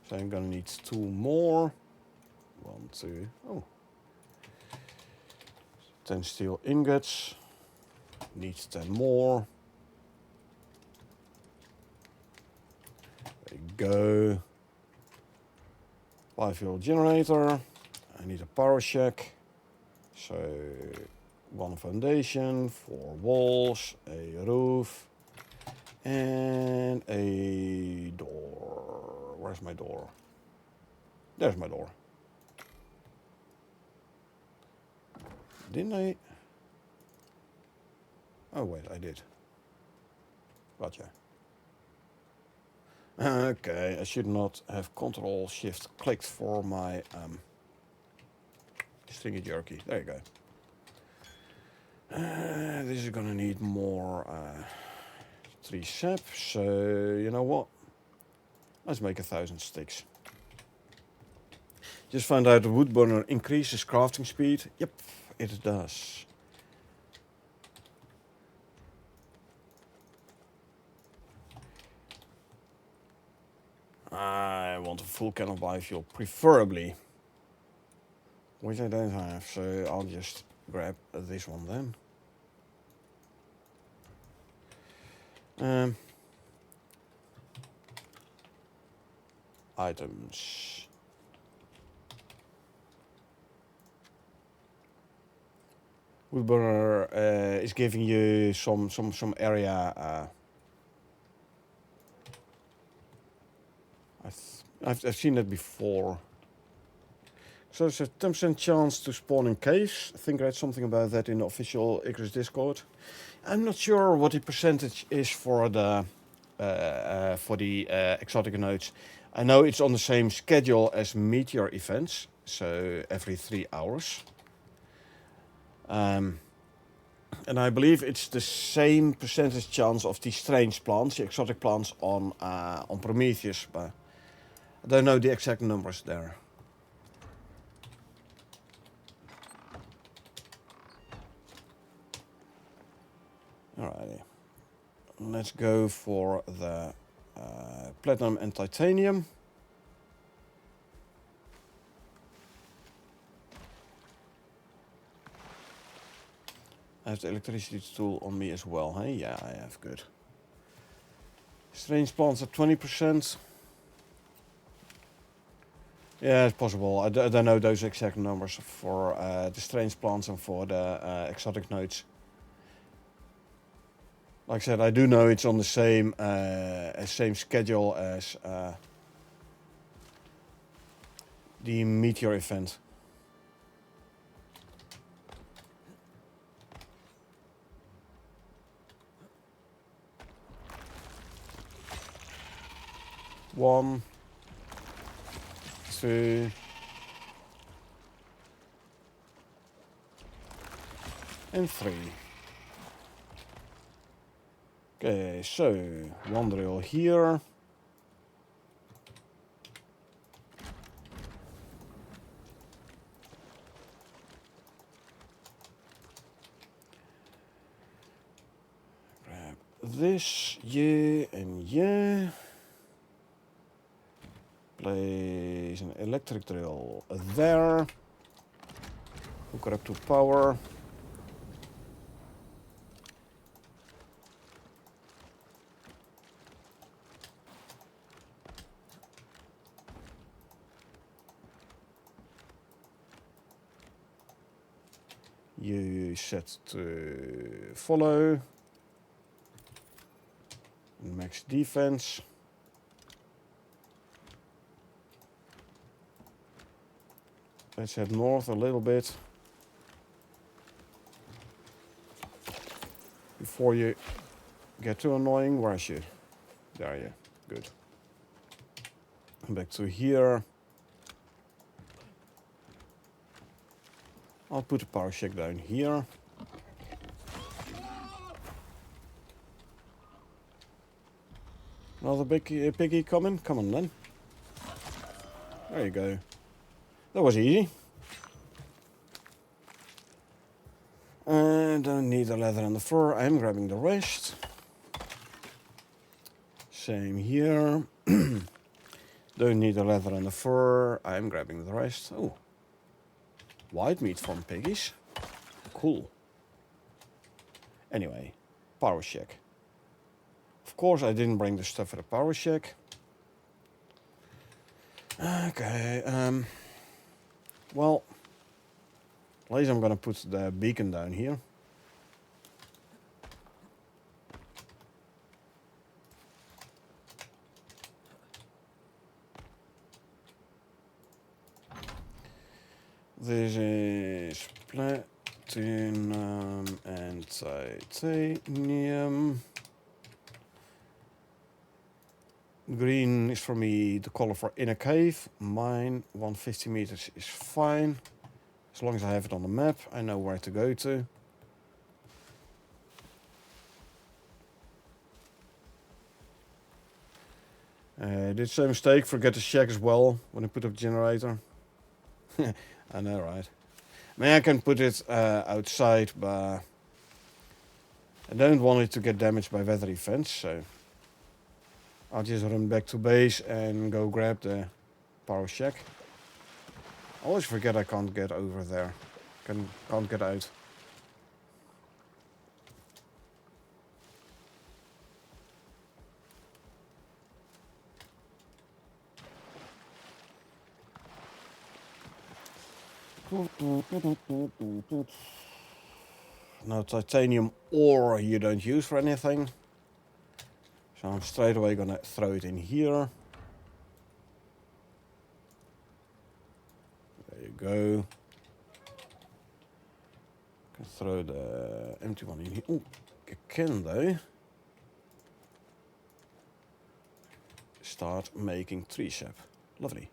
So I'm going to need 2 more. 1, 2. Oh. 10 steel ingots. Needs 10 more. There you go. Biofuel generator. I need a power shack. So 1 foundation, 4 walls, a roof, and a door. Where's my door? There's my door. Didn't I? Oh wait, I did. Gotcha. Okay, I should not have Control Shift clicked for my stringy jerky. There you go. This is gonna need more 3 sap, so you know what? Let's make 1,000 sticks. Just found out the wood burner increases crafting speed. Yep, it does. I want a full can of biofuel, preferably. Which I don't have, so I'll just grab this one then. Items. Wood burner is giving you some area. I've seen that before. So there's a 10% chance to spawn in caves. I think I read something about that in the official Icarus Discord. I'm not sure what the percentage is for the exotic nodes. I know it's on the same schedule as meteor events, so every 3 hours. And I believe it's the same percentage chance of the strange plants, the exotic plants on Prometheus, but I don't know the exact numbers there. Alrighty, let's go for the platinum and titanium. I have the electricity tool on me as well, hey? Yeah, I have, good. Strange plants at 20%. Yeah, it's possible. I don't know those exact numbers for the strange plants and for the exotic nodes. Like I said, I do know it's on the same schedule as the meteor event. One, two, and three. Okay, so one drill here. Grab this, yeah, and yeah. Place an electric drill there. Hook it up to power. You set to follow. Max defense. Let's head north a little bit. Before you get too annoying, where is you? There you, good. Back to here. I'll put the power shack down here. Another big piggy coming? Come on then. There you go. That was easy. Don't need the leather and the fur. I'm grabbing the rest. Same here. Don't need the leather and the fur. I'm grabbing the rest. Oh. White meat from piggies. Cool. Anyway, power shack. Of course I didn't bring the stuff for the power shack. Okay, well, at least I'm gonna put the beacon down here. This is platinum and titanium. Green is for me the color for inner cave. Mine 150 meters is fine. As long as I have it on the map, I know where to go to. Did some mistake, forget to check as well when I put up generator. I know, right? I mean, I can put it outside, but I don't want it to get damaged by weather events, so I'll just run back to base and go grab the power shack. I always forget I can't get over there. Can't get out. No titanium ore you don't use for anything. So I'm straight away gonna throw it in here. There you go. Can throw the empty one in here. Oh, I can though. Start making tree sap. Lovely.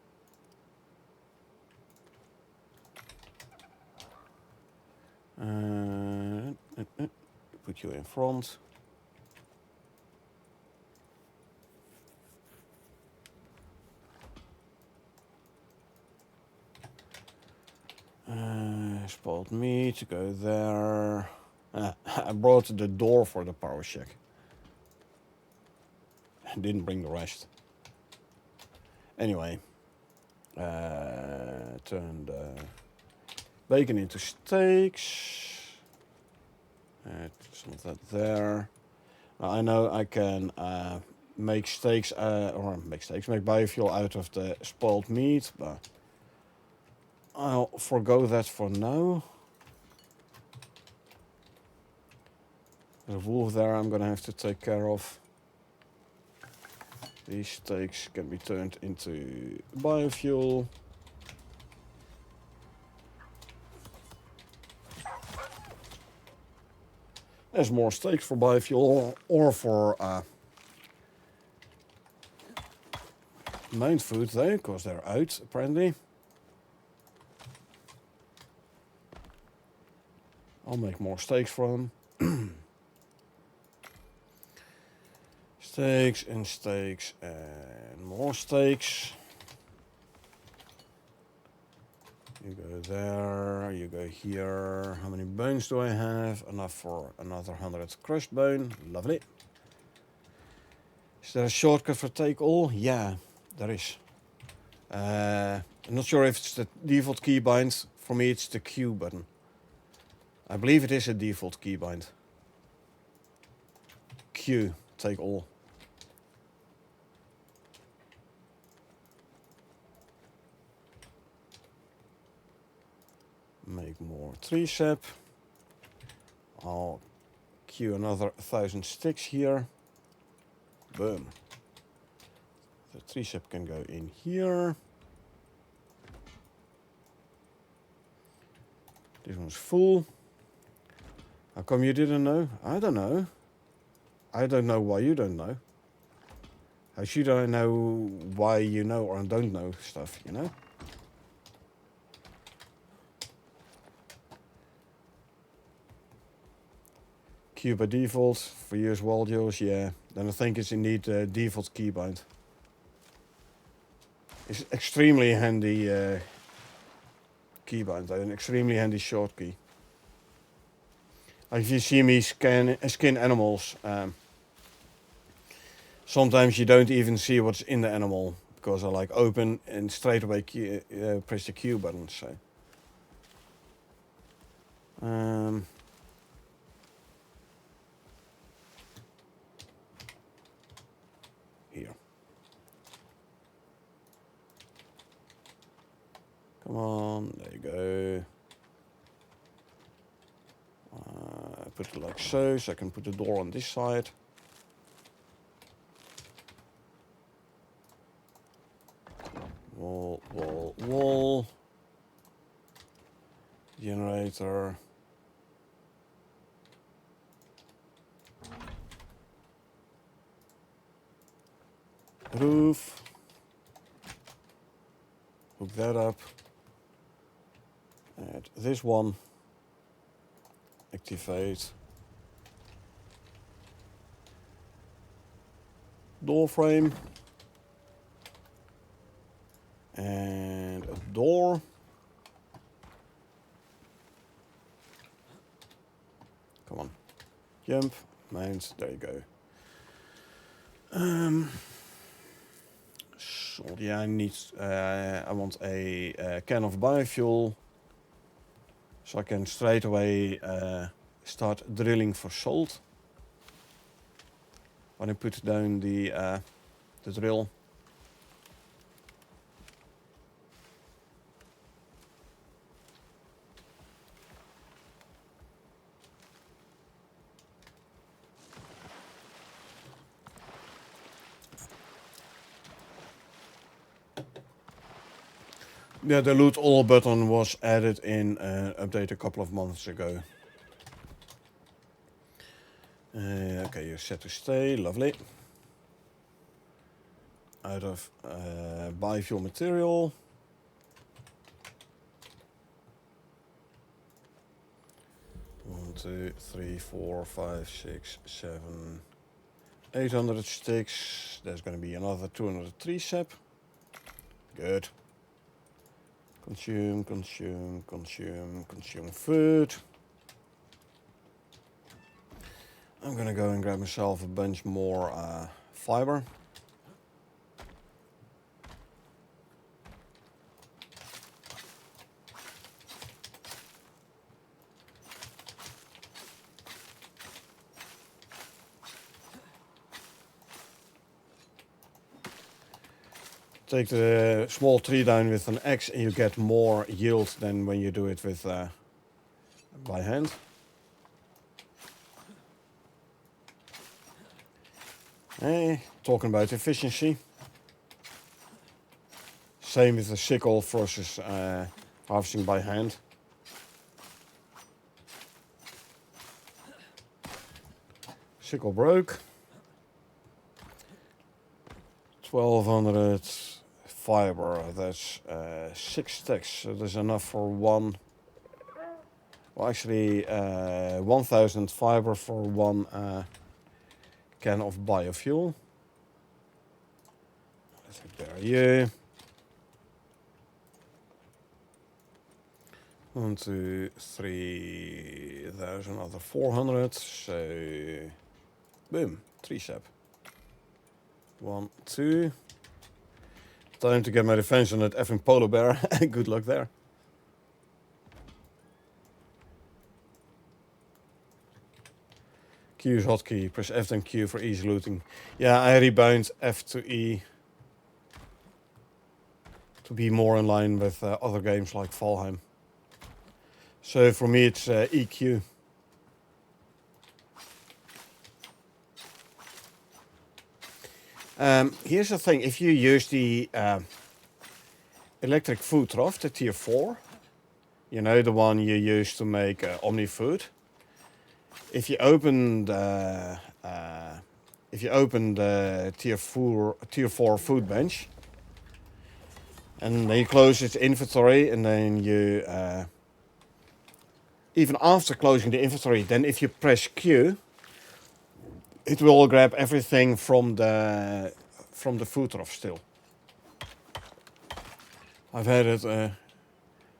Put you in front. Spoiled meat to go there. I brought the door for the power shack. Didn't bring the rest. Anyway, turn the bacon into steaks. Some of that there. Now, I know I can make steaks, make biofuel out of the spoiled meat, but I'll forgo that for now. The wolf there I'm gonna have to take care of. These steaks can be turned into biofuel. There's more steaks for biofuel or for main food though, because they're out apparently. I'll make more steaks for them. Steaks and steaks and more steaks. You go there, you go here. How many bones do I have? Enough for another 100 crushed bone. Lovely. Is there a shortcut for take all? Yeah, there is. I'm not sure if it's the default keybind. For me it's the Q button. I believe it is a default keybind. Q, take all. Make more tree sap. I'll queue another 1,000 sticks here. Boom. The tree sap can go in here. This one's full. How come you didn't know? I don't know. I don't know why you don't know. How should I know why you know or don't know stuff, you know? Q by default, for you as well, Jules, yeah. Then I think it's indeed the default keybind. It's extremely handy keybind, an extremely handy short key. Like if you see me skin animals, sometimes you don't even see what's in the animal because I like open and straight away press the Q button. So. Here. Come on, there you go. Put it like so I can put the door on this side. Wall, wall, wall. Generator. Roof. Hook that up. Add this one. Activate. Door frame. And a door. Come on. Jump. Mount. There you go. So yeah, I want a can of biofuel. So I can straight away start drilling for salt. When I put down the drill. Yeah, the loot all button was added in an update a couple of months ago. Okay, you're set to stay, lovely. Out of biofuel material. One, 2, 3, 4, 5, 6, 7, 800 sticks. There's going to be another 200 tree sap. Good. Consume, consume, consume, consume food. I'm gonna go and grab myself a bunch more fiber. Take the small tree down with an axe and you get more yield than when you do it with by hand. Talking about efficiency. Same with the sickle versus harvesting by hand. Sickle broke. 1200 fiber. That's 6 stacks. So there's enough for one. Well, actually, 1000 fiber for one can of biofuel. Let's repair you. 1, 2, 3. There's another 400. So, boom, 3 sap. 1, 2. Time to get my defense on that effing polar bear. Good luck there. Q is hotkey. Press F and Q for easy looting. Yeah, I rebound F to E to be more in line with other games like Valheim. So for me it's EQ. Here's the thing, if you use the electric food trough, the tier 4, you know, the one you use to make Omni food. If you open the tier 4 food bench, and then you close its inventory, and then you even after closing the inventory, then if you press Q, it will grab everything from the food trough still. I've had it a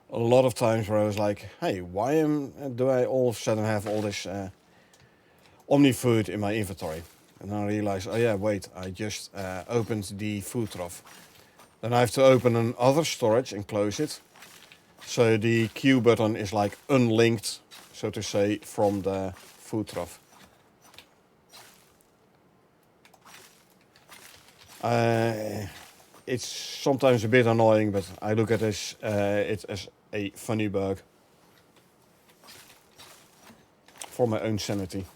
lot of times where I was like, hey, why do I all of a sudden have all this Omni food in my inventory? And then I realized, oh yeah, wait, I just opened the food trough. Then I have to open another storage and close it. So the Q button is like unlinked, so to say, from the food trough. It's sometimes a bit annoying, but I look at it as a funny bug for my own sanity.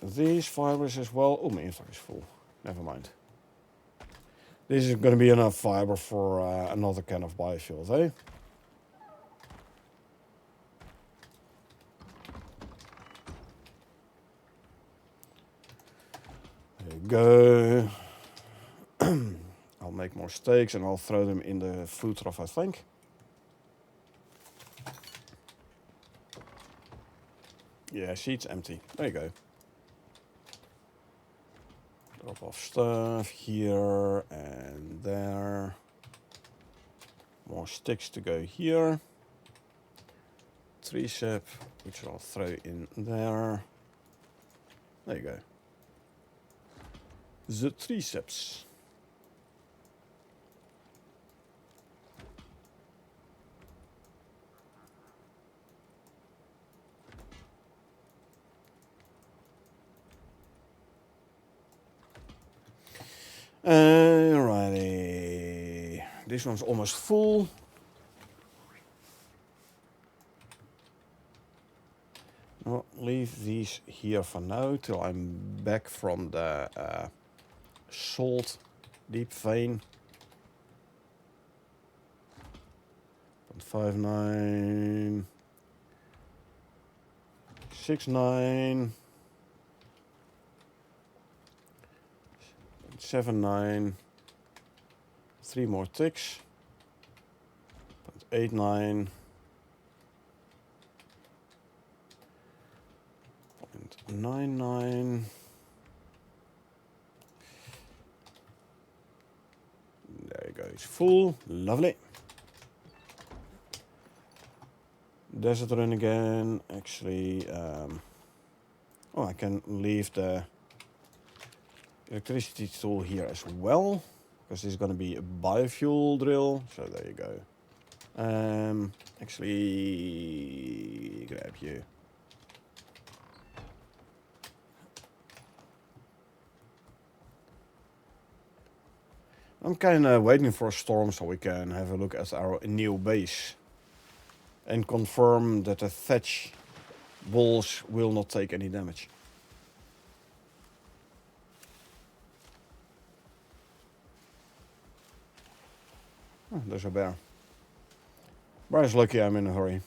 These fibers as well. Oh, my inventory is full. Never mind. This is going to be enough fiber for another can of biofuels, eh? There you go. I'll make more steaks and I'll throw them in the food trough, I think. Yeah, see, it's empty. There you go. Drop off stuff here and there. More sticks to go here. 3 sap, which I'll throw in there. There you go. The 3 saps. Alrighty. This one's almost full. I'll leave these here for now till I'm back from the salt deep vein. 0.59, 6.9, 7.9, 3 more ticks. 0.89. 0.99. There you go, it's full. Lovely. Desert run again. Actually, oh, I can leave the electricity tool here as well, because this is going to be a biofuel drill. So there you go. Actually, grab you. I'm kind of waiting for a storm so we can have a look at our new base. And confirm that the thatch walls will not take any damage. Oh, there's a bear. Bear is lucky I'm in a hurry.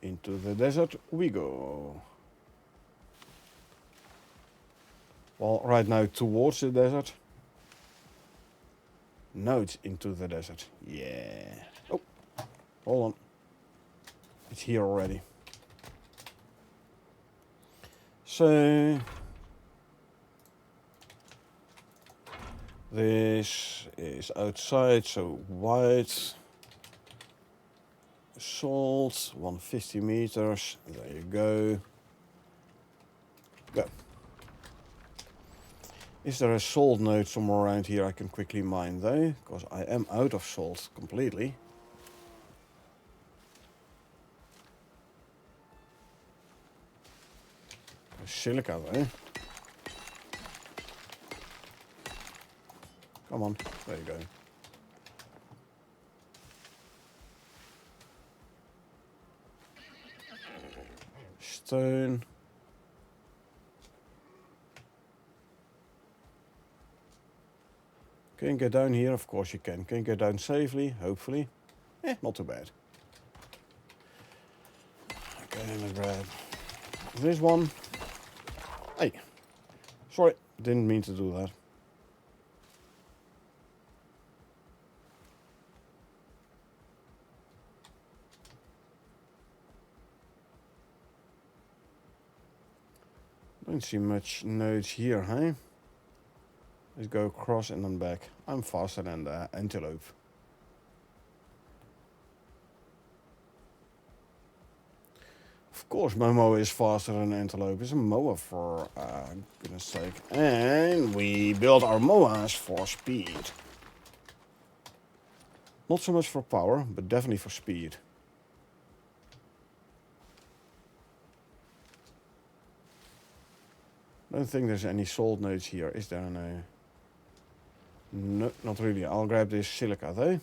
Into the desert we go. Well, right now towards the desert. Now it's into the desert. Yeah. Oh, hold on. It's here already. So this is outside, so white. Salt, 150 meters. There you go. Go. Is there a salt node somewhere around here I can quickly mine though? Because I am out of salt completely. There's silica though. Come on, there you go. Stone. Can you get down here? Of course you can. Can you get down safely? Hopefully. Not too bad. Okay, let's grab this one. Hey. Sorry, didn't mean to do that. Don't see much nodes here, huh? Let's go across and then back. I'm faster than the antelope. Of course, my mower is faster than an antelope. It's a mower for goodness sake. And we build our mowers for speed. Not so much for power, but definitely for speed. I don't think there's any salt nodes here. Is there? No, not really. I'll grab this silica though.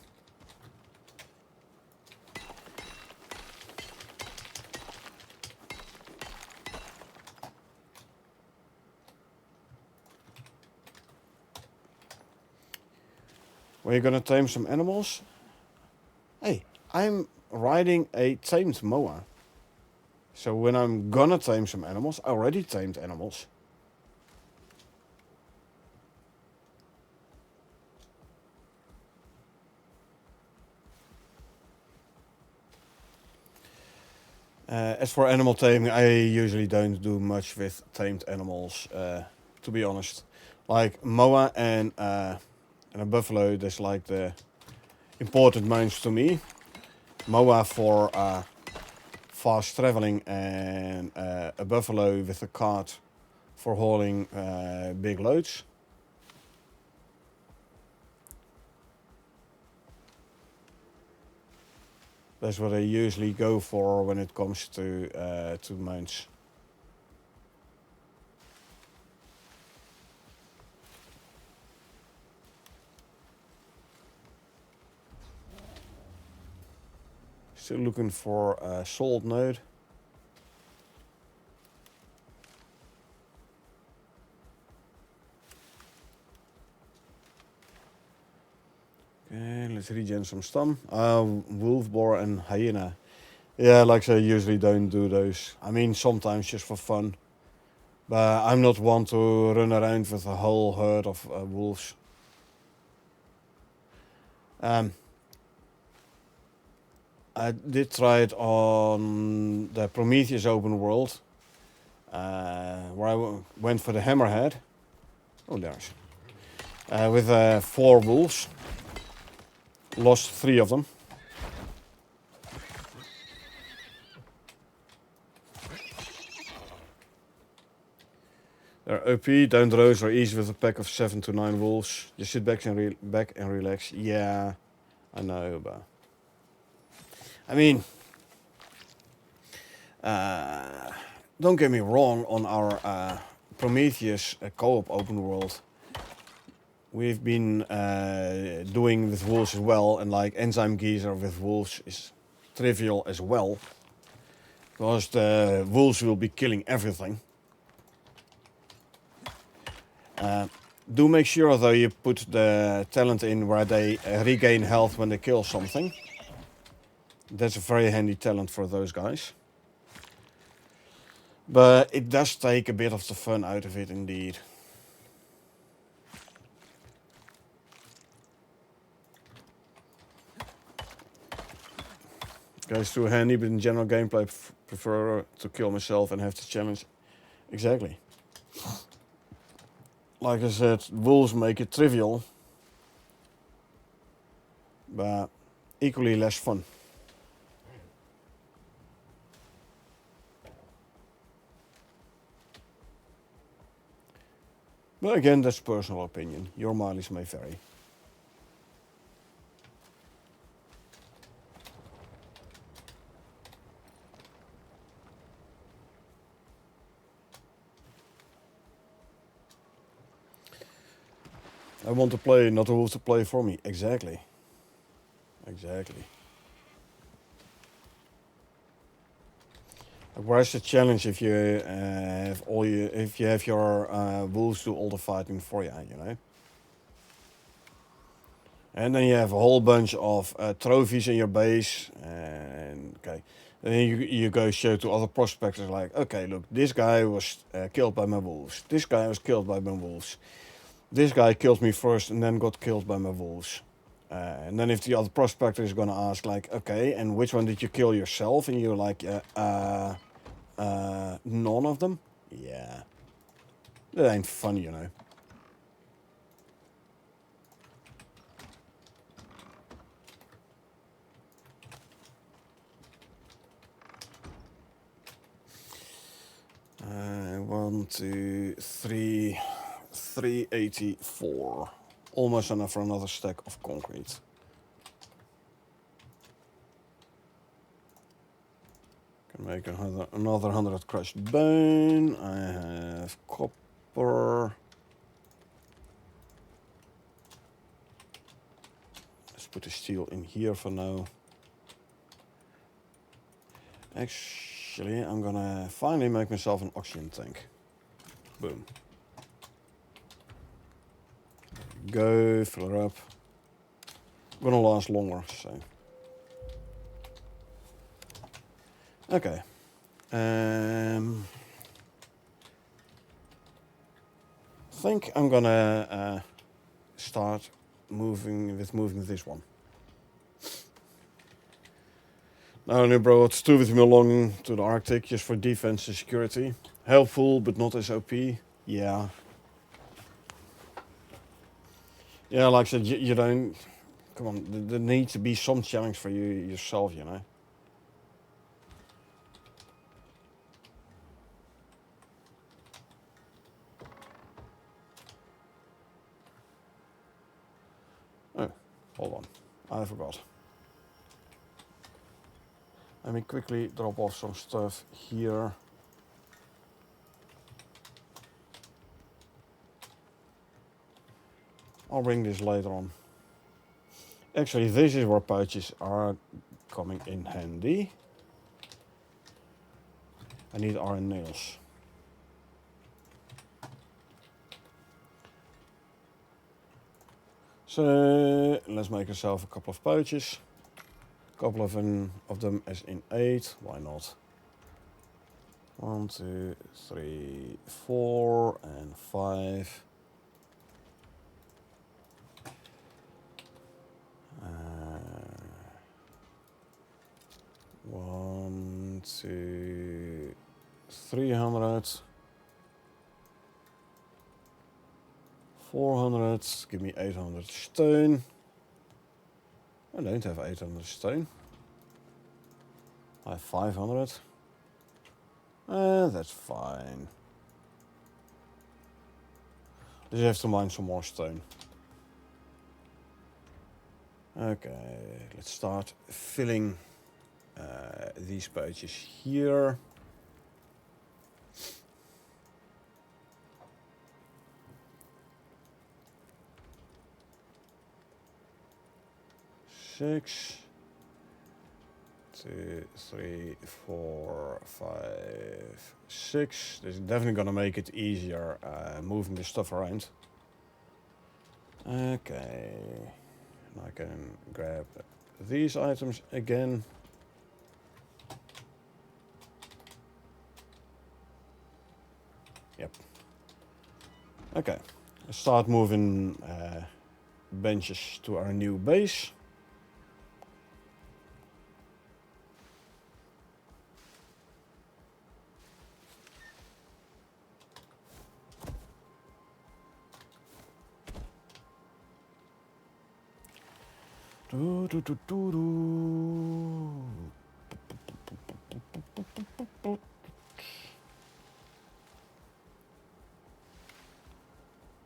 We're gonna tame some animals. Hey, I'm riding a tamed mower. So when I'm gonna tame some animals, I already tamed animals. As for animal taming, I usually don't do much with tamed animals, to be honest. Like moa and a buffalo, that's like the important ones to me. Moa for fast traveling and a buffalo with a cart for hauling big loads. That's what I usually go for when it comes to mounts. Still looking for a salt node. Okay, let's regen some stam. Wolf, boar and hyena. Yeah, like I usually don't do those. I mean, sometimes just for fun. But I'm not one to run around with a whole herd of wolves. I did try it on the Prometheus open world, where I went for the hammerhead. Oh, there's. With 4 wolves. Lost 3 of them. They're OP, down the roads are easy with a pack of 7 to 9 wolves. Just sit back and relax. Yeah, I know, but I mean, don't get me wrong, on our Prometheus co-op open world, we've been doing with wolves as well, and like Enzyme Geezer with wolves is trivial as well, because the wolves will be killing everything. Do make sure though you put the talent in where they regain health when they kill something. That's a very handy talent for those guys. But it does take a bit of the fun out of it indeed. Goes too handy, but in general gameplay prefer to kill myself and have the challenge. Exactly. Like I said, wolves make it trivial, but equally less fun. But again, that's personal opinion. Your mileage may vary. I want to play, not the wolves to play for me. Exactly. Exactly. Where's the challenge if you have your wolves do all the fighting for you, you know? And then you have a whole bunch of trophies in your base, and okay, then you go show to other prospectors like, okay, look, this guy was killed by my wolves. This guy was killed by my wolves. This guy killed me first and then got killed by my wolves. And then if the other prospector is gonna ask like, okay, and which one did you kill yourself? And you're like, none of them? Yeah. That ain't fun, you know. One, two, three, 384. Almost enough for another stack of concrete. Can make another 100 crushed bone. I have copper. Let's put the steel in here for now. Actually, I'm gonna finally make myself an oxygen tank. Boom. Go, fill her up. Gonna last longer, so. Okay. Think I'm gonna start moving this one. Now, only brought two with me along to the Arctic just for defense and security. Helpful, but not as OP. Yeah. Yeah, like I said, you don't... Come on, there needs to be some challenge for you yourself, you know. Oh, hold on. I forgot. Let me quickly drop off some stuff here. I'll bring this later on. Actually, this is where pouches are coming in handy. I need iron nails. So let's make ourselves a couple of pouches. A couple of them as in 8. Why not? 1, 2, 3, 4, and 5. 1, 2, 300. 400. Give me 800 stone. I don't have 800 stone. I have 500. That's fine. Just have to mine some more stone. Okay, let's start filling these pages here. Six, 2, 3, 4, 5, 6. This is definitely gonna make it easier moving the stuff around. Okay, and I can grab these items again. Yep. Okay, let's start moving benches to our new base.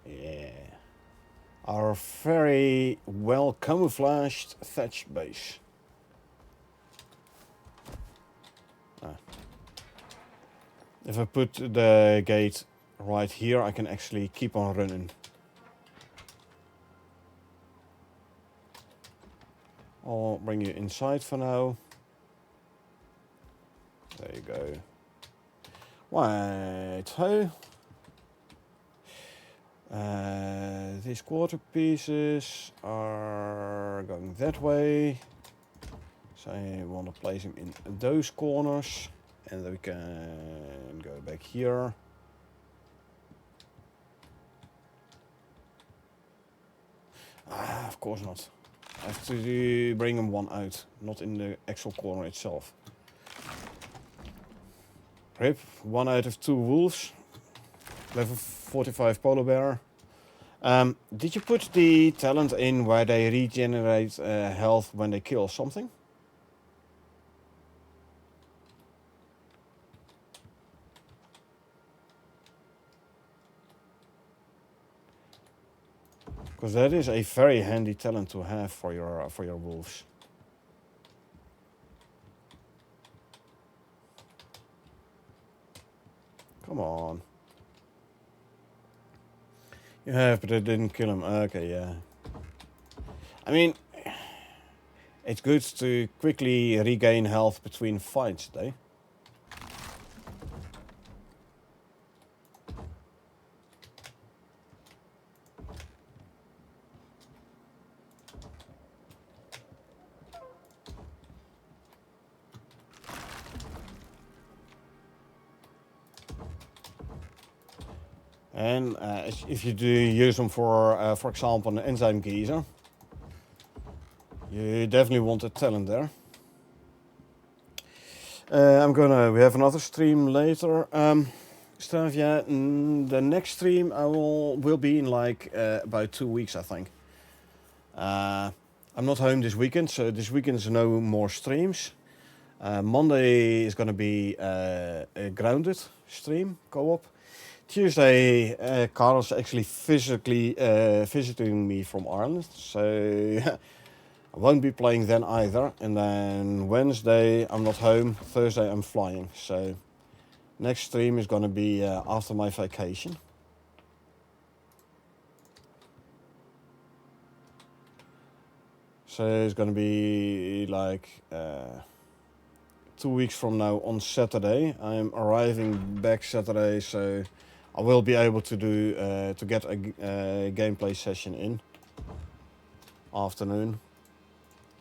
Yeah, our very well camouflaged thatch base. If I put the gate right here, I can actually keep on running. I'll bring you inside for now. There you go. Right, ho. These quarter pieces are going that way. So I want to place them in those corners. And then we can go back here. Of course not. I have to bring them one out, not in the actual corner itself. Rip, 1 out of 2 wolves. Level 45 polar bear. Did you put the talent in where they regenerate health when they kill something? Because that is a very handy talent to have for your wolves. Come on. You have, but it didn't kill him. Okay, yeah. I mean, it's good to quickly regain health between fights, though. And if you do use them for example, an enzyme geyser, you definitely want a talent there. We have another stream later. Stuff, yeah. The next stream I will be in like about 2 weeks, I think. I'm not home this weekend, so this weekend is no more streams. Monday is gonna be a grounded stream, co-op. Tuesday, Carl's actually physically visiting me from Ireland, so I won't be playing then either. And then Wednesday, I'm not home. Thursday, I'm flying. So next stream is going to be after my vacation. So it's going to be like 2 weeks from now on Saturday. I'm arriving back Saturday, so I will be able to do to get a gameplay session in afternoon.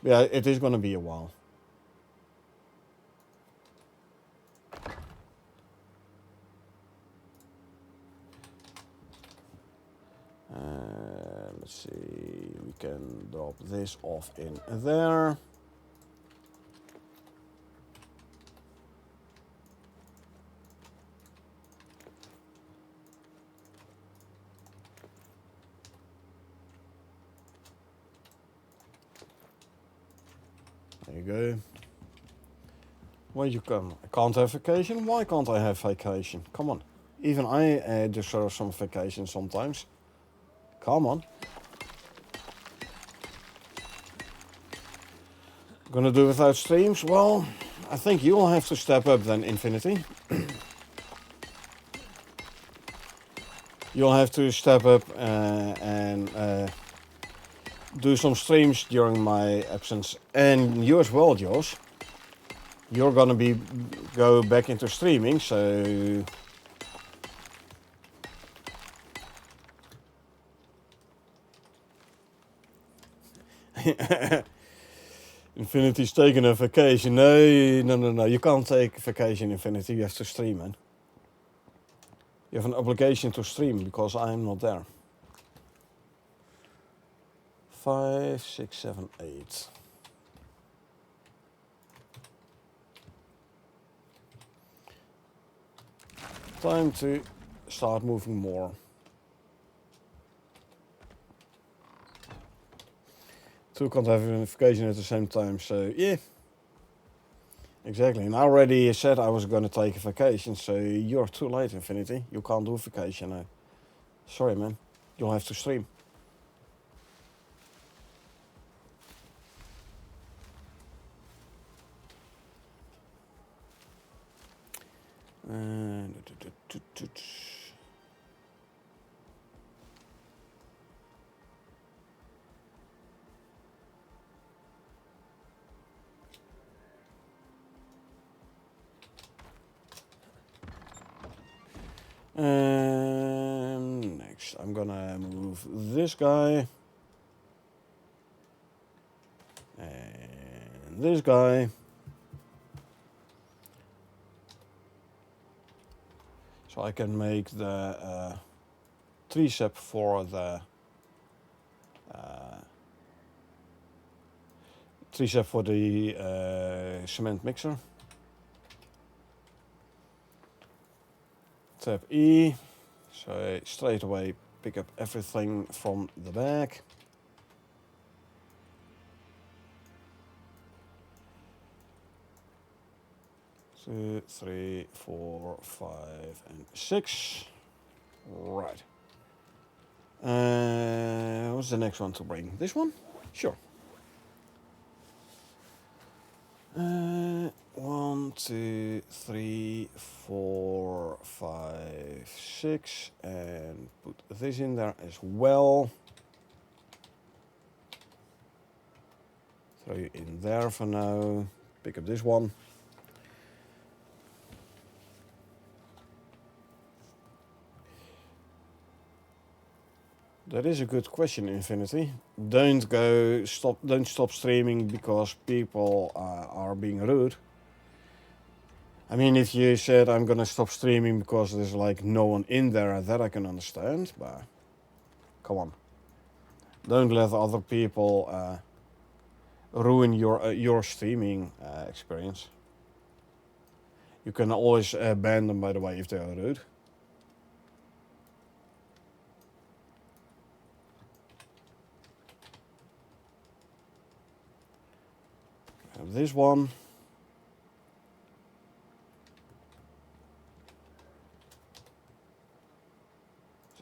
Yeah, it is going to be a while. Let's see, we can drop this off in there. There you go. Where you come? I can't have vacation? Why can't I have vacation? Come on. Even I deserve some vacation sometimes. Come on. Gonna do without streams? Well, I think you'll have to step up then, Infinity. You'll have to step up and do some streams during my absence. And you as well, Josh. You're gonna go back into streaming, so... Infinity's taking a vacation. No, you can't take vacation, Infinity. You have to stream, man. You have an obligation to stream because I'm not there. 5, 6, 7, 8. Time to start moving more. Two can't have a notification at the same time, so yeah. Exactly, and I already said I was going to take a vacation, so you're too late, Infinity. You can't do a vacation now. Sorry, man. You'll have to stream. Next, I'm gonna move this guy. And this guy. So I can make the tricep for the cement mixer. Tap E, so straight away pick up everything from the back. Two, 3, 4, 5, and 6. Right. What's the next one to bring? This one? Sure. 1, 2, 3, 4, 5, 6, and put this in there as well. Throw you in there for now. Pick up this one. That is a good question, Infinity. Don't stop streaming because people are being rude. I mean, if you said I'm gonna stop streaming because there's like no one in there, that I can understand, but come on. Don't let other people ruin your streaming experience. You can always ban them, by the way, if they are rude. This one.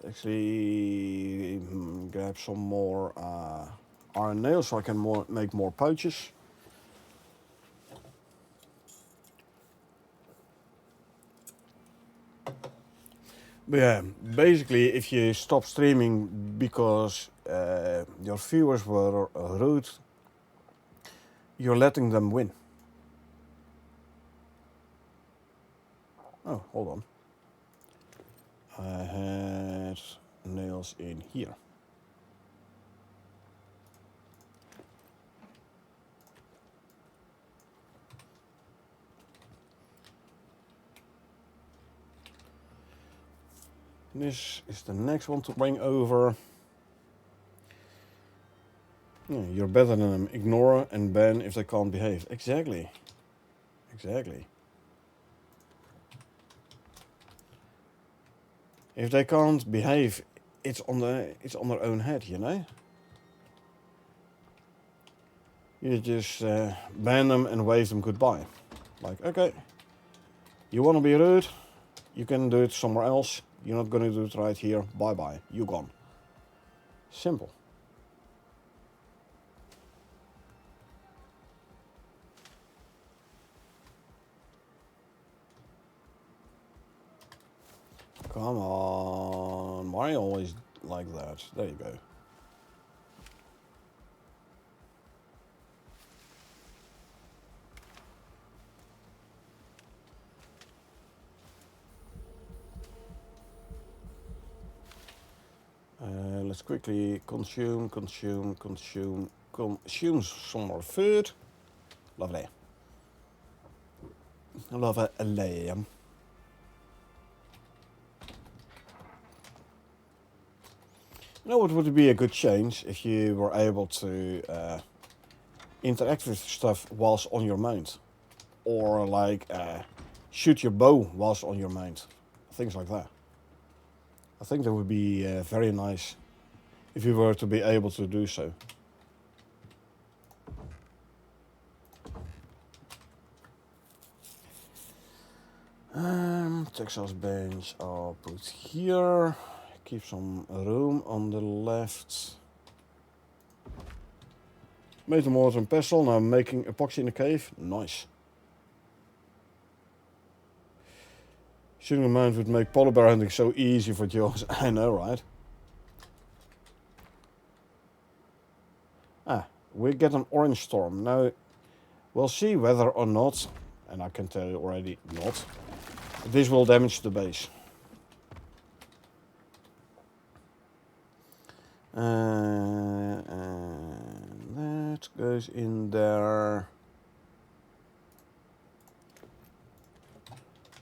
Let's actually grab some more iron nails so I can make more pouches. But yeah, basically if you stop streaming because your viewers were rude, you're letting them win. Oh, hold on. I had nails in here. This is the next one to bring over. Yeah, you're better than them. Ignore and ban if they can't behave. Exactly. Exactly. If they can't behave, it's on their own head, you know? You just ban them and wave them goodbye. Like, okay, you want to be rude? You can do it somewhere else. You're not going to do it right here. Bye-bye. You're gone. Simple. Come on. Why always like that? There you go. Let's quickly consume some more food. Lovely. Lovely. You know what would be a good change if you were able to interact with stuff whilst on your mount, or like shoot your bow whilst on your mount, things like that. I think that would be very nice if you were to be able to do so. Texas bench I'll put here. Keep some room on the left. Made the mortar and pestle. Now I'm making epoxy in the cave. Nice. Shooting a mount would make polar bear hunting so easy for Jones. I know, right? We get an orange storm. Now, we'll see whether or not, and I can tell you already not, this will damage the base. And that goes in there.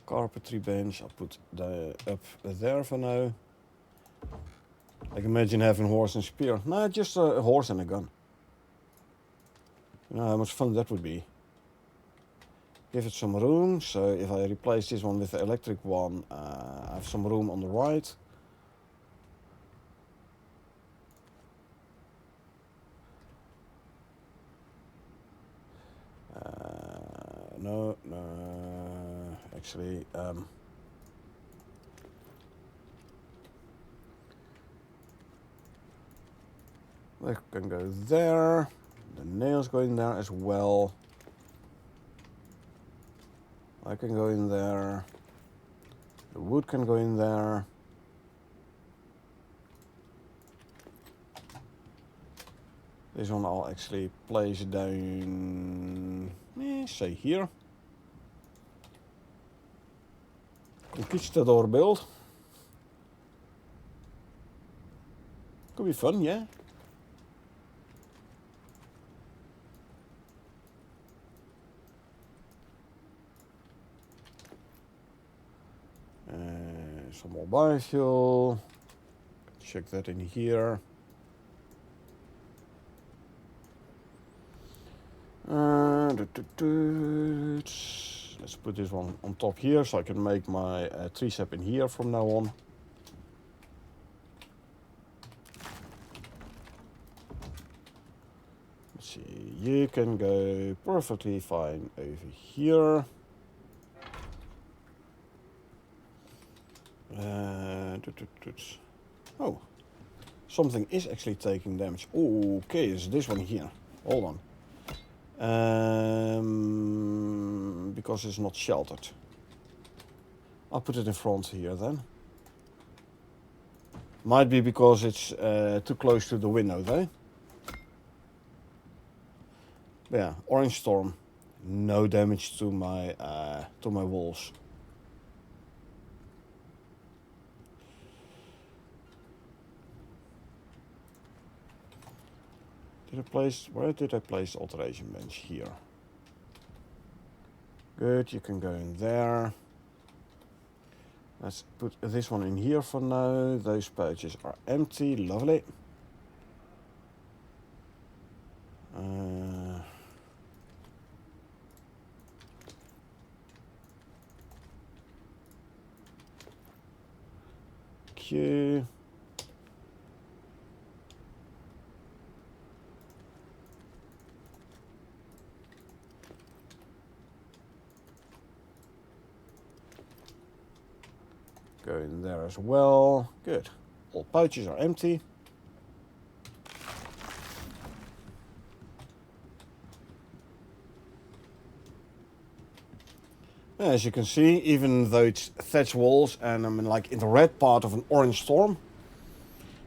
Carpentry bench, I'll put up there for now. I can imagine having horse and spear. No, just a horse and a gun. You know how much fun that would be. Give it some room, so if I replace this one with the electric one, I have some room on the right. No, actually, that can go there. The nails go in there as well. I can go in there. The wood can go in there. This one I'll actually place down, say here. Conquistador build. Could be fun, yeah? Some more biofuel. Check that in here. Let's put this one on top here so I can make my tree sap in here from now on. Let's see, you can go perfectly fine over here. Oh, something is actually taking damage. Okay, it's this one here. Hold on. Because it's not sheltered. I'll put it in front here then. Might be because it's too close to the window though. But yeah, orange storm. No damage to my walls. Where did I place the alteration bench? Here. Good, you can go in there. Let's put this one in here for now. Those pouches are empty, lovely. Q. Go in there as well. Good. All pouches are empty. As you can see, even though it's thatch walls and I'm like in the red part of an orange storm,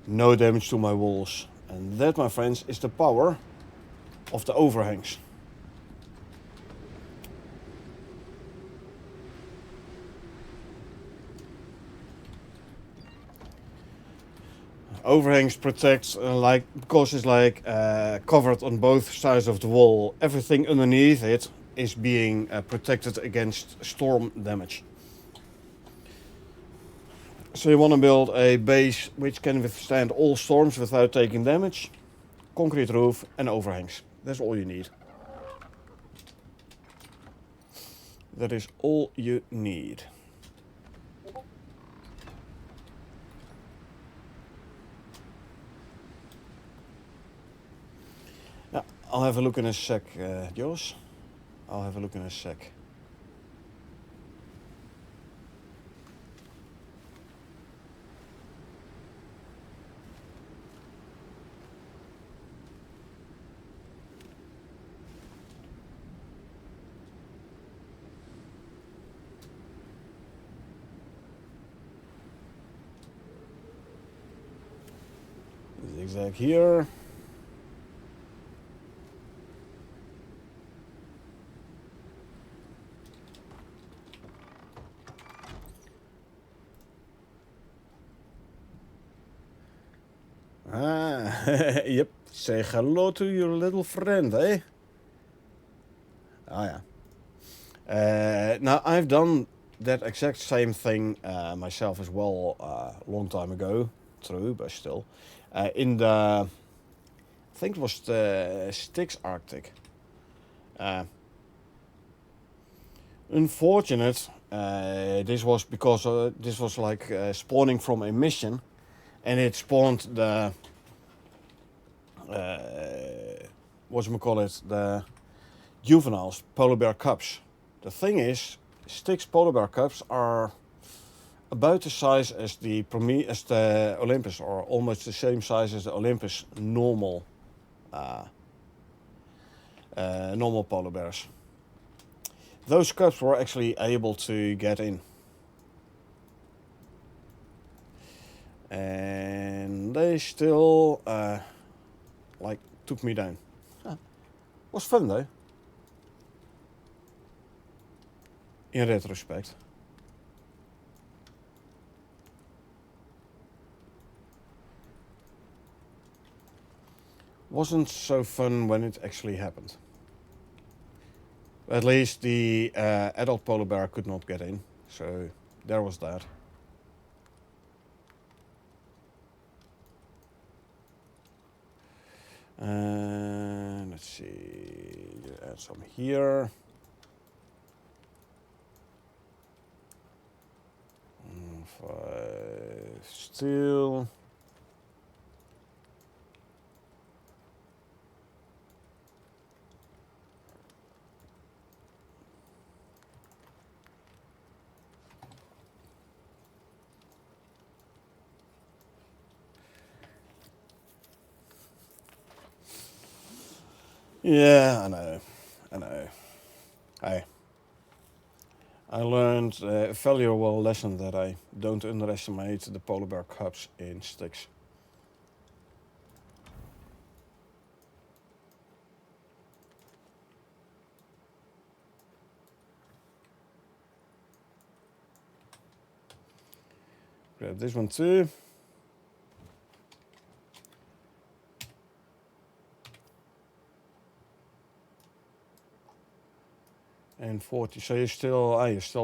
no damage to my walls. And that, my friends, is the power of the overhangs. Overhangs protect, because it's covered on both sides of the wall. Everything underneath it is being protected against storm damage. So you want to build a base which can withstand all storms without taking damage. Concrete roof and overhangs. That's all you need. That is all you need. Now, I'll have a look in a sec, Jos. I'll have a look in a sec. Zigzag here. Ah, yep. Say hello to your little friend, eh? Oh yeah. Now I've done that exact same thing myself as well a long time ago. True, but still. In the, I think it was the Styx Arctic. Unfortunate. This was because this was like spawning from a mission, and it spawned the whatchamacallit, the juveniles, polar bear cubs. The thing is, Styx polar bear cubs are about the size as the Olympus, or almost the same size as the Olympus normal normal polar bears. Those cubs were actually able to get in. And they still took me down. Was fun though. In retrospect. Wasn't so fun when it actually happened. At least the adult polar bear could not get in, so there was that. Let's see, add some here. 5 steel. Yeah, I know. I learned a valuable lesson that I don't underestimate the polar bear cubs in Styx. Grab this one too. And 40. So you're still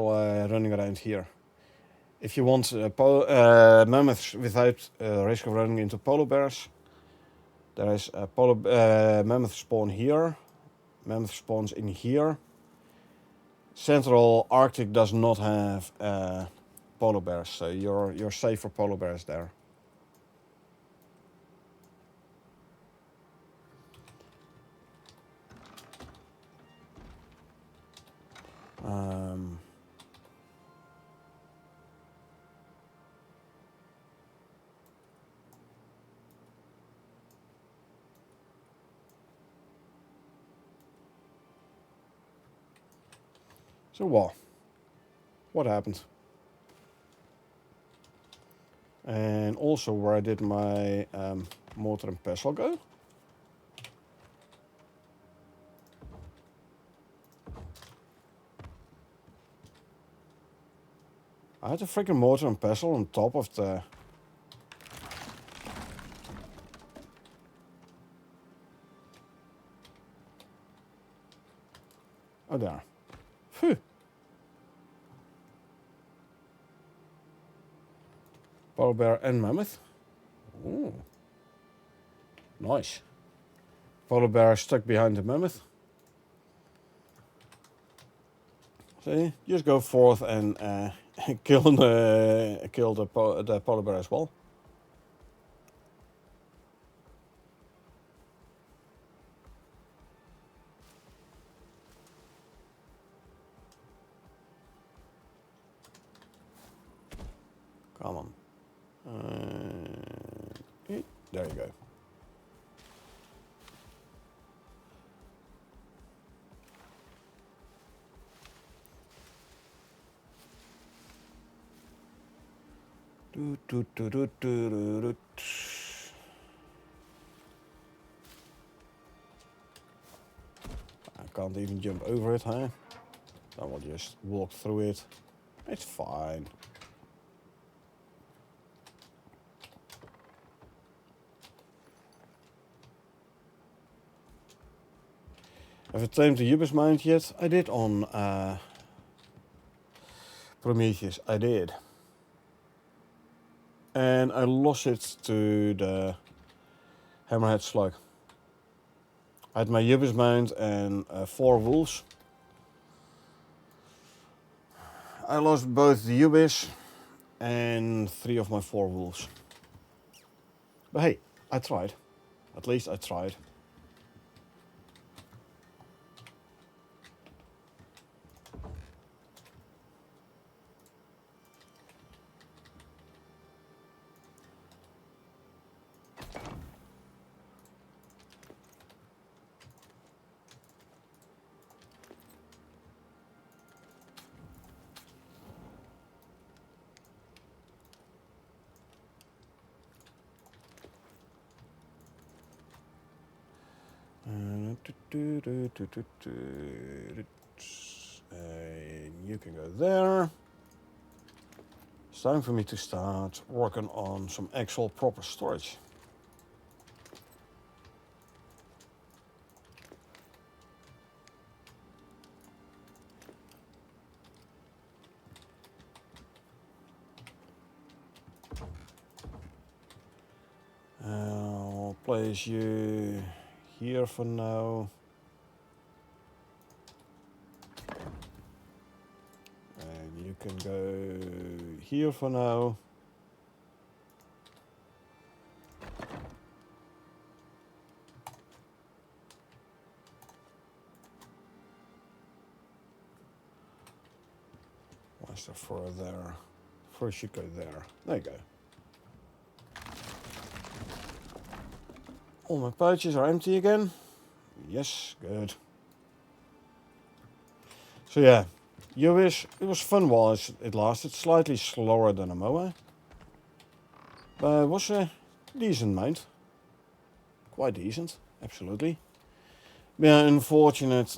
running around here. If you want mammoths without risk of running into polar bears, there is a mammoth spawn here. Mammoth spawns in here. Central Arctic does not have polar bears, so you're safe for polar bears there. So what? What happened? And also where did my mortar and pestle go? I had a freaking mortar and pestle on top of the... Oh, there. Phew. Polar bear and mammoth. Ooh. Nice. Polar bear stuck behind the mammoth. See, just go forth and kill the polar bear as well. Come on. There you go. I can't even jump over it, huh? I will just walk through it. It's fine. Have I tamed the Ubis mount yet? I did on Prometheus. I did. And I lost it to the Hammerhead Slug. I had my Ubis mount and 4 wolves. I lost both the Ubis and 3 of my 4 wolves. But hey, I tried. At least I tried. And you can go there. It's time for me to start working on some actual proper storage. I'll place you here for now. And you can go here for now. Where's the fur there? Fur should go there. There you go. All my pouches are empty again. Yes, good. So yeah, Ubis, it was fun while it lasted. Slightly slower than a Moa. But it was a decent mount. Quite decent, absolutely. Yeah, unfortunate.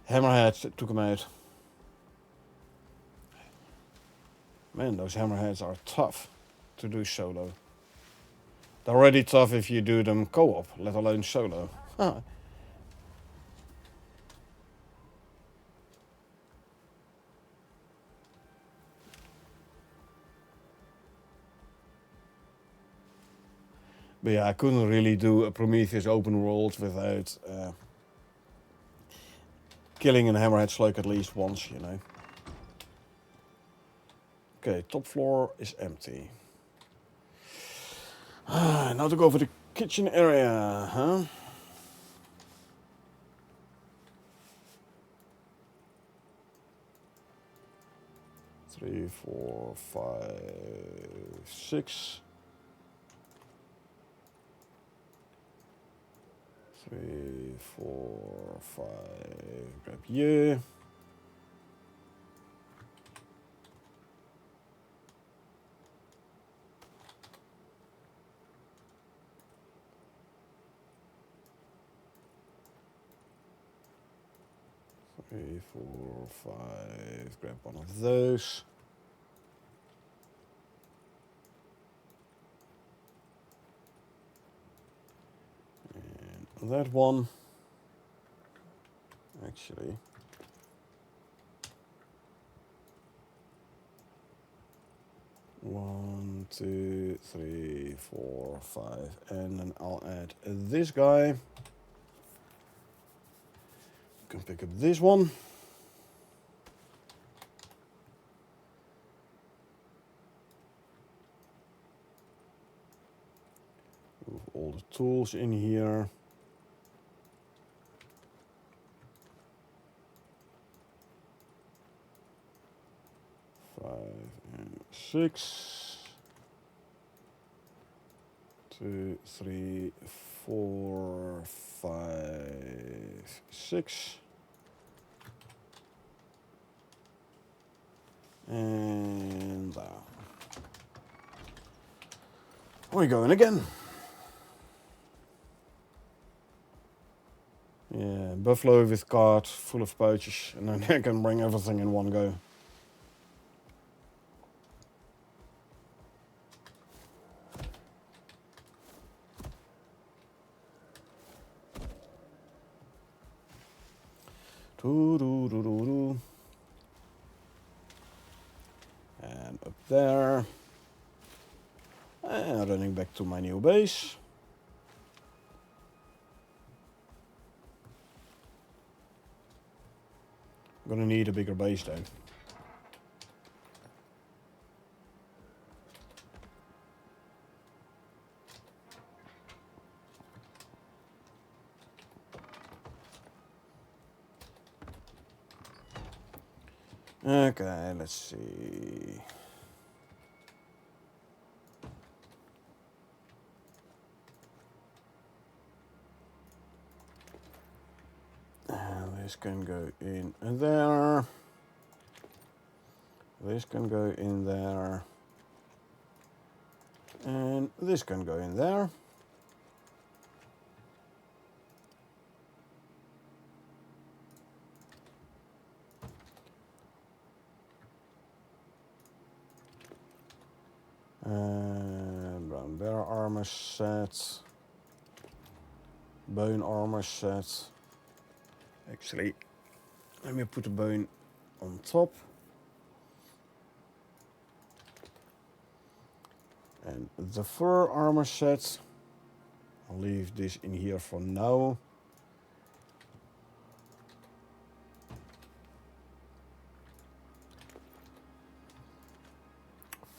Hammerhead took him out. Man, those hammerheads are tough to do solo. They're already tough if you do them co-op, let alone solo. Huh. But yeah, I couldn't really do a Prometheus open world without killing a hammerhead slug at least once, you know. Okay, top floor is empty. Now to go for the kitchen area, huh? Three, 4, 5, 6. 3, 4, 5. Grab you. 3, 4, 5. Grab one of those. And that one. Actually. One, 2, 3, 4, 5. And then I'll add this guy. Can pick up this one. Move all the tools in here. 5 and 6. 2, 3, 4, 5, 6. And there. We're going again. Yeah, buffalo with cart full of pouches, and then I can bring everything in one go. And up there. And running back to my new base. I'm gonna need a bigger base though. Okay, let's see. This can go in there. This can go in there. And this can go in there. And brown bear armor set. Bone armor set. Actually, let me put the bone on top. And the fur armor set. I'll leave this in here for now.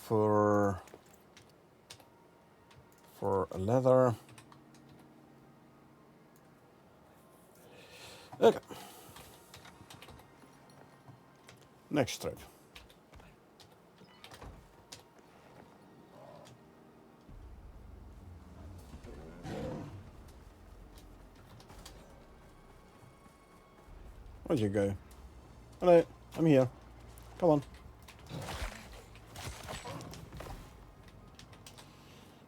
For leather. Okay. Next strip. Where'd you go? Hello, I'm here. Come on.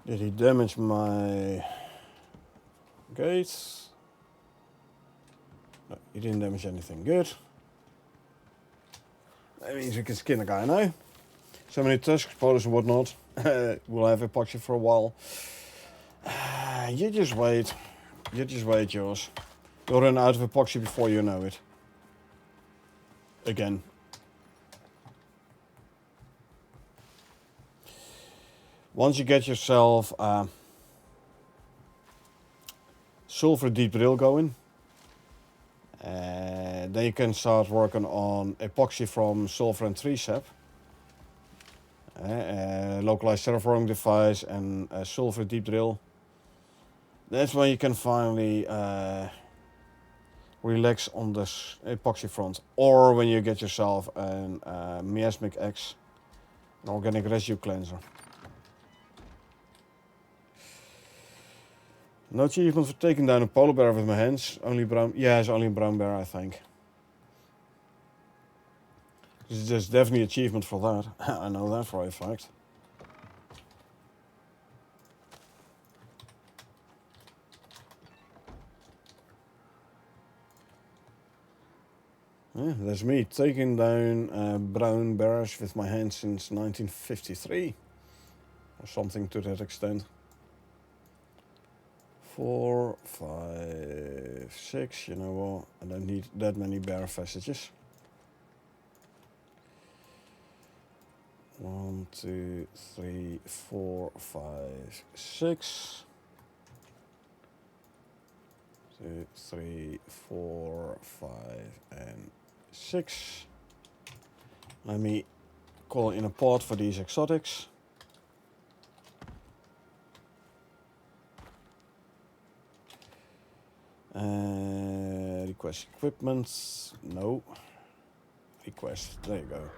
Did he damage my gates? No, he didn't damage anything. Good. That means we can skin the guy now. So many tusks, spoilers and whatnot. We'll have epoxy for a while. You just wait. You just wait, yours. You'll run out of epoxy before you know it. Again. Once you get yourself sulfur deep drill going, then you can start working on epoxy from sulfur and tree sap. Localized terraforming device and sulfur deep drill. That's when you can finally relax on the epoxy front. Or when you get yourself an miasmic X, an organic residue cleanser. No achievement for taking down a polar bear with my hands. Only brown. Yeah, it's only a brown bear, I think. There's definitely achievement for that. I know that for a fact. Yeah, that's me taking down brown bears with my hands since 1953. Or something to that extent. 4, 5, 6, you know what? I don't need that many bear vestiges. 1, 2, 3, 4, 5, 6. 2, 3, 4, 5, and 6. Let me call in a pot for these exotics. Request equipment. No. Request. There you go.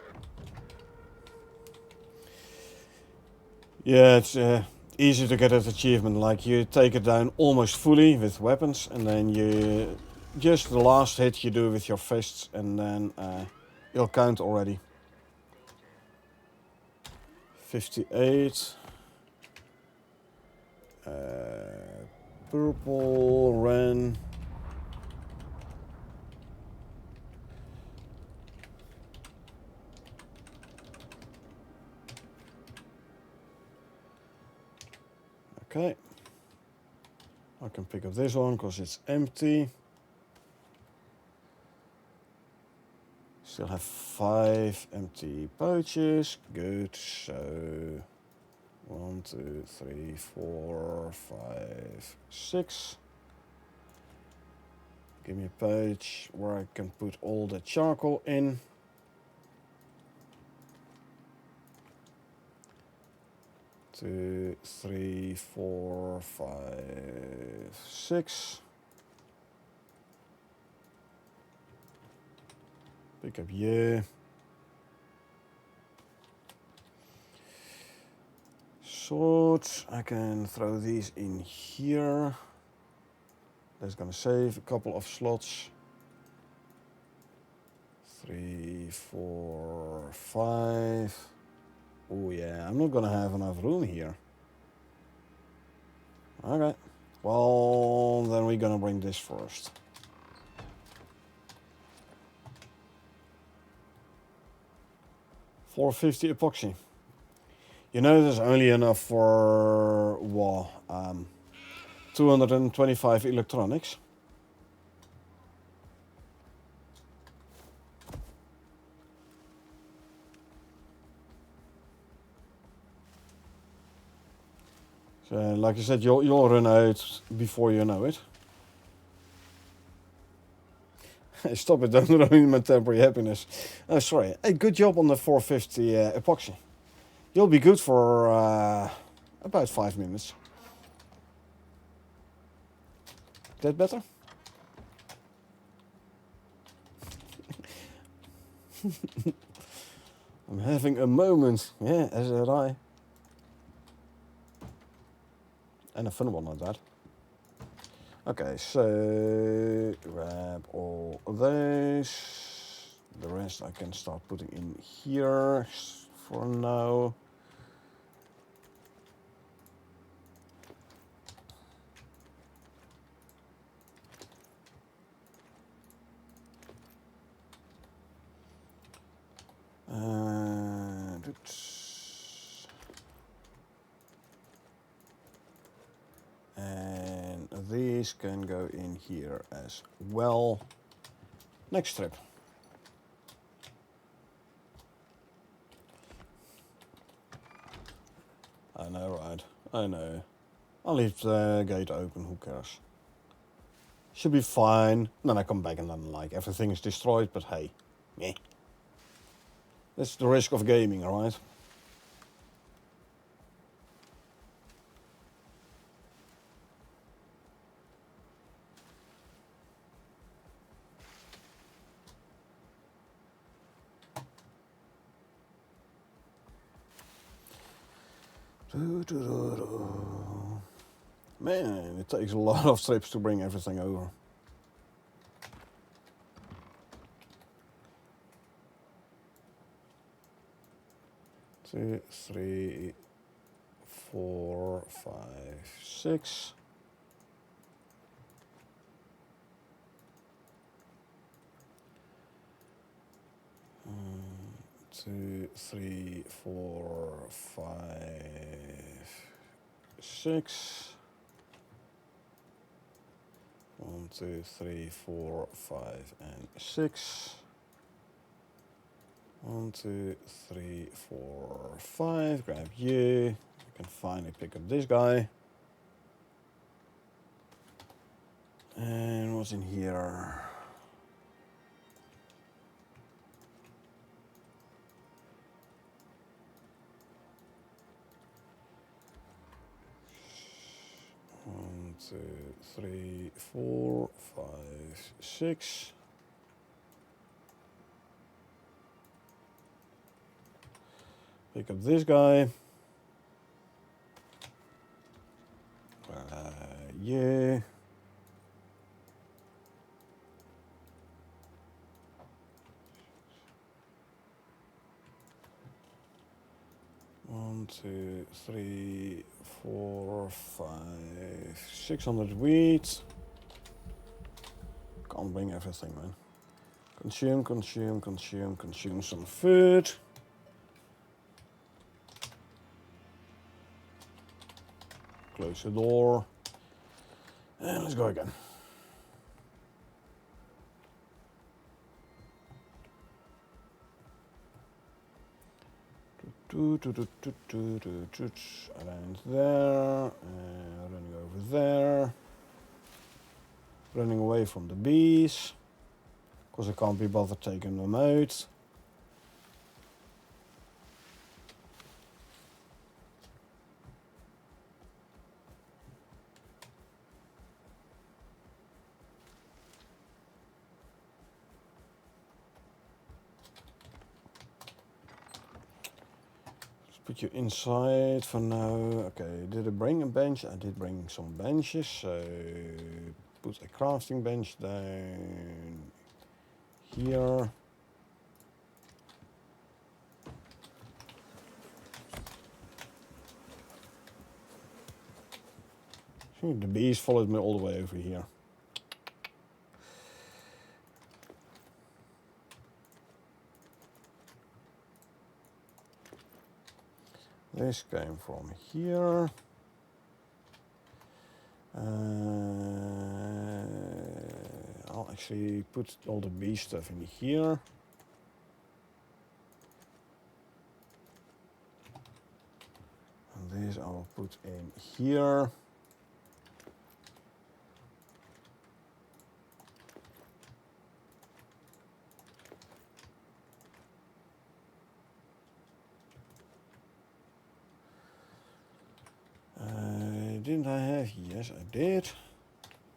Yeah, it's easy to get that achievement. Like you take it down almost fully with weapons, and then you just the last hit you do with your fists, and then you'll count already. 58. Purple, Ren. Okay. I can pick up this one because it's empty. Still have 5 empty pouches. Good. So 1, 2, 3, 4, 5, 6. Give me a pouch where I can put all the charcoal in. 2, 3, 4, 5, 6. Pick up you. Swords. I can throw these in here. That's gonna save a couple of slots. 3, 4, 5. Oh yeah, I'm not gonna have enough room here. Okay. Well, then we're gonna bring this first. $450 epoxy. You know, there's only enough for 225 electronics. So, like I said, you'll run out before you know it. Stop it, don't ruin my temporary happiness. Oh, sorry. Hey, good job on the 450 epoxy. You'll be good for about 5 minutes. That better? I'm having a moment. Yeah, as did I. And a fun one at that. Okay, so grab all of those. The rest I can start putting in here for now. And these can go in here as well. Next trip. I know, right? I know. I'll leave the gate open, who cares? Should be fine. Then I come back and then like everything is destroyed, but hey. Meh. That's the risk of gaming, alright? Man, it takes a lot of trips to bring everything over. Two, 3, 4, 5, 6. 2, 3, 4, 5, 6. 1, 2, 3, 4, 5, and 6. 1, 2, 3, 4, 5. Grab you. I can finally pick up this guy. And what's in here? One, 2, 3, 4, 5, 6. Pick up this guy. Yeah. One, 2, 3, 4, 5, 600 wheat. Can't bring everything, man. Consume, consume, consume, consume some food. Close the door. And let's go again. Around there. Running over there. Running away from the bees. Because I can't be bothered taking them out. Put you inside for now. Okay, did I bring a bench? I did bring some benches, so put a crafting bench down here. See, the bees followed me all the way over here. This came from here. I'll actually put all the bee stuff in here. And this I'll put in here. Didn't I have? Yes, I did.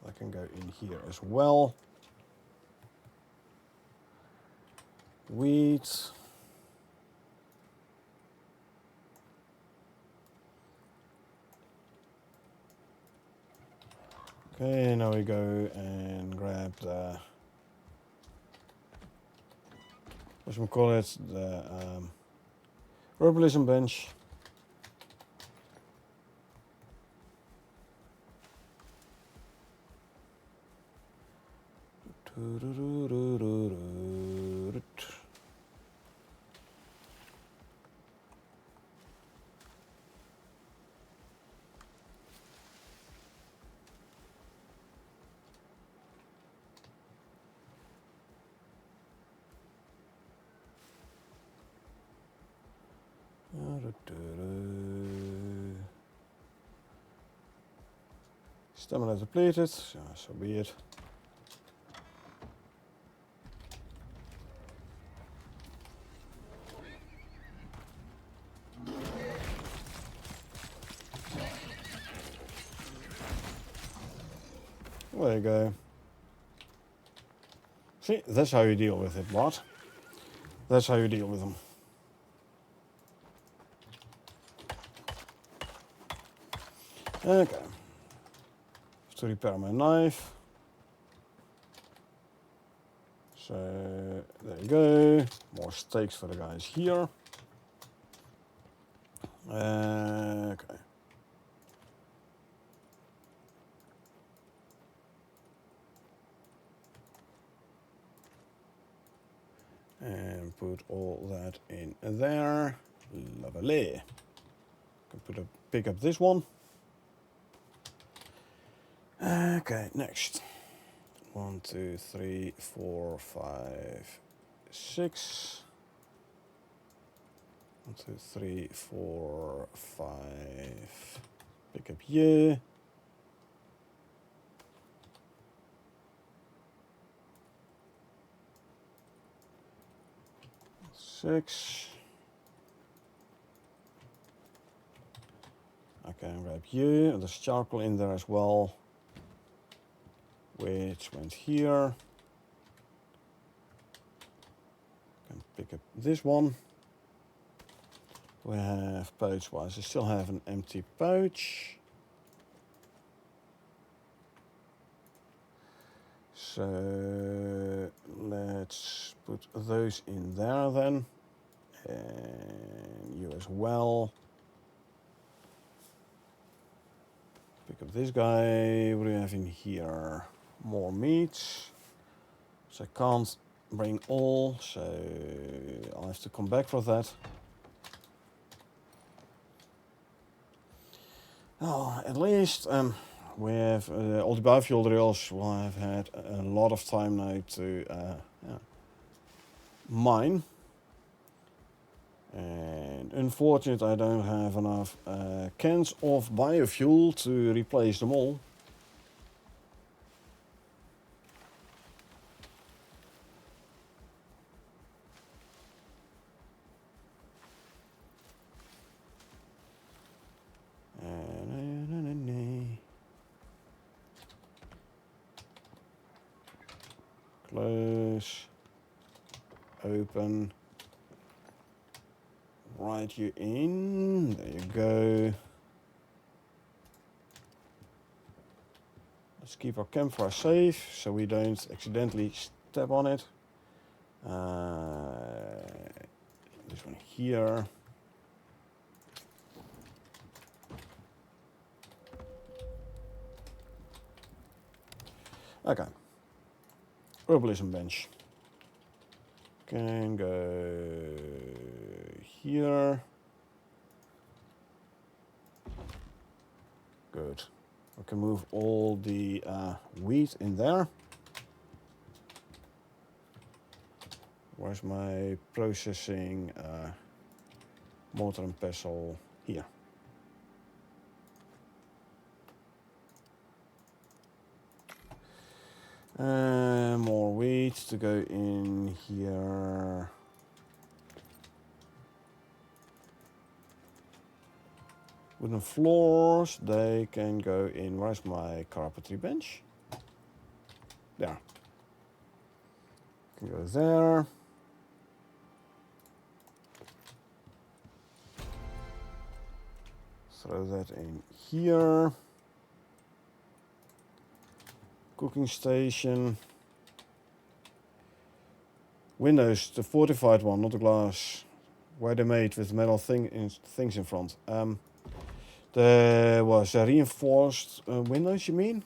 I can go in here as well. Wheat. Okay, now we go and grab the, what should we call it, the herbalism bench. Stamina depleted, so be it. There you go. See, that's how you deal with it, Bart. That's how you deal with them. Okay. Have to repair my knife. So, there you go. More steaks for the guys here. Okay. And put all that in there. Lovely. Can pick up this one. Okay, next. 1, 2, 3, 4, 5, 6. 1, 2, 3, 4, 5. Pick up you. 6. I can grab you. There's charcoal in there as well, which went here. Can pick up this one. We have pouch wise. I still have an empty pouch. So let's put those in there then. And you as well. Pick up this guy. What do we have in here? More meats. So I can't bring all, so I'll have to come back for that. Oh, at least we have all the biofuel drills will have had a lot of time now to mine. And unfortunately, I don't have enough cans of biofuel to replace them all. Close. Open. Write you in. There you go. Let's keep our campfire safe so we don't accidentally step on it. This one here. Okay. Herbalism bench. Can go here. Good. I can move all the wheat in there. Where's my processing mortar and pestle? Here. More wheat to go in here. Wooden floors, they can go in. Where's my carpentry bench? There. Can go there. Throw that in here. Cooking station. Windows, the fortified one, not the glass. Where they made with metal things in front. There was a reinforced windows, you mean?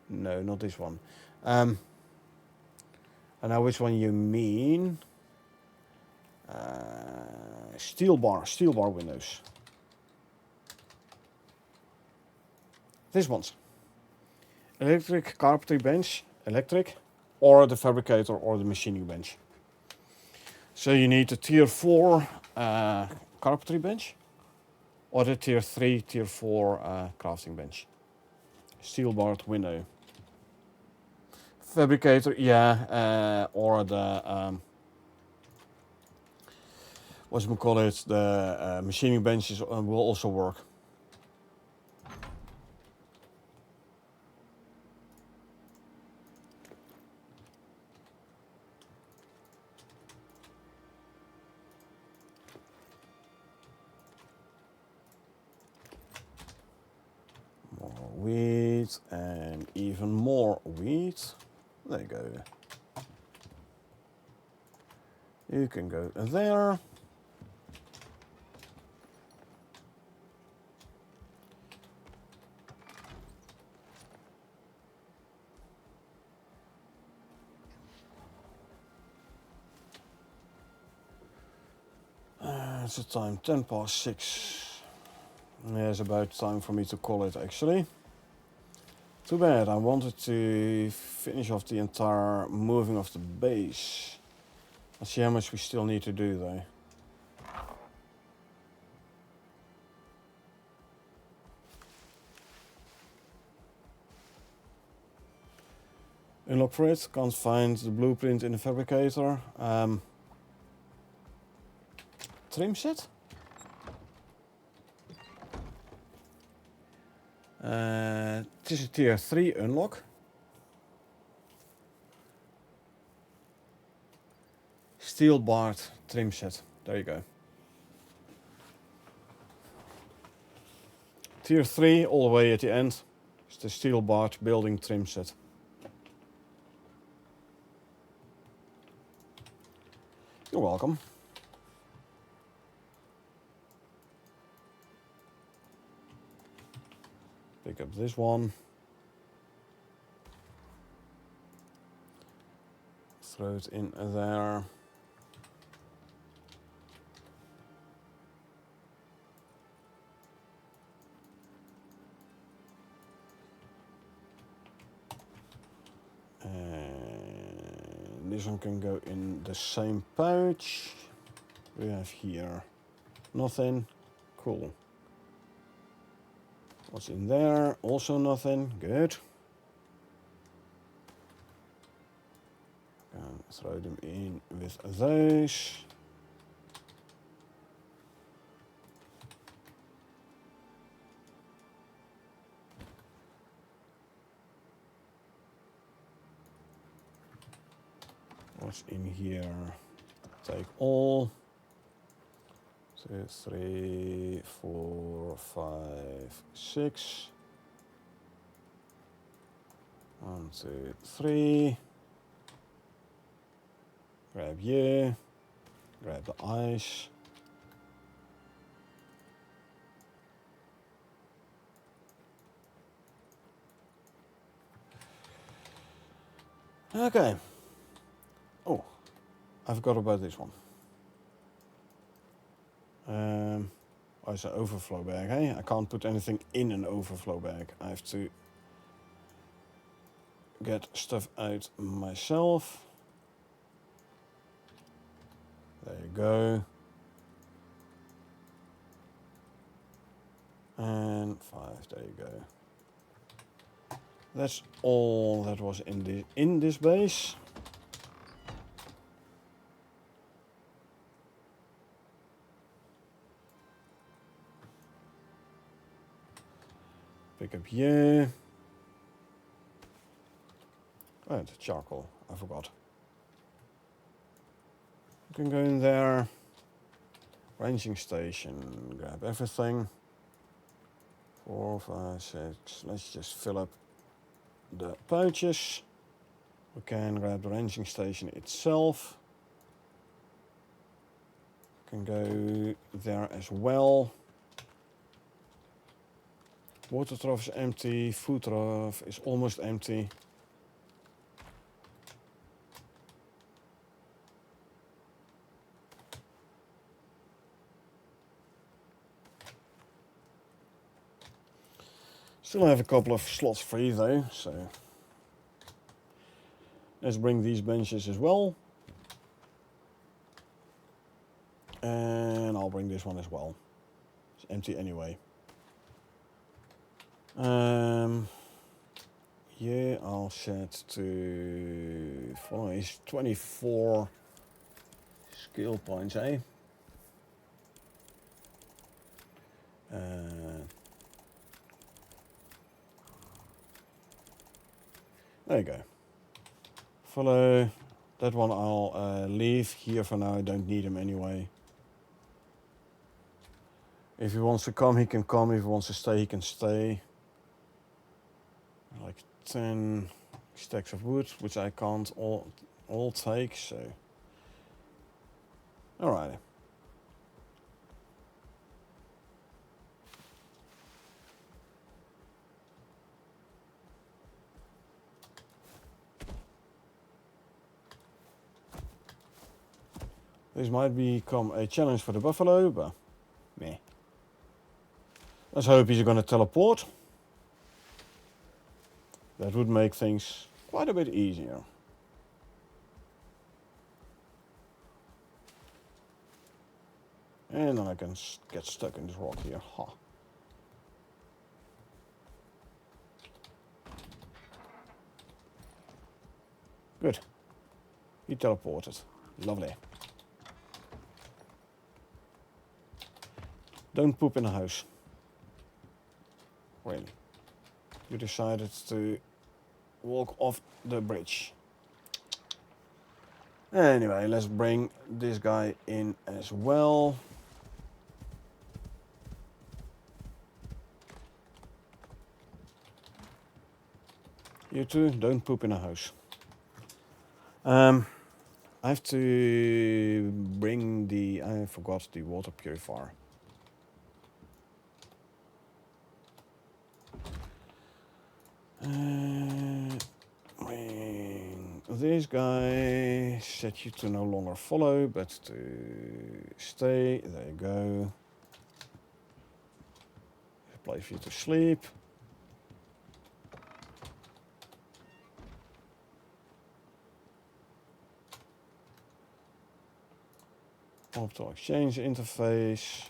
No, not this one. I know which one you mean. Steel bar windows. This one's electric carpentry bench, electric, or the fabricator or the machining bench. So you need a tier 4 carpentry bench, or the tier 3, tier 4 crafting bench. Steel barred window. Fabricator, yeah, or the whatchamacallit, the machining benches will also work. More wheat and even more wheat. There you go. You can go there. It's a time 10 past 6. Yeah, it's about time for me to call it actually. Too bad, I wanted to finish off the entire moving of the base. Let's see how much we still need to do though. Unlock for it, can't find the blueprint in the fabricator. Trim set? Het is a tier 3 unlock. Steel barred trim set. There you go. Tier 3 all the way at the end. It's the steel barred building trim set. You're welcome. Pick up this one. Throw it in there. And this one can go in the same pouch. We have here nothing. Cool. What's in there? Also nothing. Good. And throw them in with those. What's in here? Take all. 2, 3, 4, 5, 6. 1, 2, 3. Grab you. Grab the ice. Okay. Oh, I forgot about this one. Oh, it's an overflow bag, hey? I can't put anything in an overflow bag. I have to get stuff out myself. There you go. And 5, there you go. That's all that was in this base. Pick up here. Oh, it's charcoal. I forgot. You can go in there. Ranging station. Grab everything. 4, 5, 6. Let's just fill up the pouches. We can grab the ranging station itself. Can go there as well. Water trough is empty, food trough is almost empty. Still have a couple of slots free though, so let's bring these benches as well. And I'll bring this one as well. It's empty anyway. Yeah, I'll set to 24 skill points, eh? There you go. Follow. That one I'll leave here for now. I don't need him anyway. If he wants to come, he can come. If he wants to stay, he can stay. Like 10 stacks of wood, which I can't all take, so. Alrighty. This might become a challenge for the buffalo, but meh. Let's hope he's gonna teleport. That would make things quite a bit easier. And then I can get stuck in this rock here. Ha. Good. He teleported. Lovely. Don't poop in a house. Really. You decided to walk off the bridge. Anyway, let's bring this guy in as well. You two, don't poop in a house. I have to bring I forgot the water purifier. Bring this guy, set you to no longer follow, but to stay. There you go. Place for you to sleep. Orbital exchange interface.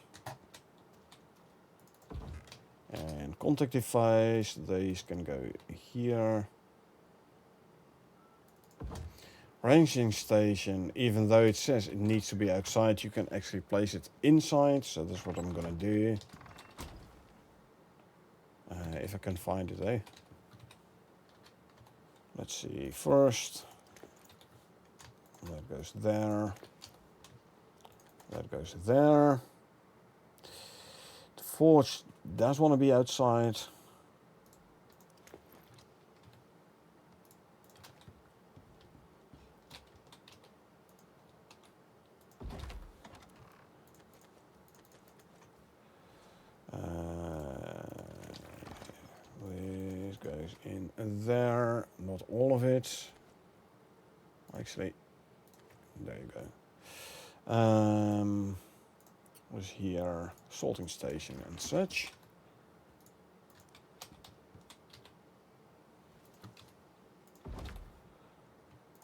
And contact device, these can go here. Ranging station, even though it says it needs to be outside, you can actually place it inside, so that's what I'm gonna do. If I can find it, eh? Let's see, first. That goes there. That goes there. The forge does want to be outside. This goes in there, not all of it. Actually, there you go. Was here, salting station and such.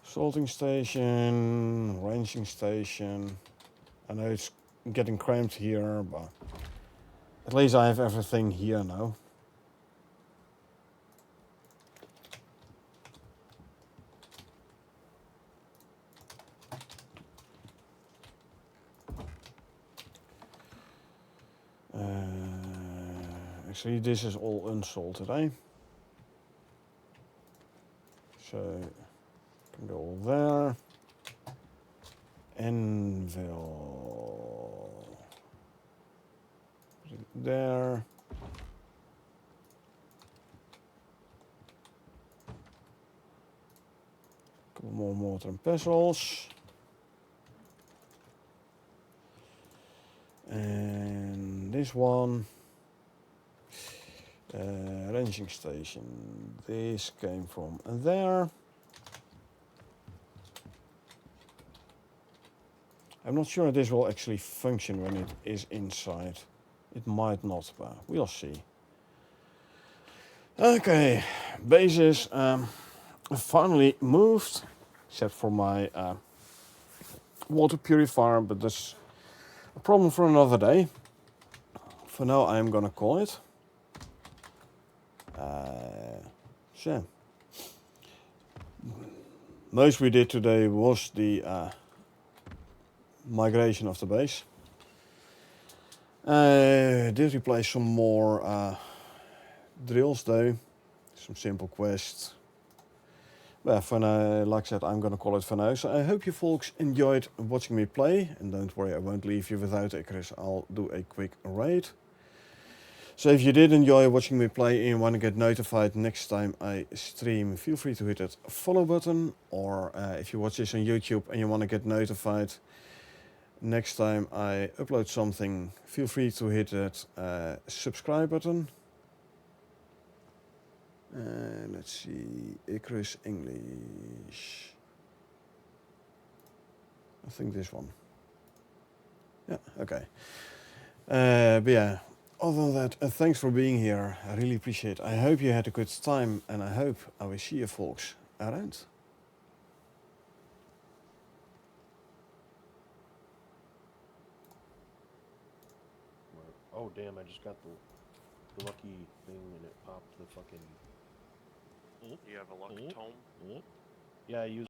Salting station, ranging station. I know it's getting cramped here, but at least I have everything here now. Actually, this is all unsalted, eh? So, can go all there. Anvil. Put it there. Couple more mortar and pestles. And this one. Ranging station. This came from there. I'm not sure this will actually function when it is inside. It might not, but we'll see. Okay, bases finally moved, except for my water purifier, but that's a problem for another day. For now, I'm gonna call it. So, most we did today was the migration of the base. Did replace some more drills though, some simple quests. Well, for now, like I said, I'm gonna call it for now. So I hope you folks enjoyed watching me play, and don't worry, I won't leave you without Icarus. I'll do a quick raid. So if you did enjoy watching me play and want to get notified next time I stream, feel free to hit that follow button. Or if you watch this on YouTube and you want to get notified next time I upload something, feel free to hit that subscribe button. Let's see, Icarus English. I think this one. Yeah, okay. But yeah, other than that, thanks for being here. I really appreciate it. I hope you had a good time, and I hope I will see you folks around. Oh damn! I just got the lucky thing, and it popped the fucking. You have a lucky tome? Yeah, I used.